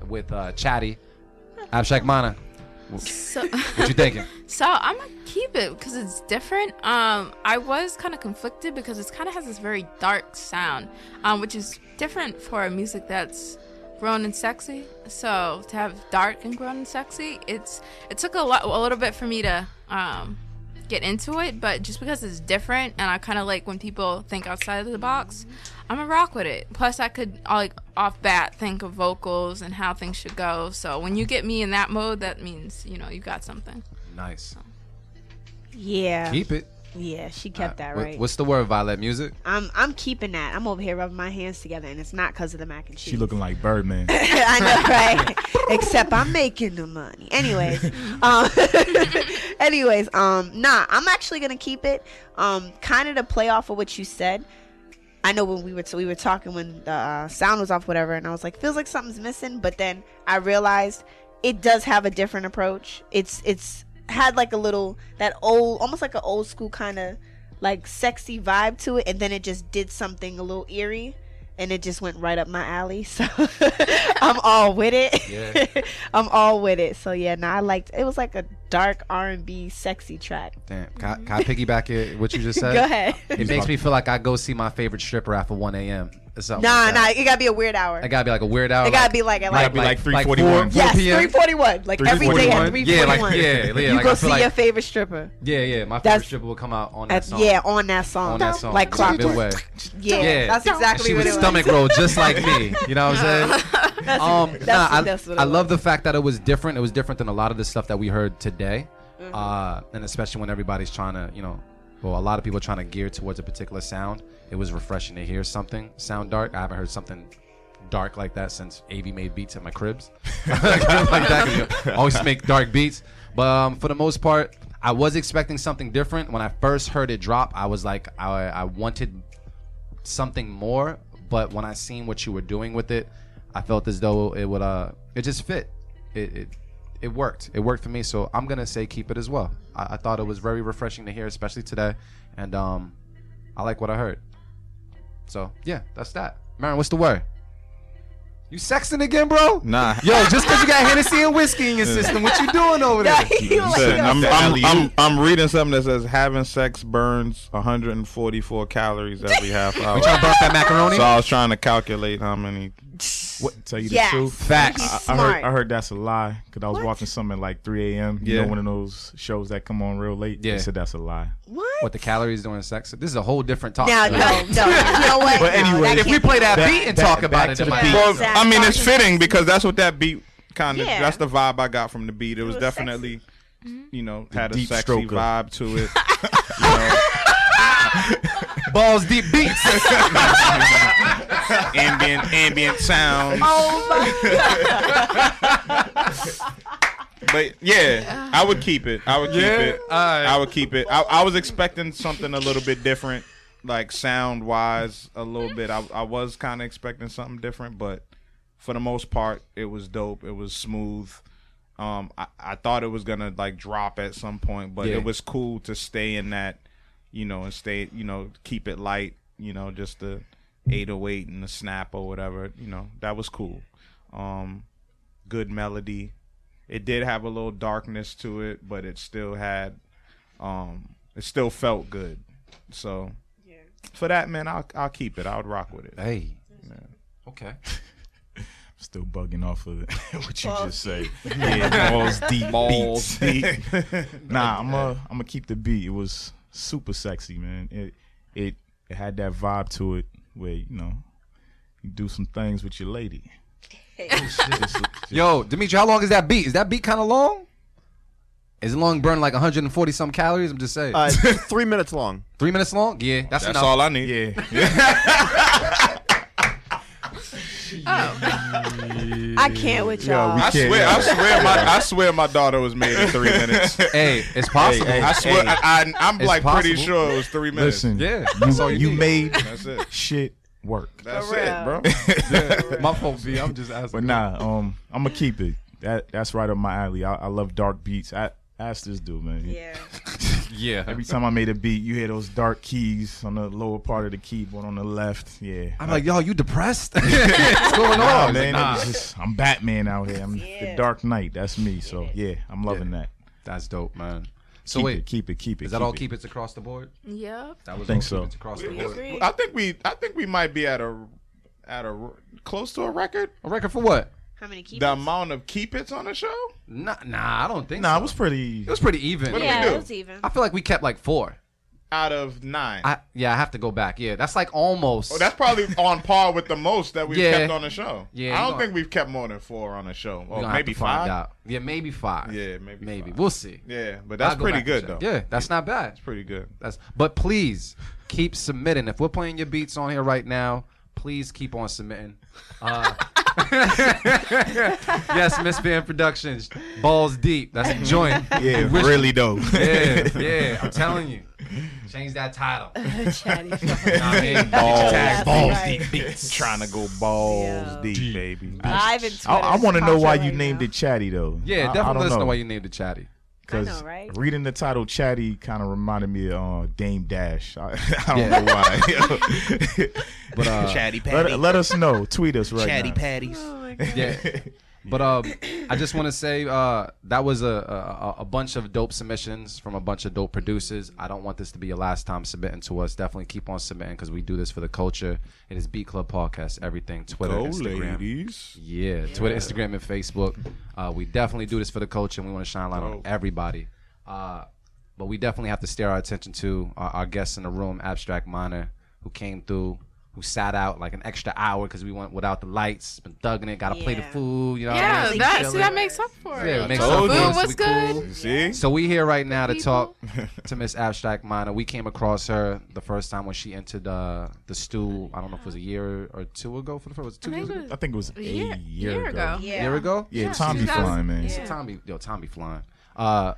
with Chatty. Abstract Mana. So, What you thinking? so I'm gonna keep it because it's different. I was kind of conflicted because it kind of has this very dark sound, which is different for music that's grown and sexy. So to have dark and grown and sexy, it took a little bit for me to get into it, but just because it's different and I kind of like when people think outside of the box, I'm gonna rock with it. Plus I could like off bat think of vocals and how things should go. So when you get me in that mode, that means you got something. Nice. Yeah. Keep it. Yeah, she kept that What- right. What's the word, Violet Music? I'm keeping that. I'm over here rubbing my hands together, and it's not because of the mac and cheese. She looking like Birdman. I know, right? Except I'm making the money. Anyways, nah, I'm actually gonna keep it. Kind of to play off of what you said. I know when we were talking when the sound was off, whatever, and I was like, feels like something's missing. But then I realized it does have a different approach. It's had like a little almost like an old school kind of like sexy vibe to it, and then it just did something a little eerie. And it just went right up my alley, so I'm all with it. Yeah. I'm all with it. So yeah, I liked it. Was like a dark R&B sexy track. Damn. Can I piggyback it? What you just said? Go ahead. It makes me feel like I go see my favorite stripper after 1 a.m. or something. Nah, like that. it gotta be a weird hour. It gotta be like a weird hour. It gotta be like at Gotta be like 3:41. 4 yes, p.m. 3:41. Like every day at 3:41. Yeah, yeah. You Like, go I feel see like- your favorite stripper. Yeah. My favorite That's- stripper will come out on that song. Yeah, on that song. On that song. Like It's a good clockwork. way. Yeah, Yeah. that's And exactly she what would it was. stomach roll just like me. You know what I'm saying? That's what I it love was. the fact that it was different. It was different than a lot of the stuff that we heard today, and especially when everybody's trying to, well, a lot of people are trying to gear towards a particular sound. It was refreshing to hear something sound dark. I haven't heard something dark like that since AV made beats at my cribs. like that, 'cause you always make dark beats. But for the most part, I was expecting something different. When I first heard it drop, I was like, I wanted something more. But when I seen what you were doing with it, I felt as though it would it just fit. It worked. It worked for me. So I'm gonna say keep it as well. I thought it was very refreshing to hear, especially today, and I like what I heard. So yeah, that's that. Marin, what's the word? You sexting again, bro? Nah. Yo, just because you got Hennessy and whiskey in your system, what you doing over there? Listen, I'm reading something that says having sex burns 144 calories every half hour. You trying to burn that macaroni? So I was trying to calculate how many. What, tell you Yes. the truth? Facts. I heard that's a lie because I was What? watching something at like 3 a.m. You Yeah. know, one of those shows that come on real late. Yeah. They said that's a lie. What? The calories during sex? This is a whole different talk. No, you know what? But anyway, that If we can't play be that right. beat and talk about back it, to it the might beat. be. Well, Exactly. I mean, it's fitting because that's what that beat kind of. Yeah. That's the vibe I got from the beat. It was was definitely, had a deep sexy stroker. vibe to it. You know, Balls deep beats. ambient sounds. Oh my But yeah, I would keep it. I would keep it. Alright. I would keep it. I was expecting something a little bit different, like sound wise, a little bit. I was kind of expecting something different, but for the most part, it was dope. It was smooth. I thought it was gonna like drop at some point, but Yeah. it was cool to stay in that, and stay, keep it light, just the 808 and the snap or whatever, that was cool. Good melody. It did have a little darkness to it, but it still had, it still felt good. So for that, man, I'll keep it. I would rock with it. Hey. Okay. Still bugging off of what you just said. Yeah, balls deep. Balls beats. Nah, I'm gonna keep the beat. It was super sexy, man. It had that vibe to it where you do some things with your lady. Just- Yo, Dimitri, how long is that beat? Is that beat kind of long? Is it long, burn like 140 some calories? I'm just saying. 3 minutes long. 3 minutes long? Yeah, that's enough. all I need. yeah. I can't with y'all. I swear my daughter was made in 3 minutes. Hey, it's possible. Hey, I swear, I'm It's like pretty possible. sure it was 3 minutes. Listen, Yeah, that's all you need. made That's it. shit work. That's For it, bro. real. My fault, B. I'm just asking. But nah, I'm gonna keep it. That's right up my alley. I love dark beats. Ask this dude, man. Yeah. Yeah. Every time I made a beat, you hear those dark keys on the lower part of the keyboard on the left. Yeah. I'm like, yo, you depressed? What's going Nah, on, man. Nah. It's just, I'm Batman out here. I'm the Yeah. Dark Knight. That's me. So yeah, I'm loving that. That's dope, man. So Keep wait, it, keep it. is that all keep it across the board? Yep. That was Think all so. keep it across the board. Agree. I think we might be at a close to a record. A record for what? How many keep The amount of keep it's on the show. Nah, I don't think Nah, so. it was pretty. It was pretty even. What do we Yeah, do? it was even. I feel like we kept like 4. Out of 9. I have to go back. Yeah, that's like almost. Oh, that's probably on par with the most that we've Yeah. kept on the show. Yeah, I you don't gonna- think we've kept more than 4 on the show. We're Or gonna have maybe to find 5. out. Yeah, maybe 5. Yeah, maybe 5. We'll see. Yeah, but that's I'll go pretty back good and though. check. Yeah, that's not bad. It's pretty good. But please keep submitting. If we're playing your beats on here right now, please keep on submitting. Yes, Miss Van Productions, balls deep. That's a joint. Yeah, really dope. Yeah, I'm telling you. Change that title. Chatty. You know what I mean? Balls, That's balls right. deep beats. Trying to go balls Yeah. deep, baby. Live in Twitter. I want to know why you right named now. it Chatty though. Yeah, I definitely don't let us know know why you named it Chatty. I know, right? reading the title Chatty kind of reminded me of Dame Dash. I don't Yeah. know why. But Chatty Patty. let us know. Tweet us right Chatty now. Patties. Oh my God. yeah. But I just want to say that was a bunch of dope submissions from a bunch of dope producers. I don't want this to be your last time submitting to us. Definitely keep on submitting because we do this for the culture. It is Beat Club Podcast, everything, Twitter, Go Instagram. ladies. Yeah, Twitter, Instagram, and Facebook. We definitely do this for the culture, and we want to shine a light on Dope. everybody. But we definitely have to steer our attention to our guests in the room, Abstract Minor, who came through who sat out like an extra hour because we went without the lights, been thugging it, got to play the Yeah. food, you know Yeah, what I mean? that Chilling. that makes up for it. Yeah, it makes Told up you. for Food it, so was we good. cool. See? So we here right now to People. talk to Miss Abstract Minor. We came across her the first time when she entered the stew. I don't know if it was a year or two ago for the first. Was it 2 years ago? I think it was a year year ago. Yeah. A year ago? Yeah, Yeah, Tom be 2000 flying, man. yeah. Tom be flying.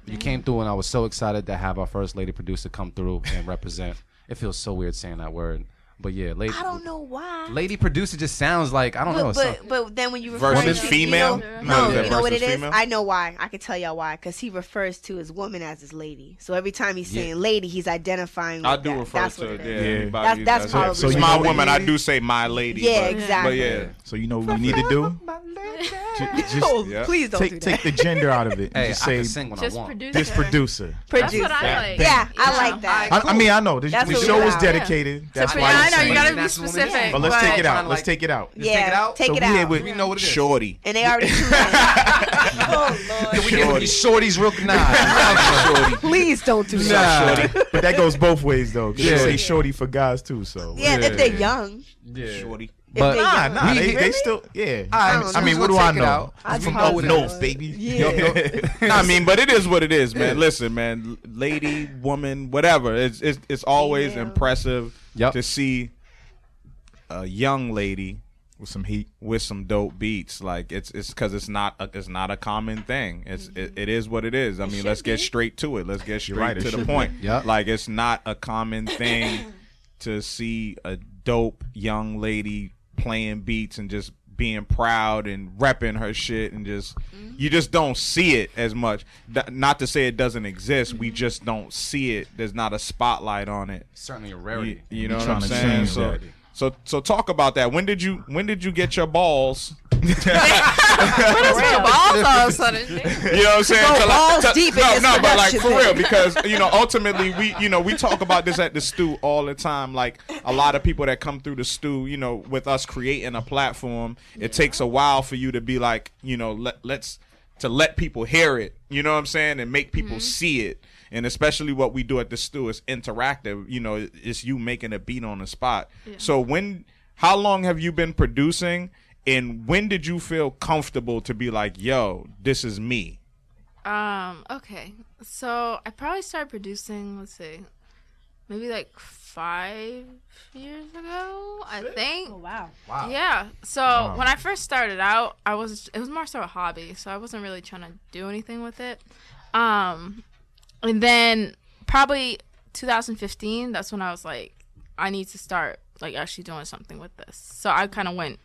You came through and I was so excited to have our first lady producer come through and represent. It feels so weird saying that word. But yeah, lady. I don't know why. Lady producer just sounds like, I don't know. But then when you refer Versus to female? no, is that you know what it versus is. female? I know why. I can tell y'all why. Because he refers to his woman as his lady. So every time he's saying lady, he's identifying. I with do that. refer That's to what it. it Yeah, is. anybody- That's probably so what my it is. woman. I do say my lady. Yeah, but, exactly. But yeah, So you know what we need to do? Just Oh, Yeah. please don't do take that. the gender out of it. And Hey, just I say can sing when Just I want. producer. this producer. That's Producer. what I like. Yeah, I like that. I mean, I know the That's what show we was got. dedicated. That's Yeah, why I you're know you saying gotta it. be National Women's specific. Day. But let's take it out. Kinda Let's like- take it out. Just take it Yeah, out? take So it we here out. with- We know what it is. shorty. And they already tuned in. Oh Lord! We get with these shorties real nah. Please don't do Nah. that. But that goes both ways though. 'Cause Yeah. they say shorty for guys too. So Yeah, if they're young. Yeah. Shorty. But If they nah, young. they still yeah. I don't I know. mean, what We'll do I take it know? out. I I'm from just up know it. north, baby. Yeah. I mean, but it is what it is, man. Listen, man, lady, woman, whatever. It's always Female. impressive Yep. to see a young lady With some heat. with some dope beats. Like it's because it's not a common thing. It is what it is. I mean, let's get straight to it. Let's get straight right, it to the should point. be. Yep. Like it's not a common thing to see a dope young lady playing beats and just being proud and repping her shit and just you just don't see it as much. Not to say it doesn't exist, we just don't see it. There's not a spotlight on it. Certainly a rarity. You know We what I'm trying to saying? change So, that. so talk about that. When did you get your balls? Balls all of a sudden. You know what I'm saying? Go To balls deep in this but like production for real, thing. because ultimately we talk about this at the stew all the time. Like a lot of people that come through the stew, with us creating a platform, it takes a while for you to be like, let's let people hear it. You know what I'm saying? And make people see it. And especially what we do at the stew is interactive. It's you making a beat on the spot. Yeah. So how long have you been producing? And when did you feel comfortable to be like, yo, this is me? Okay. So I probably started producing, let's see, maybe like 5 years ago, I think. Oh wow. Wow. Yeah. So when I first started out, it was more so a hobby. So I wasn't really trying to do anything with it. And then probably 2015, that's when I was like, I need to start like actually doing something with this. So I kind of went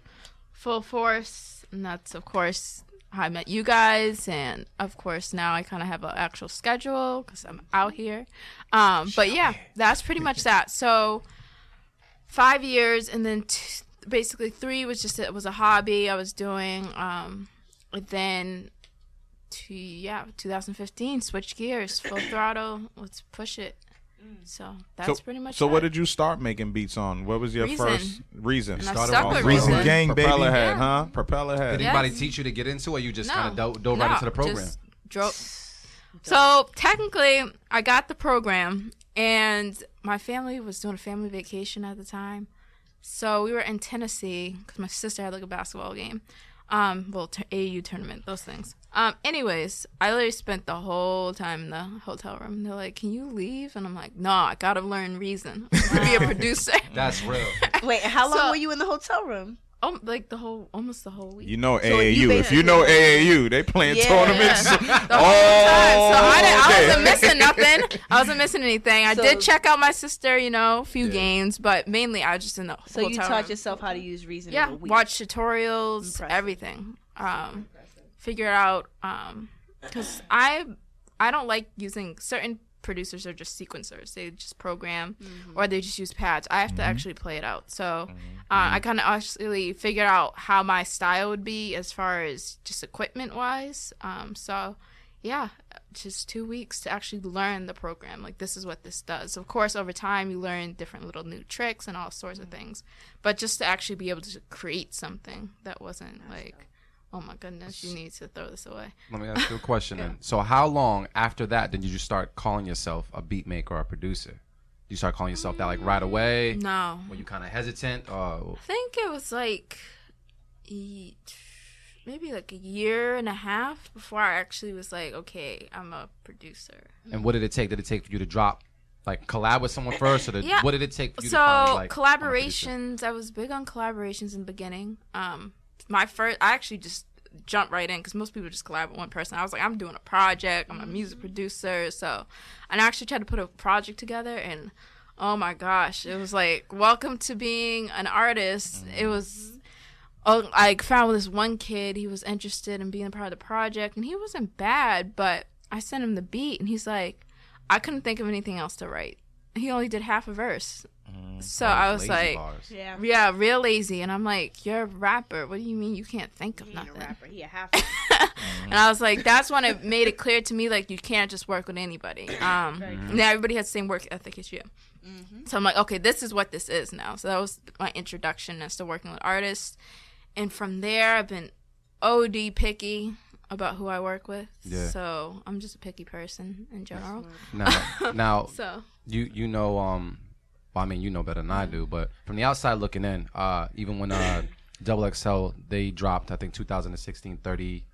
full force, and that's of course how I met you guys, and of course now I kind of have an actual schedule because I'm out here. But yeah, that's pretty much that. So 5 years, and then basically 3 was just it was a hobby I was doing. And then 2015, switch gears, full throttle, let's push it. So that's pretty much. So that. what did you start making beats on? What was your Reason. first reason? And I Started stuck off with Reason Reason. gang, baby. Propeller head, Yeah. huh? Propeller head. Did Yeah. anybody teach you to get into it, or you just No. kind of dove right into the program? Just so technically, I got the program, and my family was doing a family vacation at the time. So we were in Tennessee because my sister had like a basketball game, AAU tournament, those things. Anyways, I literally spent the whole time in the hotel room. They're like, "Can you leave?" And I'm like, "No, I gotta learn Reason to be a producer." That's real. Wait, how long So- were you in the hotel room? Like almost the whole week. You know So you AAU. If you know AAU, they playing Yeah. tournaments The whole time. So all I day. wasn't missing nothing. I wasn't missing anything. I So- did check out my sister, a few games, but mainly I was just in the So you hotel taught room. yourself how to use Reason. Yeah, in a week. watch tutorials, Impressive. everything. Figure out because I don't like using certain producers are just sequencers. They just program or they just use pads. I have to actually play it out. So I kind of actually figured out how my style would be as far as just equipment wise. So yeah, just 2 weeks to actually learn the program. Like, this is what this does. Of course, over time, you learn different little new tricks and all sorts of things. But just to actually be able to create something that wasn't like, oh my goodness, you need to throw this away. Let me ask you a question then. So how long after that did you just start calling yourself a beat maker or a producer? You start calling yourself that like right away? No. Were you kind of hesitant? Oh, I think it was like maybe like a year and a half before I actually was like, okay, I'm a producer. and what did it take? Did it take for you to drop, like collab with someone first, or what did it take for you So to finally, like, collaborations, I was big on collaborations in the beginning. I actually just jumped right in because most people just collab with one person. I was like, I'm doing a project. I'm a music producer. So, and I actually tried to put a project together, and oh my gosh, it was like, welcome to being an artist. It was, I found this one kid, he was interested in being a part of the project, and he wasn't bad, but I sent him the beat, and he's like, I couldn't think of anything else to write. He only did half a verse. So I was like, yeah, real lazy. And I'm like, you're a rapper. What do you mean you can't think of He nothing? ain't a rapper. He a half. And I was like, that's when it made it clear to me, like, you can't just work with anybody. Now everybody has the same work ethic as you. So I'm like, okay, this is what this is now. So that was my introduction as to working with artists. And from there, I've been OD picky about who I work with. Yeah. So I'm just a picky person in general. Now, So you know, well, I mean, you know better than I do, but from the outside looking in, even when Double XL, they dropped, I think 2016, 30,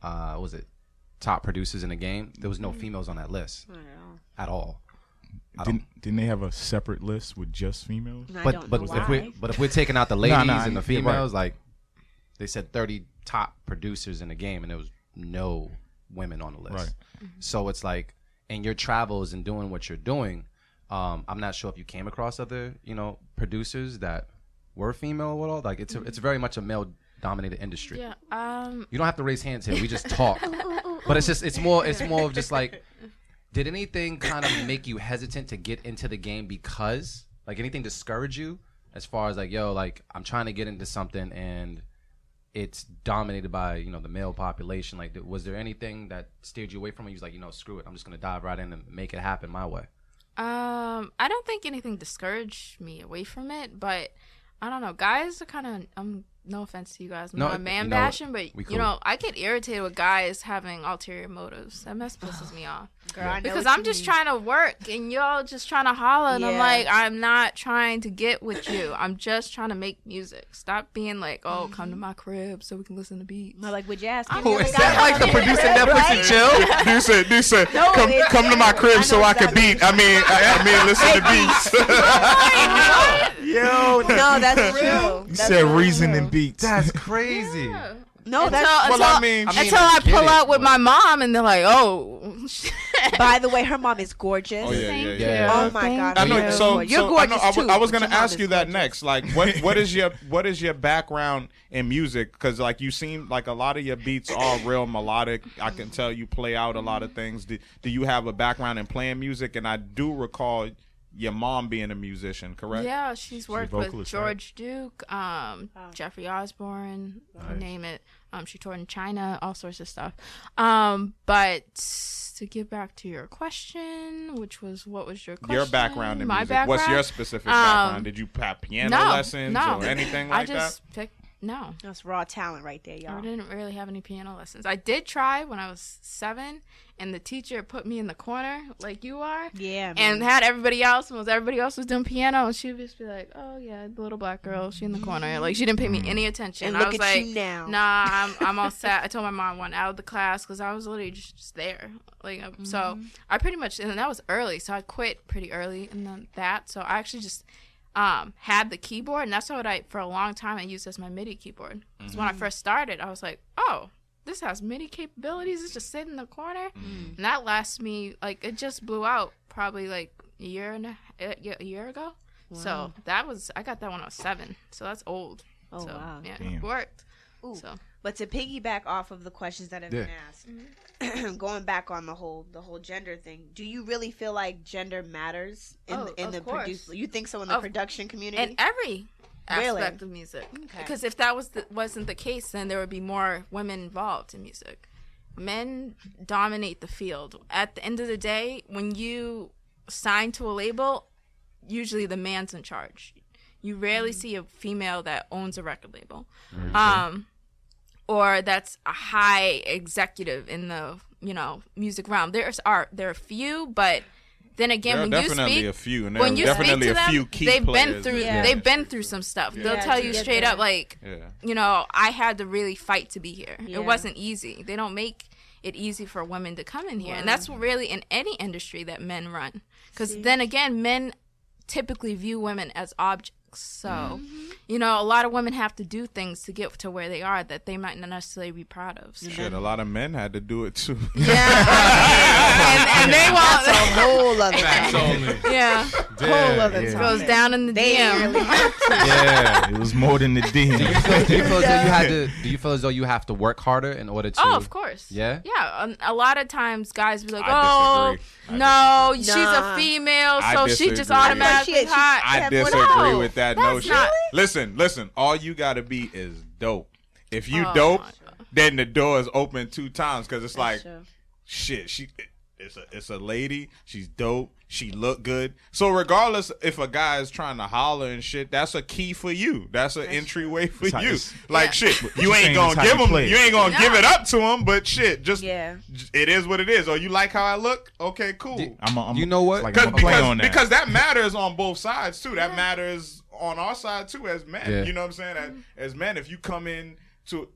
what was it, top producers in the game, there was no females on that list at all. Didn't they have a separate list with just females? I don't know why. If we're taking out the ladies and the you're right. females, like they said 30 top producers in the game, and there was no women on the list. Right. So it's like, in your travels and doing what you're doing, I'm not sure if you came across other, producers that were female or all. Like it's very much a male dominated industry. yeah, You don't have to raise hands here. We just talk. But it's more of just like, did anything kind of make you hesitant to get into the game because, like, anything discourage you as far as like, yo, like, I'm trying to get into something and it's dominated by, the male population. Like, was there anything that steered you away from it? You was like, screw it. I'm just going to dive right in and make it happen my way. I don't think anything discouraged me away from it, but I don't know. Guys are kind of, no offense to you guys, I'm not man bashing, but cool. I get irritated with guys having ulterior motives. That pisses me off. Girl, I know Because what I'm you just mean. trying to work and y'all just trying to holler, and I'm Yeah. like, I'm not trying to get with you. I'm just trying to make music. Stop being like, oh, come to my crib so we can listen to beats. I'm like, would you ask? Oh, is that like the producer Netflix and chill? Dude said, No, come to my crib so I can beat. I mean, listen to beats. Yo, no, that's true. You said reason and beats. That's crazy. Yeah. No, Until, that's. until, I mean, until I get pull it, out with but- my mom and they're like, oh, shit. By the way, her mom is gorgeous. Oh, yeah, Thank yeah, you. yeah. Oh my God. I know. You're So, gorgeous. You're so gorgeous I too. was gonna Your mom ask you is that gorgeous. next. Like, what is your background in music? Because like you seem like a lot of your beats are real melodic. I can tell you play out a lot of things. Do you have a background in playing music? And I do recall your mom being a musician, correct? Yeah, she's worked with vocalist, George Duke, Jeffrey Osborne, you name it. She toured in China, all sorts of stuff. But to get back to your question, which was, what was your question? Your background in My music. background? What's your specific background? Did you have piano lessons or anything like I just picked. No, That's raw talent right there, I y'all. didn't really have any piano lessons. I did try when I was 7, and the teacher put me in the corner like you are. Yeah, man. And had everybody else, and everybody else was doing piano, and she would just be like, "Oh yeah, the little black girl, she in the corner." Like, she didn't pay me any attention. And I look was at like, you now. "Nah, I'm all set." I told my mom I went out of the class because I was literally just there. Like, so I pretty much, and that was early, so I quit pretty early in that. So I actually just had the keyboard, and that's what for a long time I used as my MIDI keyboard. Because when I first started, I was like, oh, this has MIDI capabilities. It's just sitting in the corner. And that lasted me, like, it just blew out probably like a year ago. So I got that when I was 7. So that's old. Oh, so, wow. Yeah, Damn. it worked. Ooh. So But to piggyback off of the questions that have been asked, going back on the whole gender thing, do you really feel like gender matters in of the course. producer? You think so in the production community? in every Really? aspect of music. Okay. Because if that wasn't the case, then there would be more women involved in music. Men dominate the field. At the end of the day, when you sign to a label, usually the man's in charge. You rarely see a female that owns a record label. Or that's a high executive in the, music realm. There are few, but then again, There are when you definitely speak, a few, and when there you are speak definitely to a them, few key they've been players through. in the They've industry. been through some stuff. Yeah. They'll Yeah, tell to you get straight there. up, like, Yeah. you know, I had to really fight to be here. Yeah. It wasn't easy. They don't make it easy for women to come in here, and that's really in any industry that men run. Because then again, men typically view women as objects. So, you know, a lot of women have to do things to get to where they are that they might not necessarily be proud of. So. Shit, a lot of men had to do it too. Yeah, and they won't. That's a whole other Facts thing. only. Yeah, Whole other yeah. topic. goes down in the They ain't DM. really have to. Yeah, it was more than the DM. Do you feel as though you had to? Do you feel as though you have to work harder in order to? Oh, of course. Yeah? Yeah. A lot of times guys be like, I oh, disagree. no, she's Nah. a female, I so she just disagree. automatically She- hot. I have more disagree No, with that that's notion. not- Listen. All you gotta be is dope. If you Oh, dope, my God. then the door is open 2 times because it's like, true. shit. It's a lady. She's dope. She look good. So regardless if a guy is trying to holler and shit, that's a key for you. That's an entryway for It's how- you. it's- Like Yeah. shit, you you're ain't saying gonna it's how give you him. play it. You ain't gonna No. give it up to him. But shit, just Yeah. it is what it is. Or you like how I look? Okay, cool. You know what? Like, Because I'm playing on that. because that matters on both sides too. That matters on our side too as men. Yeah. You know what I'm saying? As men, if you come in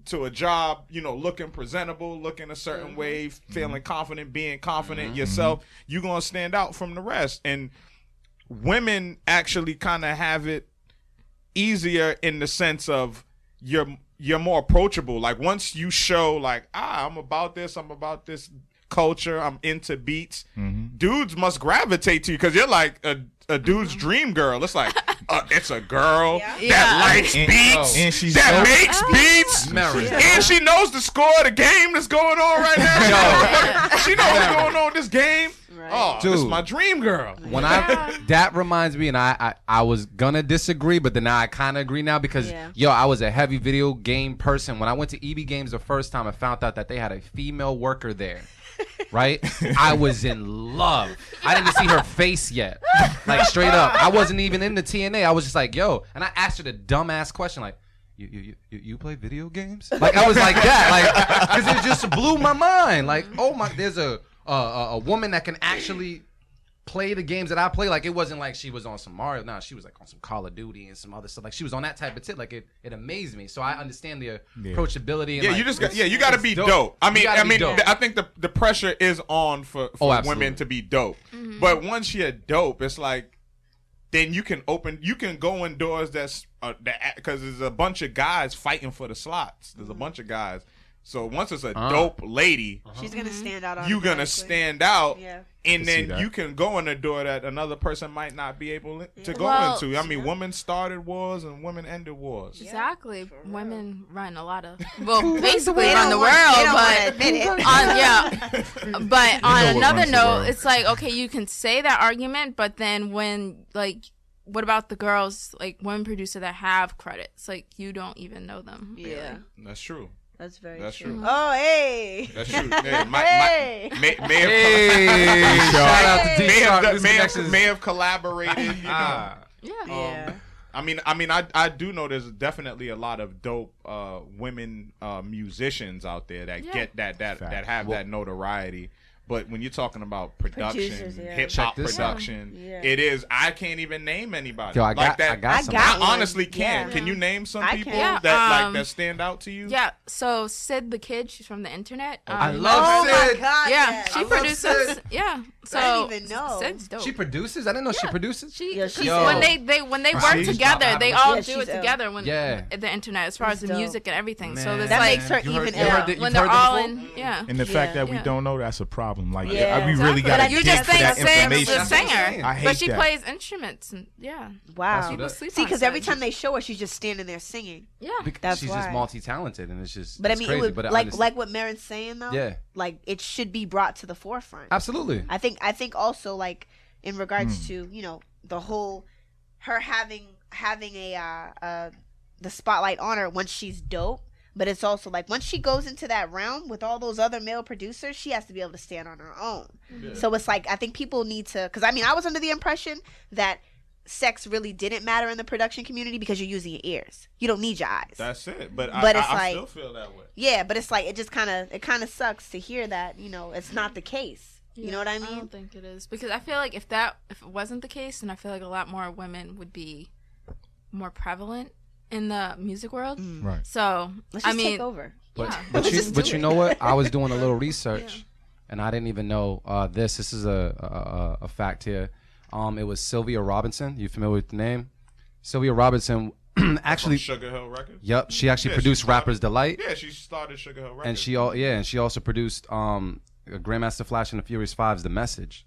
to a job, you know, looking presentable, looking a certain way, feeling confident, being confident yourself, you're gonna stand out from the rest. And women actually kind of have it easier in the sense of you're more approachable. Like once you show like, I'm about this culture, I'm into beats, dudes must gravitate to you because you're like a dude's dream girl. It's like it's a girl that Yeah. likes beats, And she's that dope. makes beats, Memories. and she knows the score of the game that's going on right now. She knows what's going on in this game. Oh, this is Dude. my dream girl. When that reminds me, and I was gonna disagree, but then now I kind of agree now because I was a heavy video game person. When I went to EB Games the first time, I found out that they had a female worker there. Right? I was in love. I didn't see her face yet. Like straight up. I wasn't even in the TNA. I was just like, yo. And I asked her the dumbass question, like, you play video games? Like I was like that. Like, because it just blew my mind. Like, oh my, there's a woman that can actually play the games that I play. Like it wasn't like she was on some Mario. No, she was like on some Call of Duty and some other stuff. Like she was on that type of tip. Like it amazed me. So I understand the approachability. And Yeah, like, you just you got to be dope. I You mean, gotta be dope. I think the pressure is on for absolutely. women to be dope. But once you're dope, it's like then you can go in doors that's because there's a bunch of guys fighting for the slots. There's a bunch of guys. So once it's a dope lady, She's gonna stand out. you're gonna automatically. stand out. Yeah. And see then that. you can go in a door that another person might not be able to go Well, into. I mean, women started wars and women ended wars. Exactly. Women run a lot of, well, basically They run the don't world, want- they don't wanna but admit it. but know on what another runs the note, world. it's like, okay, you can say that argument, but then when, like, what about the girls, like, women producer that have credits? Like, you don't even know them. Really. Yeah, That's true. that's very That's true. true. Oh, hey. That's true. Yeah, Hey. may have Hey, shout out to D may Sharp. have, This may have, connection's- may have collaborated. You know. Yeah. Yeah. I mean, I do know there's definitely a lot of dope women musicians out there that get that have that notoriety. But when you're talking about production, Producers, yeah. hip hop Check this out. production, Yeah. it is. I can't even name anybody. Yo, I like got that. I got some. got I honestly one. can't. Yeah. Can you name some I people can. that that stand out to you? Yeah, so Sid the Kid, she's from the internet. I you love Oh my Sid. God. Yeah, yes. she love produces. Sid. Yeah, so I didn't even know. Sid's dope. She produces? I didn't know she produces. She, Yeah, 'cause she's Yo. when they work She's together, not they out of all it. do Yeah, it she's ill. together when Yeah. at the internet, as far as She's the dope. music and everything. So Man. there's That like makes her You heard- even you heard ill. that- when you've they're heard all that in, yeah. And the fact that we Yeah. don't know, that's a problem. Like, Yeah, we really exactly. got to You dig just for that think Sid's information. the singer, I hate but she that. plays instruments and yeah. Wow. People sleep See, on because every Sid. time they show her, she's just standing there singing. Yeah. Because That's she's why. just multi-talented, and it's just. But I it's mean, crazy, it would but I like understand. what Marin's saying though. Yeah. Like it should be brought to the forefront. Absolutely. I think also like in regards to the whole her having a the spotlight on her once she's dope. But it's also like once she goes into that realm with all those other male producers, she has to be able to stand on her own. So it's like I think people need to, because I mean I was under the impression that sex really didn't matter in the production community because you're using your ears. You don't need your eyes. That's it. But But it's I like- still feel that way. Yeah, but it's like it kind of sucks to hear that it's not the case. You know what I mean? I don't think it is, because I feel like if it wasn't the case, then I feel like a lot more women would be more prevalent in the music world. Right. So Let's just take over. But you know what? I was doing a little research, and I didn't even know this. This is a fact here. It was Sylvia Robinson. You familiar with the name? Sylvia Robinson actually. From Sugar Hill Records. Yep, she actually produced Rapper's Delight. Yeah, she started Sugar Hill Records. And she also produced Grandmaster Flash and the Furious Five's The Message,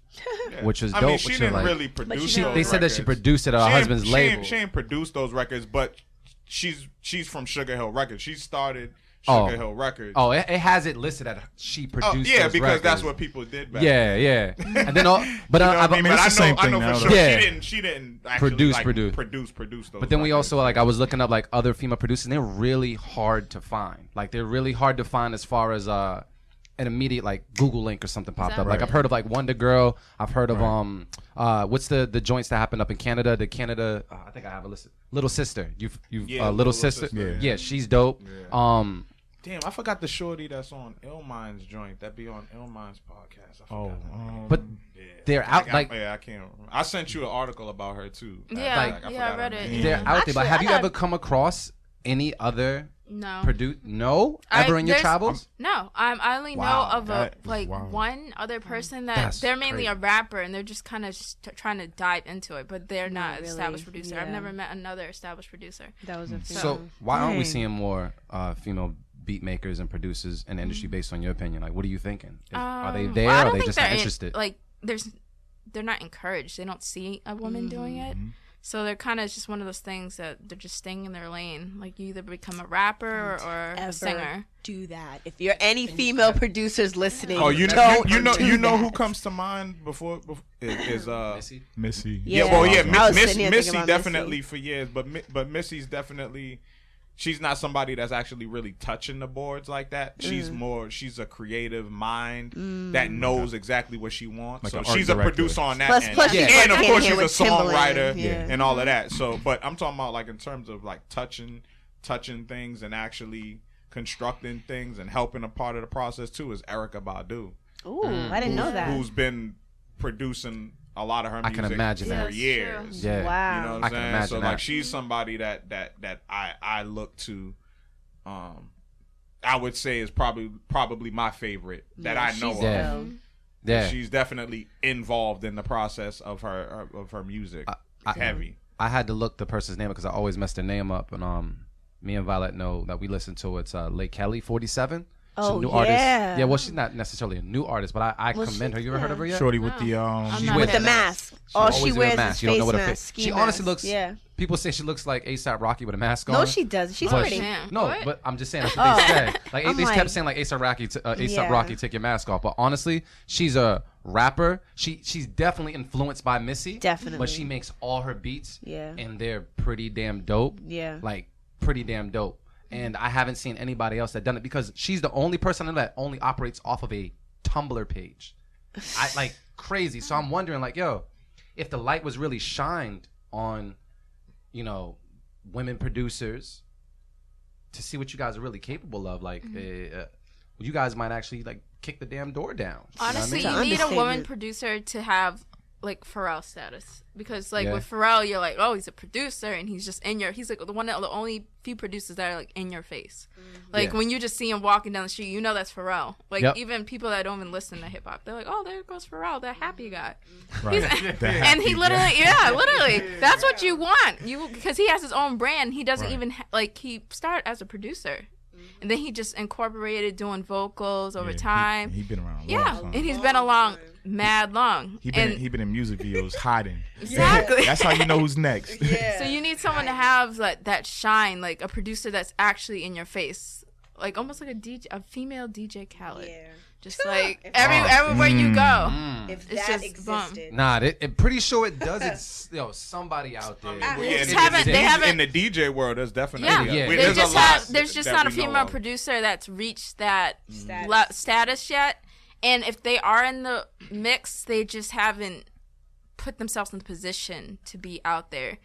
which was dope. I mean, she didn't really produce those They said that she records. produced it at her husband's label. She ain't produced those records, but she's from Sugar Hill Records. She started Sugar Hill Records. Oh, it has it listed at she produced. Yeah, those because records. that's what people did back Yeah, then. yeah. And then, but I I mean, but it's the same I thing know now, for though. sure Yeah. she didn't actually produce those. But then we records. also like I was looking up like other female producers, and they're really hard to find. Like they're really hard to find as far as an immediate like Google link or something popped up. Like I've heard of like Wonder Girl. I've heard of what's the joints that happened up in Canada? The Canada I think I have a list. Little Sister. You've Little Sister. Yeah, she's dope. Yeah. Damn, I forgot the shorty that's on Illmind's joint. That be on Illmind's podcast. I forgot. But they're out like I can't remember. I sent you an article about her too. Yeah, I I read it. they're out there. But have you ever come across any other ever in your travels? No, I only Wow, know of that is wild. one other person that That's they're mainly crazy. a rapper and they're just kind of trying to dive into it, but they're not an really? established producer. Yeah. I've never met another established producer. That was a So why aren't we Dang. seeing more female beat makers and producers in the industry based on your opinion? Like, what are you thinking? Are they there? Well, I Or don't are they think just they're not interested? they're not encouraged. They don't see a woman doing it. So they're kind of just one of those things that they're just staying in their lane. Like you either become a rapper or a singer. Do that. If you're any female producers listening, Oh, you don't know do who that. comes to mind before is Missy. Yeah. well, yeah, I was sitting here Missy thinking about definitely for years, but Missy's definitely, she's not somebody that's actually really touching the boards like that. She's a creative mind that knows exactly what she wants. Like so an art she's a director. producer on that Plus end. she's And of working course here she's a with Timbaland, songwriter yeah. and all of that. So, but I'm talking about like in terms of like touching things and actually constructing things and helping a part of the process too is Erykah Badu. Ooh, I didn't know that. Who's been producing a lot of her music can imagine for that. years. Yeah. Wow. You know what I I'm can saying? imagine So that. like she's somebody that I look to I would say is probably my favorite that I know she's of. Yeah. dope. Yeah. She's definitely involved in the process of her music. Heavy. I had to look the person's name because I always mess their name up. And me and Vylette know that we listen to it's Lake Kelly 47. She's a Oh, new yeah. artist. Yeah, well, she's not necessarily a new artist, but I Well, commend her. she- You ever heard of her yet? Shorty with the I'm She not With hip. the mask. All she always wear a wears is mask. You don't know face what a mask. face. ski She honestly mask. looks. Yeah. People say she looks like ASAP Rocky with a mask on. No, she does. She's But- pretty. Damn. No, What? but I'm just saying that's what they said. Like I'm they like- kept saying like ASAP Yeah. Rocky, take your mask off. But honestly, she's a rapper. She's definitely influenced by Missy. Definitely. But she makes all her beats. Yeah. And they're pretty damn dope. Yeah. Like pretty damn dope. And I haven't seen anybody else that done it because she's the only person I know that only operates off of a Tumblr page. I like crazy. So I'm wondering like, yo, if the light was really shined on, women producers to see what you guys are really capable of, like you guys might actually like kick the damn door down. Honestly, It's an you need a woman understatement. producer to have like Pharrell status, because like Yeah. with Pharrell, you're like, oh, he's a producer and he's just he's like the only few producers that are like in your face. Like Yeah. when you just see him walking down the street, you know that's Pharrell. Like Yep. even people that don't even listen to hip hop, they're like, oh, there goes Pharrell, that happy guy. Right. And he literally, that's what you want. Because he has his own brand. He doesn't even he started as a producer, and then he just incorporated doing vocals over time. He been around. A long Yeah, time. and he's been along mad long. He And been in music videos hiding. exactly. That's how you know who's next. So you need someone to have that shine, like a producer that's actually in your face, like almost like a female DJ Khaled. Yeah. Just like everywhere you go. If It's that just existed. Nah, it pretty sure it does. It's somebody out there. Well, They yeah, just in the- haven't- they haven't- in the DJ world, there's definitely Yeah, Yeah. there's just there's not a female producer that's reached that status yet. And if they are in the mix, they just haven't put themselves in the position to be out there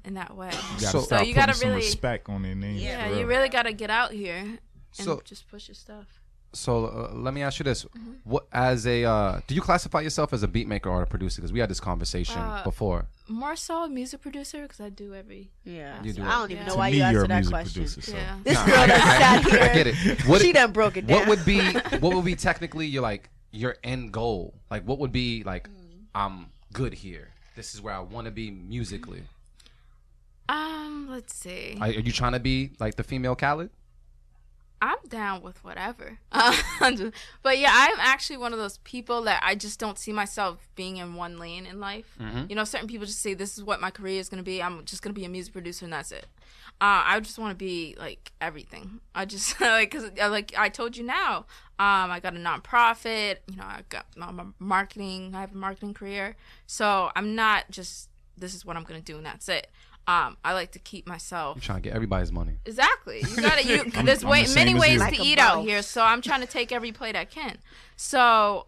in that way. You gotta So start you gotta putting some really- respect on their name. Yeah, for you real. really got to get out here and So- just push your stuff. So let me ask you this: what as a do you classify yourself as a beat maker or a producer? Because we had this conversation before. More so a music producer because I do every. Yeah. You do I it. don't even know To why me, you you're answered a that music question. producer. So. Yeah. This girl that sat here. I get it. She done broke it down. What would be technically your end goal? Like, what would be like? I'm good here. This is where I want to be musically. Let's see. Are you trying to be like the female Khaled? I'm down with whatever. But yeah, I'm actually one of those people that I just don't see myself being in one lane in life. You know, certain people just say this is what my career is going to be. I'm just going to be a music producer and that's it. I just want to be like everything. I just because I told you now, I got a nonprofit. You know, I'm a marketing. I have a marketing career. So I'm not just this is what I'm going to do and that's it. I like to keep myself. You're trying to get everybody's money. Exactly. You gotta. There's the many same as ways you. to Like a eat out boss. here, so I'm trying to take every plate I can. So,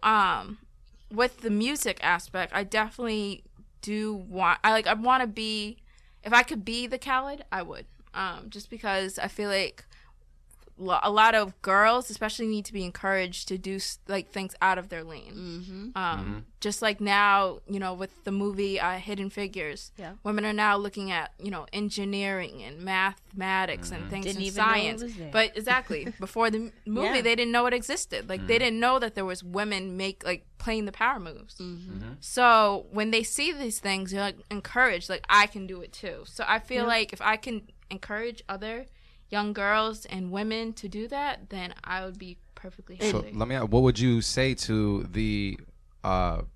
with the music aspect, I definitely do want. I want to be. If I could be the Khaled, I would. Just because I feel like a lot of girls, especially, need to be encouraged to do like things out of their lane. Just like now, you know, with the movie Hidden Figures, women are now looking at engineering and mathematics and things Didn't in even know it science. was there. But exactly before the movie, Yeah. they didn't know it existed. Like they didn't know that there was women playing the power moves. So when they see these things, they're like encouraged. Like I can do it too. So I feel like if I can encourage other young girls and women to do that, then I would be perfectly happy. So let me ask, what would you say to the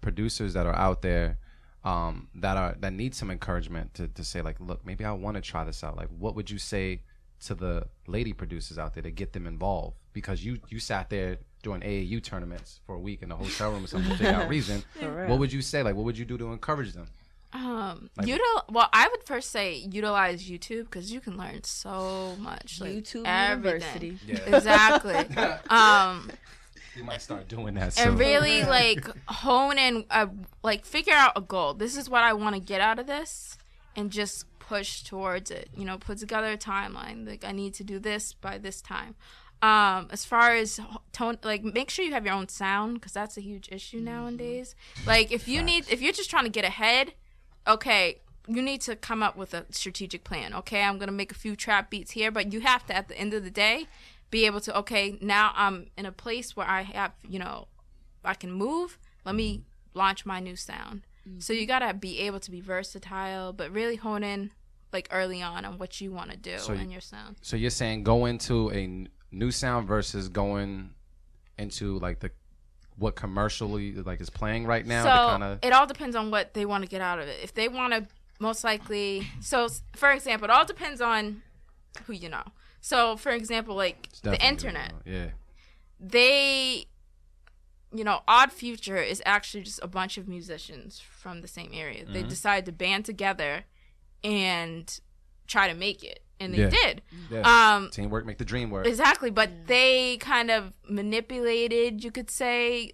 producers that are out there that need some encouragement to say like, look, maybe I want to try this out? Like, what would you say to the lady producers out there to get them involved? Because you sat there doing AAU tournaments for a week in the hotel room or something for that reason. What would you say? Like, what would you do to encourage them? Well, I would first say utilize YouTube because you can learn so much. Like, YouTube everything. University. Yeah. Exactly. You might start doing that And soon. really hone in, figure out a goal. This is what I want to get out of this, and just push towards it. You know, put together a timeline. Like I need to do this by this time. As far as tone, like make sure you have your own sound because that's a huge issue nowadays. Like if you're just trying to get ahead, okay, you need to come up with a strategic plan. Okay, I'm gonna make a few trap beats here, but you have to at the end of the day be able to, okay, now I'm in a place where I have, I can move. Let me launch my new sound. So you gotta be able to be versatile, but really hone in like early on what you want to do in your sound. So you're saying go into a new sound versus going into like what commercially like is playing right now. So it all depends on what they want to get out of it. If they want to, most likely. So for example, it all depends on who you know. So for example, like the internet, they, Odd Future is actually just a bunch of musicians from the same area. They decided to band together and try to make it. And they did. Yeah. Teamwork make the dream work. Exactly. But they kind of manipulated, you could say.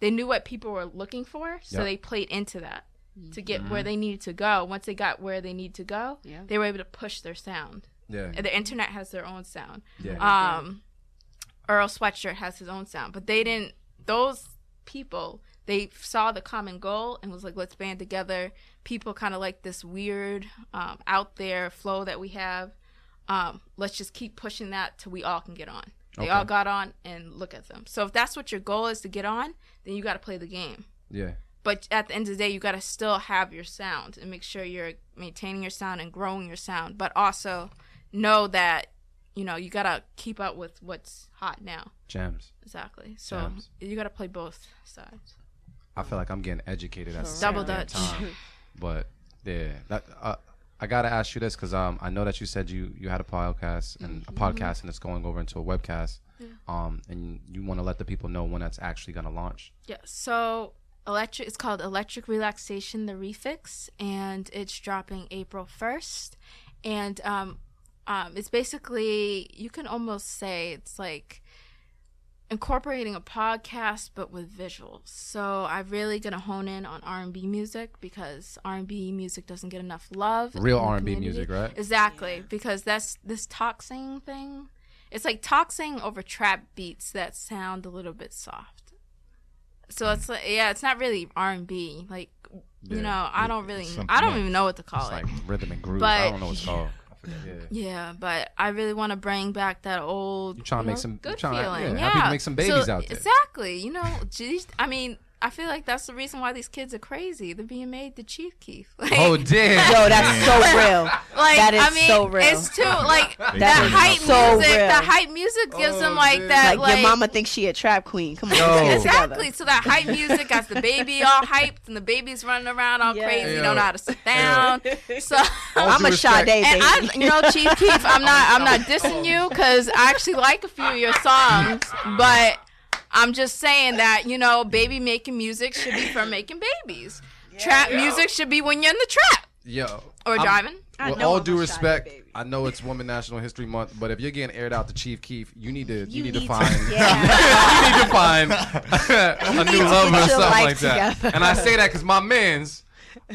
They knew what people were looking for. So they played into that to get where they needed to go. Once they got where they need to go, they were able to push their sound. Yeah. And the internet has their own sound. Yeah. Earl Sweatshirt has his own sound. But those people, they saw the common goal and was like, let's band together. People kind of like this weird out there flow that we have. Let's just keep pushing that till we all can get on. They all got on, and look at them. So if that's what your goal is to get on, then you got to play the game. Yeah. But at the end of the day, you got to still have your sound and make sure you're maintaining your sound and growing your sound. But also know that, you got to keep up with what's hot now. Gems. Exactly. So Gems. you got to play both sides. I feel like I'm getting educated at the Double same damn Dutch. time. But yeah, I gotta ask you this because I know that you said you had a podcast and it's going over into a webcast. And you want to let the people know when that's actually gonna launch. Yeah. So it's called Electric Relaxation: The Refix, and it's dropping April 1st. And it's basically, you can almost say it's like incorporating a podcast but with visuals. So I'm really gonna hone in on R&B music because R&B music doesn't get enough love. Real in the R&B community. music, right? Exactly, because that's this talk singing thing. it's like talking over trap beats that sound a little bit soft. So it's like, yeah, it's not really R&B. Like, you know, I don't even know what to call It's it. like rhythm and groove. But- I don't know what it's called. I forget. Yeah. Yeah, but I really want to bring back that old, You trying to make some good trying to, feeling. have people make some babies out there. Exactly. You know, geez, I mean, I feel like that's the reason why these kids are crazy. They're being made to Chief Keef. Like, Oh damn. Yo, that's so real. like, that is I mean, so real. it's too like That that is hype so music. real. That hype music gives them like damn. that. Like, your mama thinks she a trap queen. Come on, Yo. let's get it Exactly. together. So that hype music got the baby all hyped and the baby's running around all Yeah. crazy, Yo. don't know how to sit down. So All I'm due a respect. Sade baby. and I, you know, Chief Keef, I'm not dissing you because I actually like a few of your songs, but I'm just saying that, you know, baby making music should be for making babies. Trap music should be when you're in the trap Yo. or driving. I With know all I'm due a respect, Sade baby. I know it's Women National History Month, but if you're getting aired out to Chief Keef, you need to You need to need find to- yeah. you need to find a new to lover or get your something life like that. together. And I say that because my man's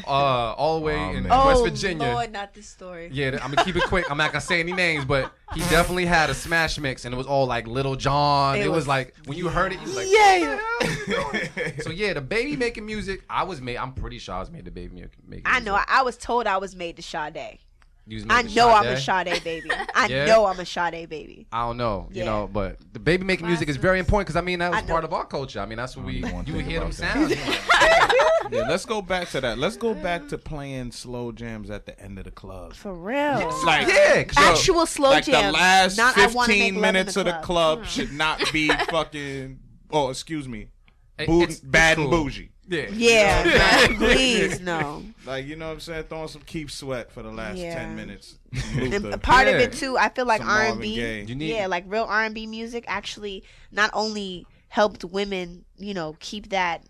all the way in man. West Oh, Virginia. Lord, not this story. Yeah, I'm gonna keep it quick. I'm not gonna say any names, but he definitely had a smash mix, and it was all like Little John. It was was- like when you heard it, you was like, Yeah. "What the hell you doing?" So yeah, the baby making music. I'm pretty sure I was made the baby making music. I know. I was told I was made to Sade. You was made I to know I'm a Sade. Sade baby. I Yeah? know I'm a Sade baby. I don't know, you Yeah. know, but the baby making music is very important because I mean that was I know. part of our culture. I mean that's what we don't you think would hear them about that. sound. You're like, Yeah, let's go back to that. Let's go back to playing slow jams at the end of the club. For real. Like, Yeah, 'cause Actual slow like jams. the last Not I wanna make 15 love in minutes of the club. club should not be fucking. Oh, excuse me, it's bad cool. and bougie. Yeah, Yeah, man, please, no. Like, you know what I'm saying? Throwing some Keep Sweat for the last Yeah. 10 minutes. And Luther. part of Yeah. it too, I feel like Some Marvin R&B, Gaye. You need- yeah, like real R&B music actually not only helped women, you know, keep that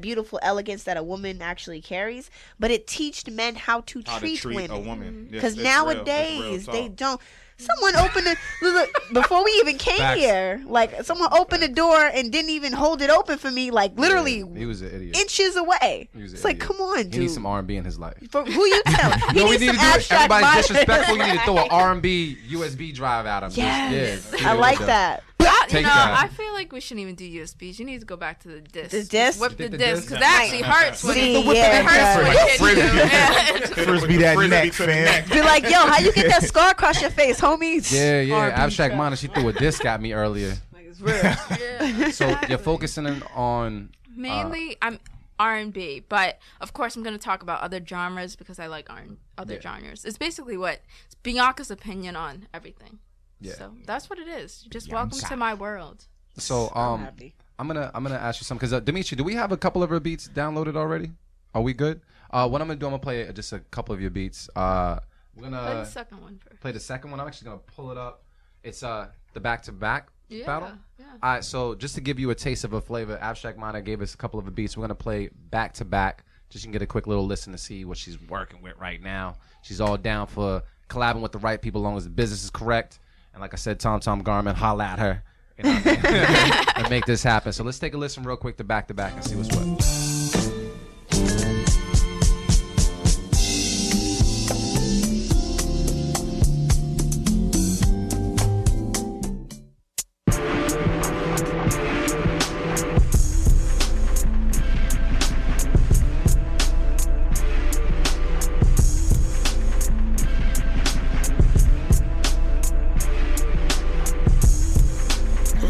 beautiful elegance that a woman actually carries, but it teached men how to How to treat treat a women. woman. Yes, Because it's real. It's nowadays real they talk. don't. Someone opened the look before we even came Facts. here. Like someone opened the door and didn't even hold it open for me. Like literally he was an idiot. inches away. He was an It's like, idiot. come on, He dude. needs some R&B in his life. For who you tell? He No, we needs need to some do it. abstract Everybody's mind. disrespectful. You need to throw an R&B USB drive at him. Yes, Just- I like yeah. that. You Take know, that. I feel like we shouldn't even do USBs. You need to go back to the disc. The disc? Whip You the think the disc disc? because that actually hurts. When See, it yeah, hurts when it you hit you. Yeah. Frisbee that Frisbee neck, to the fam. neck. Be like, yo, how you get that scar across your face, homie? Yeah. R&B Abstract track. Mana, she threw a disc at me earlier. Like, it's real. Yeah. So you're focusing on Mainly, I'm R&B, but of course I'm going to talk about other genres because I like other Yeah. genres. It's basically it's Bianca's opinion on everything. Yeah. So that's what it is. Just welcome to my world. So I'm happy. I'm gonna ask you something because Dimitri, do we have a couple of her beats downloaded already? Are we good? What I'm gonna do, I'm gonna play just a couple of your beats. We're Play gonna the second one first. play the second one. I'm actually gonna pull it up. It's the back-to-back Yeah, battle. yeah. All right, so just to give you a taste of a flavor, Abstract Mana gave us a couple of her beats. We're gonna play back-to-back. Just so you can get a quick little listen to see what she's working with right now. She's all down for collabing with the right people as long as the business is correct. And like I said, Tom Garmin, holla at her. You know what I mean? And make this happen. So let's take a listen real quick to back and see what's what.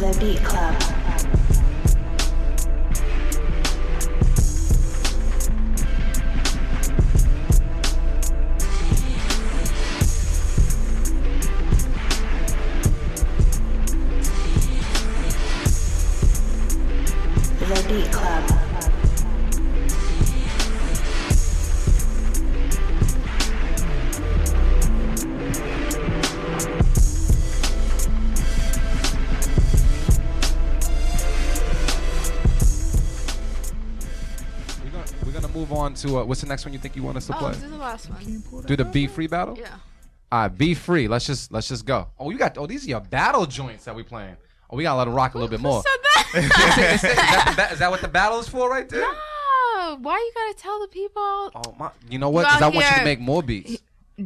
The Beat Club. The Beat Club. We're gonna move on to what's the next one you think you want us to Oh, play? do the last one. Do the Be Free battle? Yeah. All right, Be Free. Let's just go. These are your battle joints that we playing. Oh, we gotta let them rock a little bit more. So that. Is that what the battle is for right there? No, why you gotta tell the people? Oh my! You know what? Because I want you to make more beats.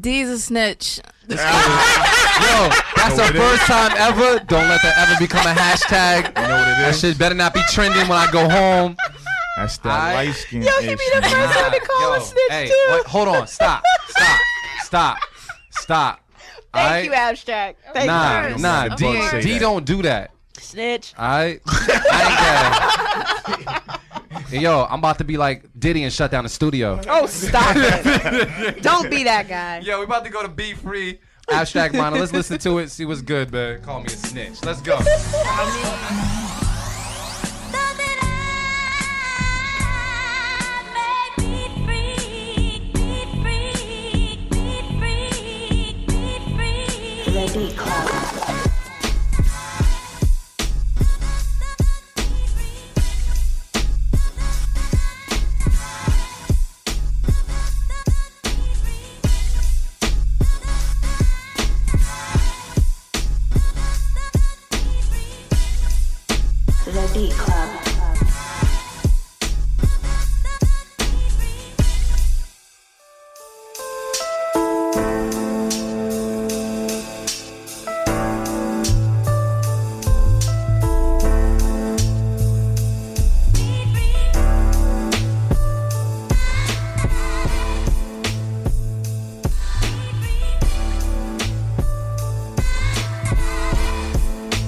D's a snitch. Yo, that's the first time ever. Don't let that ever become a hashtag. You know what it That is? shit better not be trending when I go home. That's that I- light skin. Yo, he be the first time to call a snitch hey, too. what, hold on. Stop. Thank you, Abstract. Thank Nah, you. nah. Of D, course. D don't do that. Snitch. I ain't got it. Yo, I'm about to be like Diddy and shut down the studio. Oh, stop it. Don't be that guy. Yo, we about to go to Be Free. Abstract Minor. Let's listen to it. See what's good, man. Call me a snitch. Let's go. The Beat Club. The Beat Club.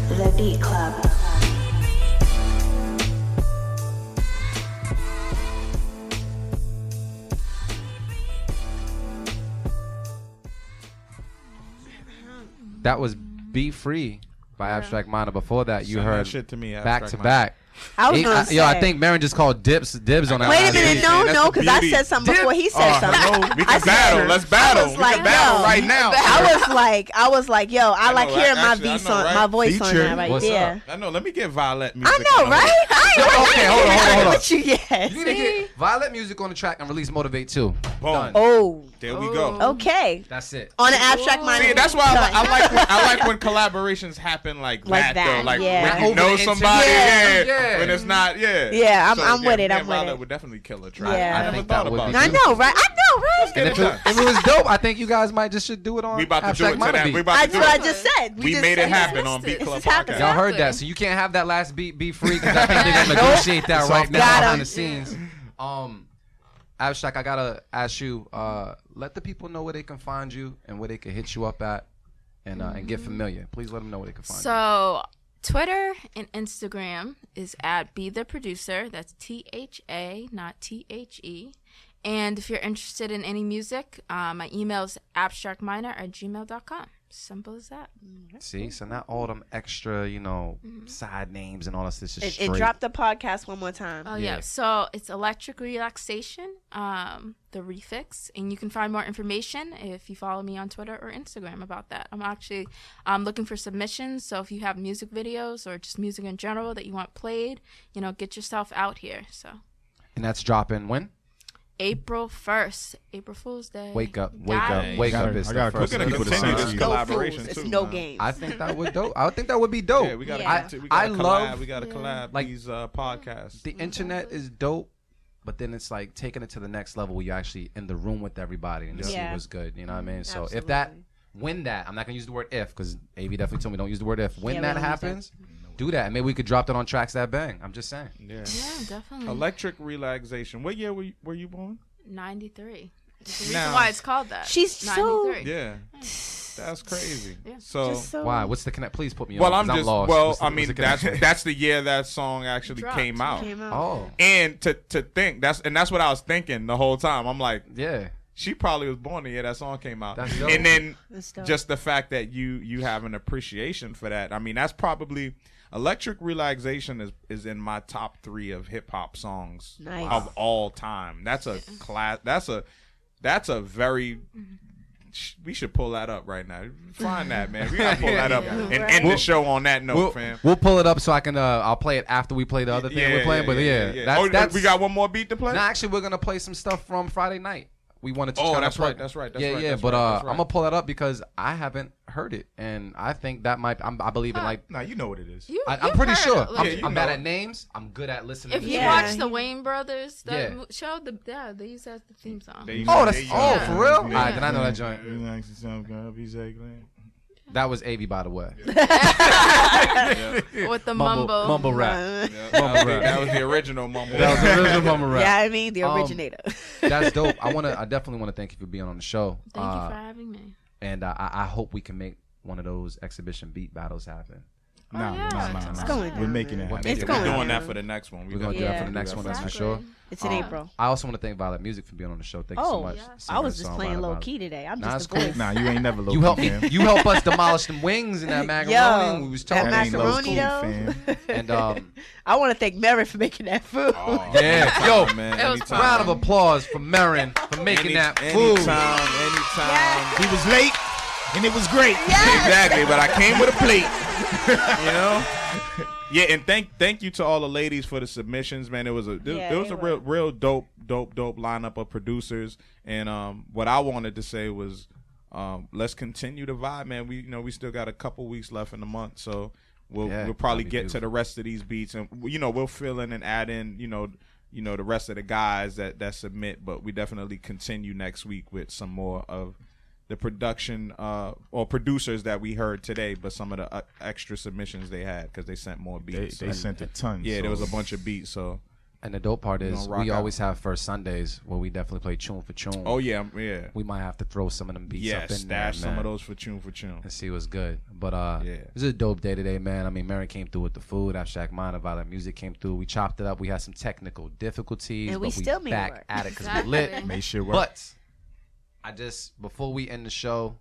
The Beat Club. That was Be Free by Abstract Minor. Before that, you Send that heard shit to me, back Abstract to Minor. back. I was gonna say. Yo, I think Marin just called dibs on that. Wait a last minute, beat. no, That's no, the because I beauty. said something before he said something. Hello, we I can said- battle. Let's battle. I was We like, can battle yo. right now. I was like, yo, I like know, hearing my actually, I beats know, on right? my voice on Feature. that right What's there. I know. Let me get Vylette music. I know, on. right? I ain't Okay, hold on. with you yet. You need to get Vylette music on the track and release Motivate too. Boom. Done. Oh, There we go. okay. That's it. On an Abstract Minor. See, that's why Done. I like when collaborations happen like Like that, that, though. Like yeah. when you Over know the somebody, internet. yeah. Yeah. When it's not, yeah. Yeah, I'm So, with it, me I'm and with Vylette it. would definitely kill a track. Yeah. I I never think thought that would about be it. I know, right? I know, right? And if it was dope, I think you guys might just should do it on We about to do Abstract it to Minor that. beat. We about That's to do what I it. just said. We just made it said happen this. on Beat This Club is happening. Y'all heard Exactly. that, so you can't have that last beat be free because I think they're gonna negotiate that right now Got 'em. behind the scenes. Abstract, I gotta ask you, let the people know where they can find you and where they can hit you up at, and get familiar. Please let them know where they can find you. So Twitter and Instagram is at Be The Producer. That's THA, not THE. And if you're interested in any music, my email is abstractminor@gmail.com. Simple as that. See, so not all them extra, side names and all this. This is And straight. drop the podcast one more time. Oh Yeah. yeah. So it's Electric Relaxation, the refix, and you can find more information if you follow me on Twitter or Instagram about that. I'm actually looking for submissions. So if you have music videos or just music in general that you want played, get yourself out here. So And that's dropping when? April 1st, April Fool's Day. Wake up, Got wake up, it. wake I up! gotta- It's I the gotta first We're gonna People to continue sign this up. No collaboration fools. too. It's no man. games. I think that would dope. I think that would be dope. Yeah, we gotta. Yeah. We I gotta collab. love We gotta collab like, these podcasts. The internet is dope, but then it's like taking it to the next level where you're actually in the room with everybody and to see Yeah. what's good. You know what I mean? So Absolutely. when that, I'm not gonna use the word if because AV definitely told me don't use the word if. When Yeah, we that don't use happens, do that, and maybe we could drop that on tracks that bang. I'm just saying. Yeah. Yeah, definitely. Electric relaxation. What year were you born? 93. There's a reason Now- why it's called that. She's so- 93. Yeah, that's crazy. Yeah. So, Just so Why? What's the connect? Please put me well, on. 'Cause I'm just lost. well. What's the- I what's mean, the that's connection? that's the year that song actually Dropped. came out. Came out. Oh, And to think that's what I was thinking the whole time. I'm like, yeah. she probably was born the year that song came out. That's dope. And then That's dope. just the fact that you have an appreciation for that. I mean, that's probably Electric Relaxation is in my top 3 of hip hop songs Nice. of all time. That's a class. That's a very. We should pull that up right now. Find that, man. We gotta pull that up and end the show on that note, fam. We'll pull it up so I can. I'll play it after we play the other thing we're playing. But yeah, Oh, that's we got one more beat to play. No, actually, we're gonna play some stuff from Friday night. we wanted to. Oh, kinda that's play- right. That's right. That's yeah, right. yeah. That's But right, that's I'm right. gonna pull that up because I haven't heard it, and I think that might. I believe in like. Nah, you know what it is. I'm you've pretty heard sure. it, like- I'm bad at names. I'm good at listening. If to you songs. watch the Wayne Brothers Yeah. show, they use that as the theme song. Oh, that's Yeah. for real. All Yeah. right, then I know that joint. That was AV, by the way. With the mumble rap. That was the original mumble. That was the original mumble rap. Yeah, I mean the originator. That's dope. I definitely want to thank you for being on the show. Thank you for having me. And I hope we can make one of those exhibition beat battles happen. Nah. going We're down, making man. it happen. It's We're going doing down. that for the next one. We're gonna do that Yeah. for the next one. That's for Exactly. sure. It's in April. I also want to thank Vylette Music for being on the show. Thank you so much. yes. I was just Singing playing songwriter low Vylette. key today. I'm Nah, just it's a cool. voice. Nah, you ain't never low You help key, me. fam. You help us demolish them wings in that macaroni. We was that talking. That ain't low macaroni key, though. fam. And I want to thank Mary for making that food. yeah, yo, man. It was Anytime. round of applause for Marin for making that food. Anytime. He was late, and it was great. Exactly, but I came with a plate. You know? Yeah, and thank you to all the ladies for the submissions, man. There was a real dope lineup of producers, and what I wanted to say was, let's continue to vibe, man. We still got a couple weeks left in the month, so we'll probably that'd be get to the rest of these beats, and we'll fill in and add in the rest of the guys that submit, but we definitely continue next week with some more of the production or producers that we heard today, but some of the extra submissions they had because they sent more beats. They sent a ton. Yeah, so there was a bunch of beats. So And the dope part is gonna rock we out. always have first Sundays where we definitely play tune for tune. oh yeah. We might have to throw some of them beats Yeah, up in there, stash some man, of those for tune. and see what's good. But Yeah. this is a dope day today, man. I mean, Mary came through with the food. Abstract Minor, Vylette Music came through. We chopped it up. We had some technical difficulties, And we but still made it back work. at it because Exactly. we lit. Made sure work. But before we end the show,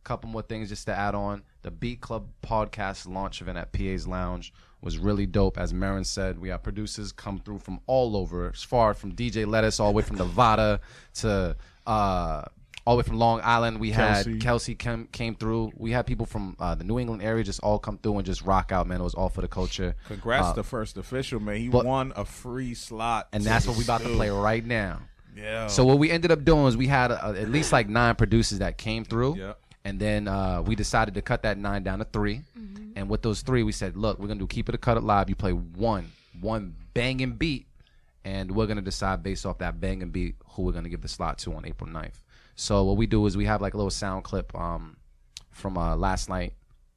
a couple more things just to add on. The Beat Club podcast launch event at PA's Lounge was really dope. As Marin said, we have producers come through from all over, as far from DJ Lettuce all the way from Nevada to all the way from Long Island. We had Kelsey came through. We had people from the New England area just all come through and just rock out, man. It was all for the culture. Congrats to First Official, man. He but- won a free slot, And to that's the what we about to stew. play right now. Yeah. So what we ended up doing is we had at least like 9 producers that came through. Yeah. And then we decided to cut that 9 down to 3. And with those 3, we said, look, we're going to do Keep It or Cut It Live. You play one banging beat, and we're going to decide based off that banging beat who we're going to give the slot to on April 9th. So what we do is we have like a little sound clip from last night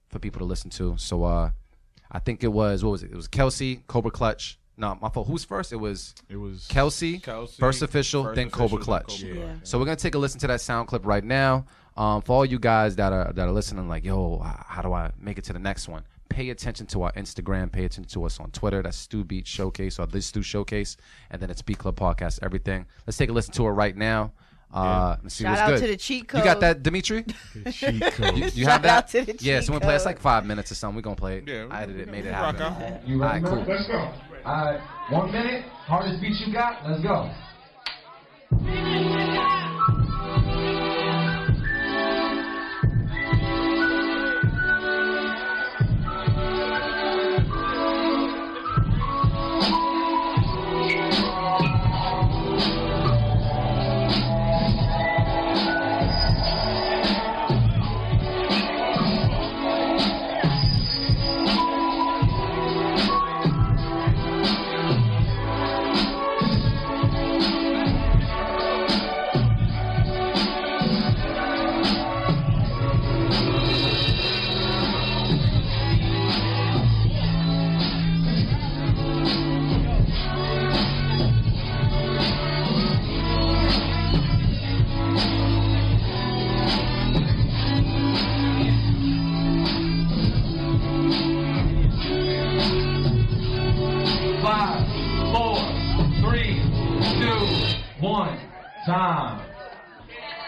for people to listen to. So I think it was, what was it? It was Kelsey, Cobra Clutch. No, my fault. Who's first? It was Kelsey, First Official, then Cobra Clutch. Yeah. So we're gonna take a listen to that sound clip right now. For all you guys that are listening, like, yo, how do I make it to the next one? Pay attention to our Instagram. Pay attention to us on Twitter. That's Stu Beat Showcase or This Stu Showcase, and then it's Beat Club Podcast. Everything. Let's take a listen to it right now. Let's see Shout what's out good. to the cheat code. You got that, Dimitri? cheat code. You have Shout that? out to the Yeah. cheat So we play. It's code. like 5 minutes or something. We're gonna play it. Yeah, I edited it, made it rock happen. out. All right, cool. Let's go. All right, 1 minute. Hardest beat you got? Let's go. Five, four, three, two, one. Time.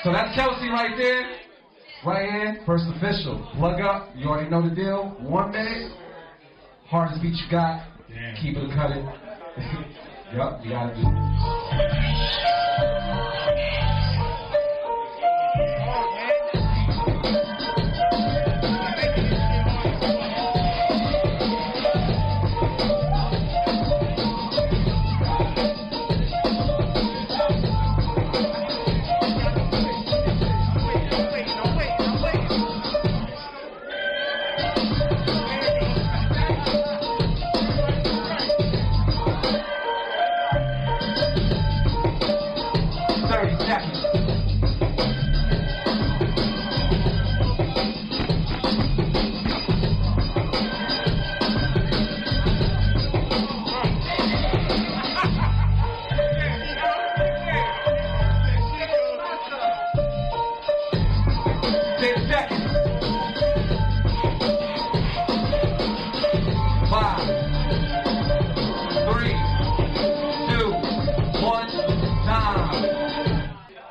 So that's Kelsey right there. Right here. First Official. Plug up. You already know the deal. 1 minute. Hardest beat you got. Keep it or cut it. Yup, you gotta do it. seconds.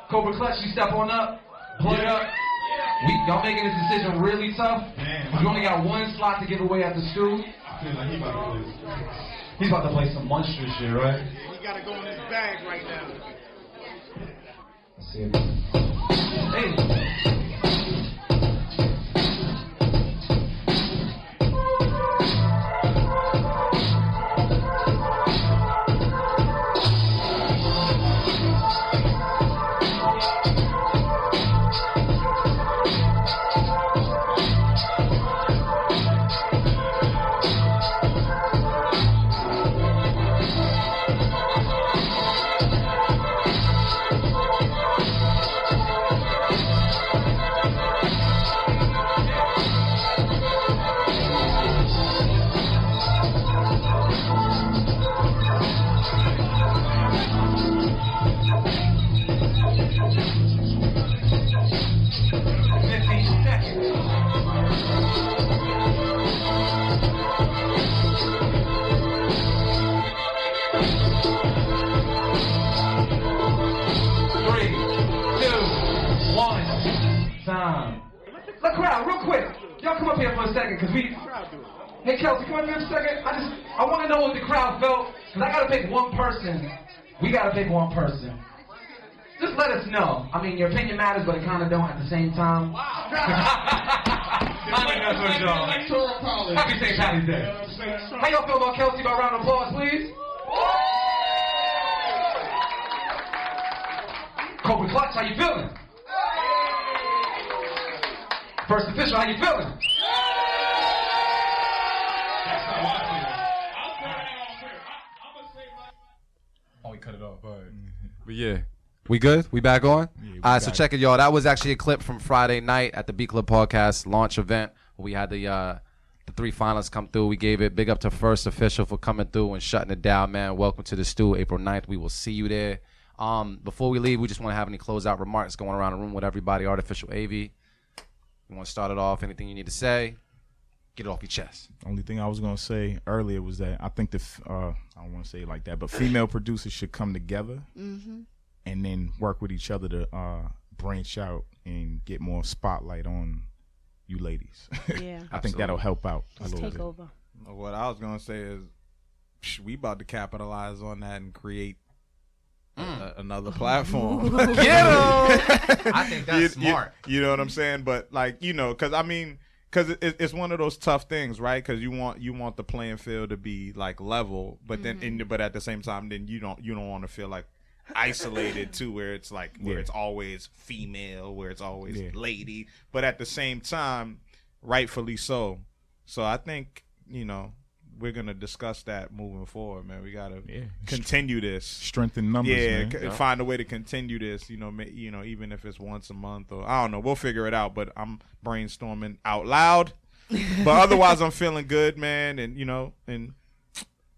Cobra Clutch, you step on up, plug up. Y'all making this decision really tough. You only got one slot to give away at the stew. I feel like He's about to play some monstrous shit, right? he got to go in his bag right now. Let's see it. Hey. The crowd, real quick. Y'all come up here for a second, because we... Hey, Kelsey, come up here for a second. I want to know what the crowd felt, because I got to pick one person. We got to pick one person. Just let us know. I mean, your opinion matters, but it kind of don't at the same time. Wow. I mean, that's what y'all... Happy St. Patty's Day. How y'all feel about Kelsey? By round of applause, please. Cobra Clutch, how you feeling? First Official, how you feeling? Oh, we cut it off. All right. But yeah. We good? We back on? Yeah, all right, so check it, y'all. That was actually a clip from Friday night at the Beat Club Podcast launch event. We had the 3 finalists come through. We gave it big up to First Official for coming through and shutting it down, man. Welcome to the stew, April 9th. We will see you there. Before we leave, we just want to have any closeout remarks going around the room with everybody. Artificial AV. You want to start it off? Anything you need to say? Get it off your chest. Only thing I was gonna say earlier was that I think I don't want to say it like that, but female producers should come together and then work with each other to branch out and get more spotlight on you ladies. Yeah, I think that'll help out a little take bit. over. What I was gonna say is, we about to capitalize on that and create another platform. Get him! I think that's smart. You know what I'm saying? But like, you know, because it's one of those tough things, right? Because you want the playing field to be like level, but then but at the same time, then you don't want to feel like isolated too, where it's like where it's always female, where it's always lady, but at the same time, rightfully so. So I think, you know, we're gonna discuss that moving forward, man. We gotta continue this, strengthen numbers, man. Find a way to continue this. You know, even if it's once a month or I don't know, we'll figure it out. But I'm brainstorming out loud. But otherwise, I'm feeling good, man. And you know, and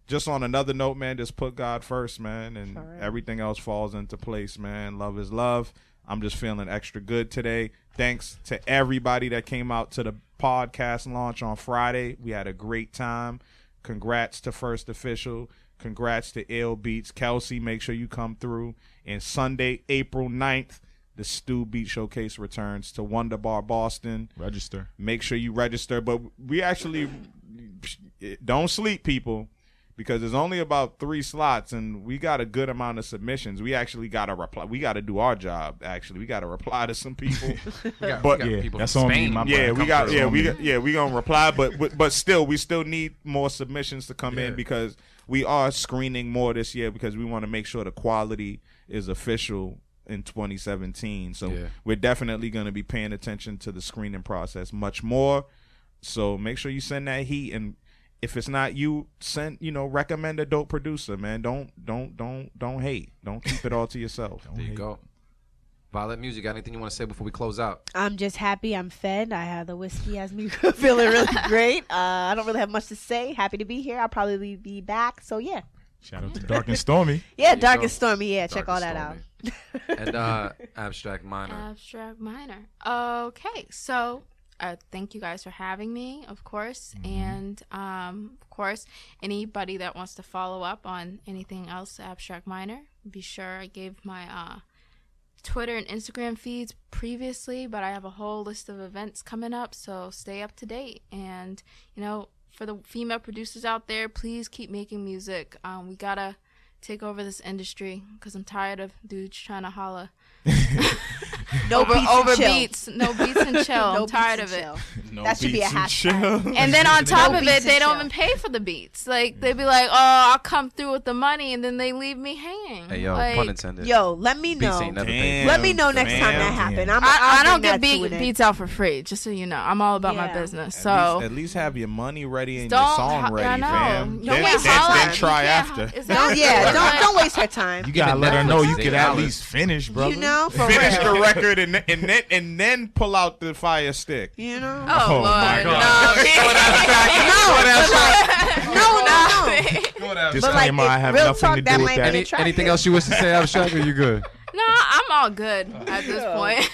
just on another note, man, just put God first, man, and everything else falls into place, man. Love is love. I'm just feeling extra good today. Thanks to everybody that came out to the podcast launch on Friday. We had a great time. Congrats to First Official. Congrats to Ill Beats. Kelsey, make sure you come through. And Sunday, April 9th, the Stew Beat Showcase returns to Wonder Bar Boston. Register. Make sure you register. But we actually don't sleep, people, because there's only about 3 slots, and we got a good amount of submissions. We actually got to reply. We got to do our job. Actually, we got to reply to some people. we got people that's from on Spain. me. We gonna reply, but still, we still need more submissions to come in because we are screening more this year because we want to make sure the quality is official in 2017. So we're definitely going to be paying attention to the screening process much more. So make sure you send that heat, and if it's not you, recommend a dope producer, man. Don't hate. Don't keep it all to yourself. There you go. Vylette Music, got anything you want to say before we close out? I'm just happy I'm fed. I have the whiskey has me feeling really great. I don't really have much to say. Happy to be here. I'll probably be back. So yeah. Shout out to Dark and Stormy. Yeah, Dark and Stormy. Yeah, check all that out. And Abstract Minor. Abstract Minor. Okay, so thank you guys for having me, of course. And of course, anybody that wants to follow up on anything else Abstract Minor, be sure I gave my Twitter and Instagram feeds previously, but I have a whole list of events coming up, so stay up to date. And for the female producers out there, please keep making music. We gotta take over this industry because I'm tired of dudes trying to holla over beats, no beats and chill. I'm tired of it. That should be a hashtag. And then on top of it, they don't even pay for the beats. Like they be like, "Oh, I'll come through with the money," and then they leave me hanging. Hey, yo, like, pun intended. Yo, let me know. Let me know next time that happens. I don't get beats out for free. Just so you know, I'm all about my business. So at least have your money ready and your song ready, fam. Then try after. Don't waste her time. You gotta let her know you could at least finish, brother. You know, finish the record and then pull out the fire stick. You know. Oh my God. No. Disclaimer: I have nothing to do with that. Anything else you wish to say, Abstract? Or you good? No, I'm all good at this point.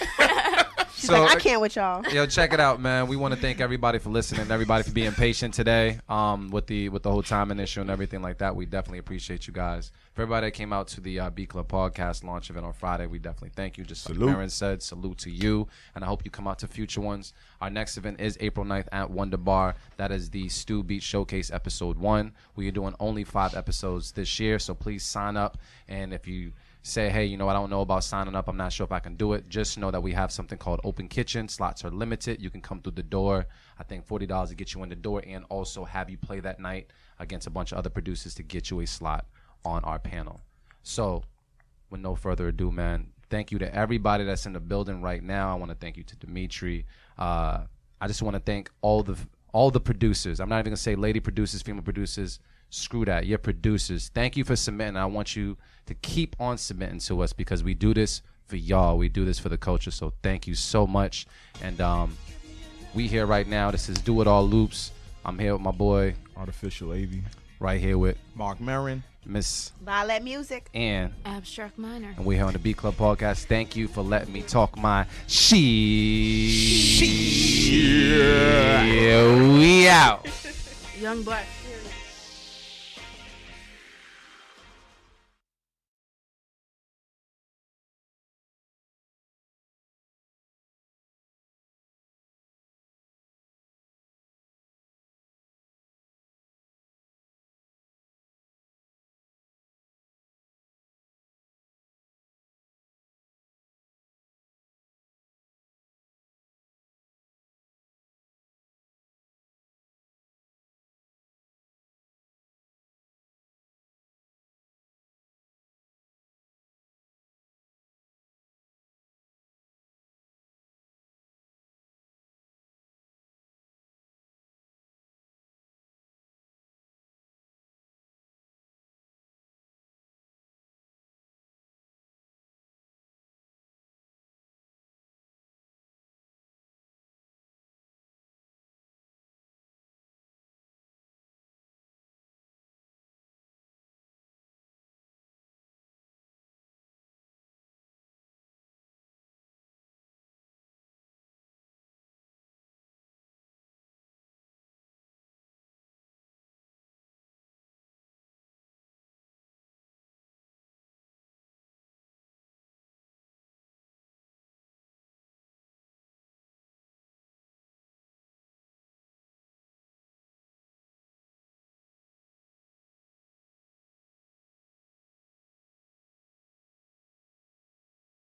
So I can't with y'all. Yo, check it out, man. We want to thank everybody for listening, everybody for being patient today, with the whole timing issue and everything like that. We definitely appreciate you guys. For everybody that came out to the B Club podcast launch event on Friday, we definitely thank you. Just like Marin said, salute to you, and I hope you come out to future ones. Our next event is April 9th at Wonder Bar. That is the Stu Beat Showcase Episode 1. We are doing only 5 episodes this year, so please sign up. And if you say, hey, I don't know about signing up, I'm not sure if I can do it, just know that we have something called Open Kitchen. Slots are limited. You can come through the door. I think $40 to get you in the door, and also have you play that night against a bunch of other producers to get you a slot on our panel. So with no further ado, man, thank you to everybody that's in the building right now. I want to thank you to Dimitri. I just want to thank all the producers. I'm not even gonna say lady producers, female producers. Screw that. You're producers. Thank you for submitting. I want you to keep on submitting to us because we do this for y'all. We do this for the culture. So thank you so much. And we here right now. This is Do It All Loops. I'm here with my boy Artificial AV. Right here with Mark Marin, Miss Vylette Music, and Abstract Minor. And we're here on the B Club podcast. Thank you for letting me talk my shit. We out. Young Black.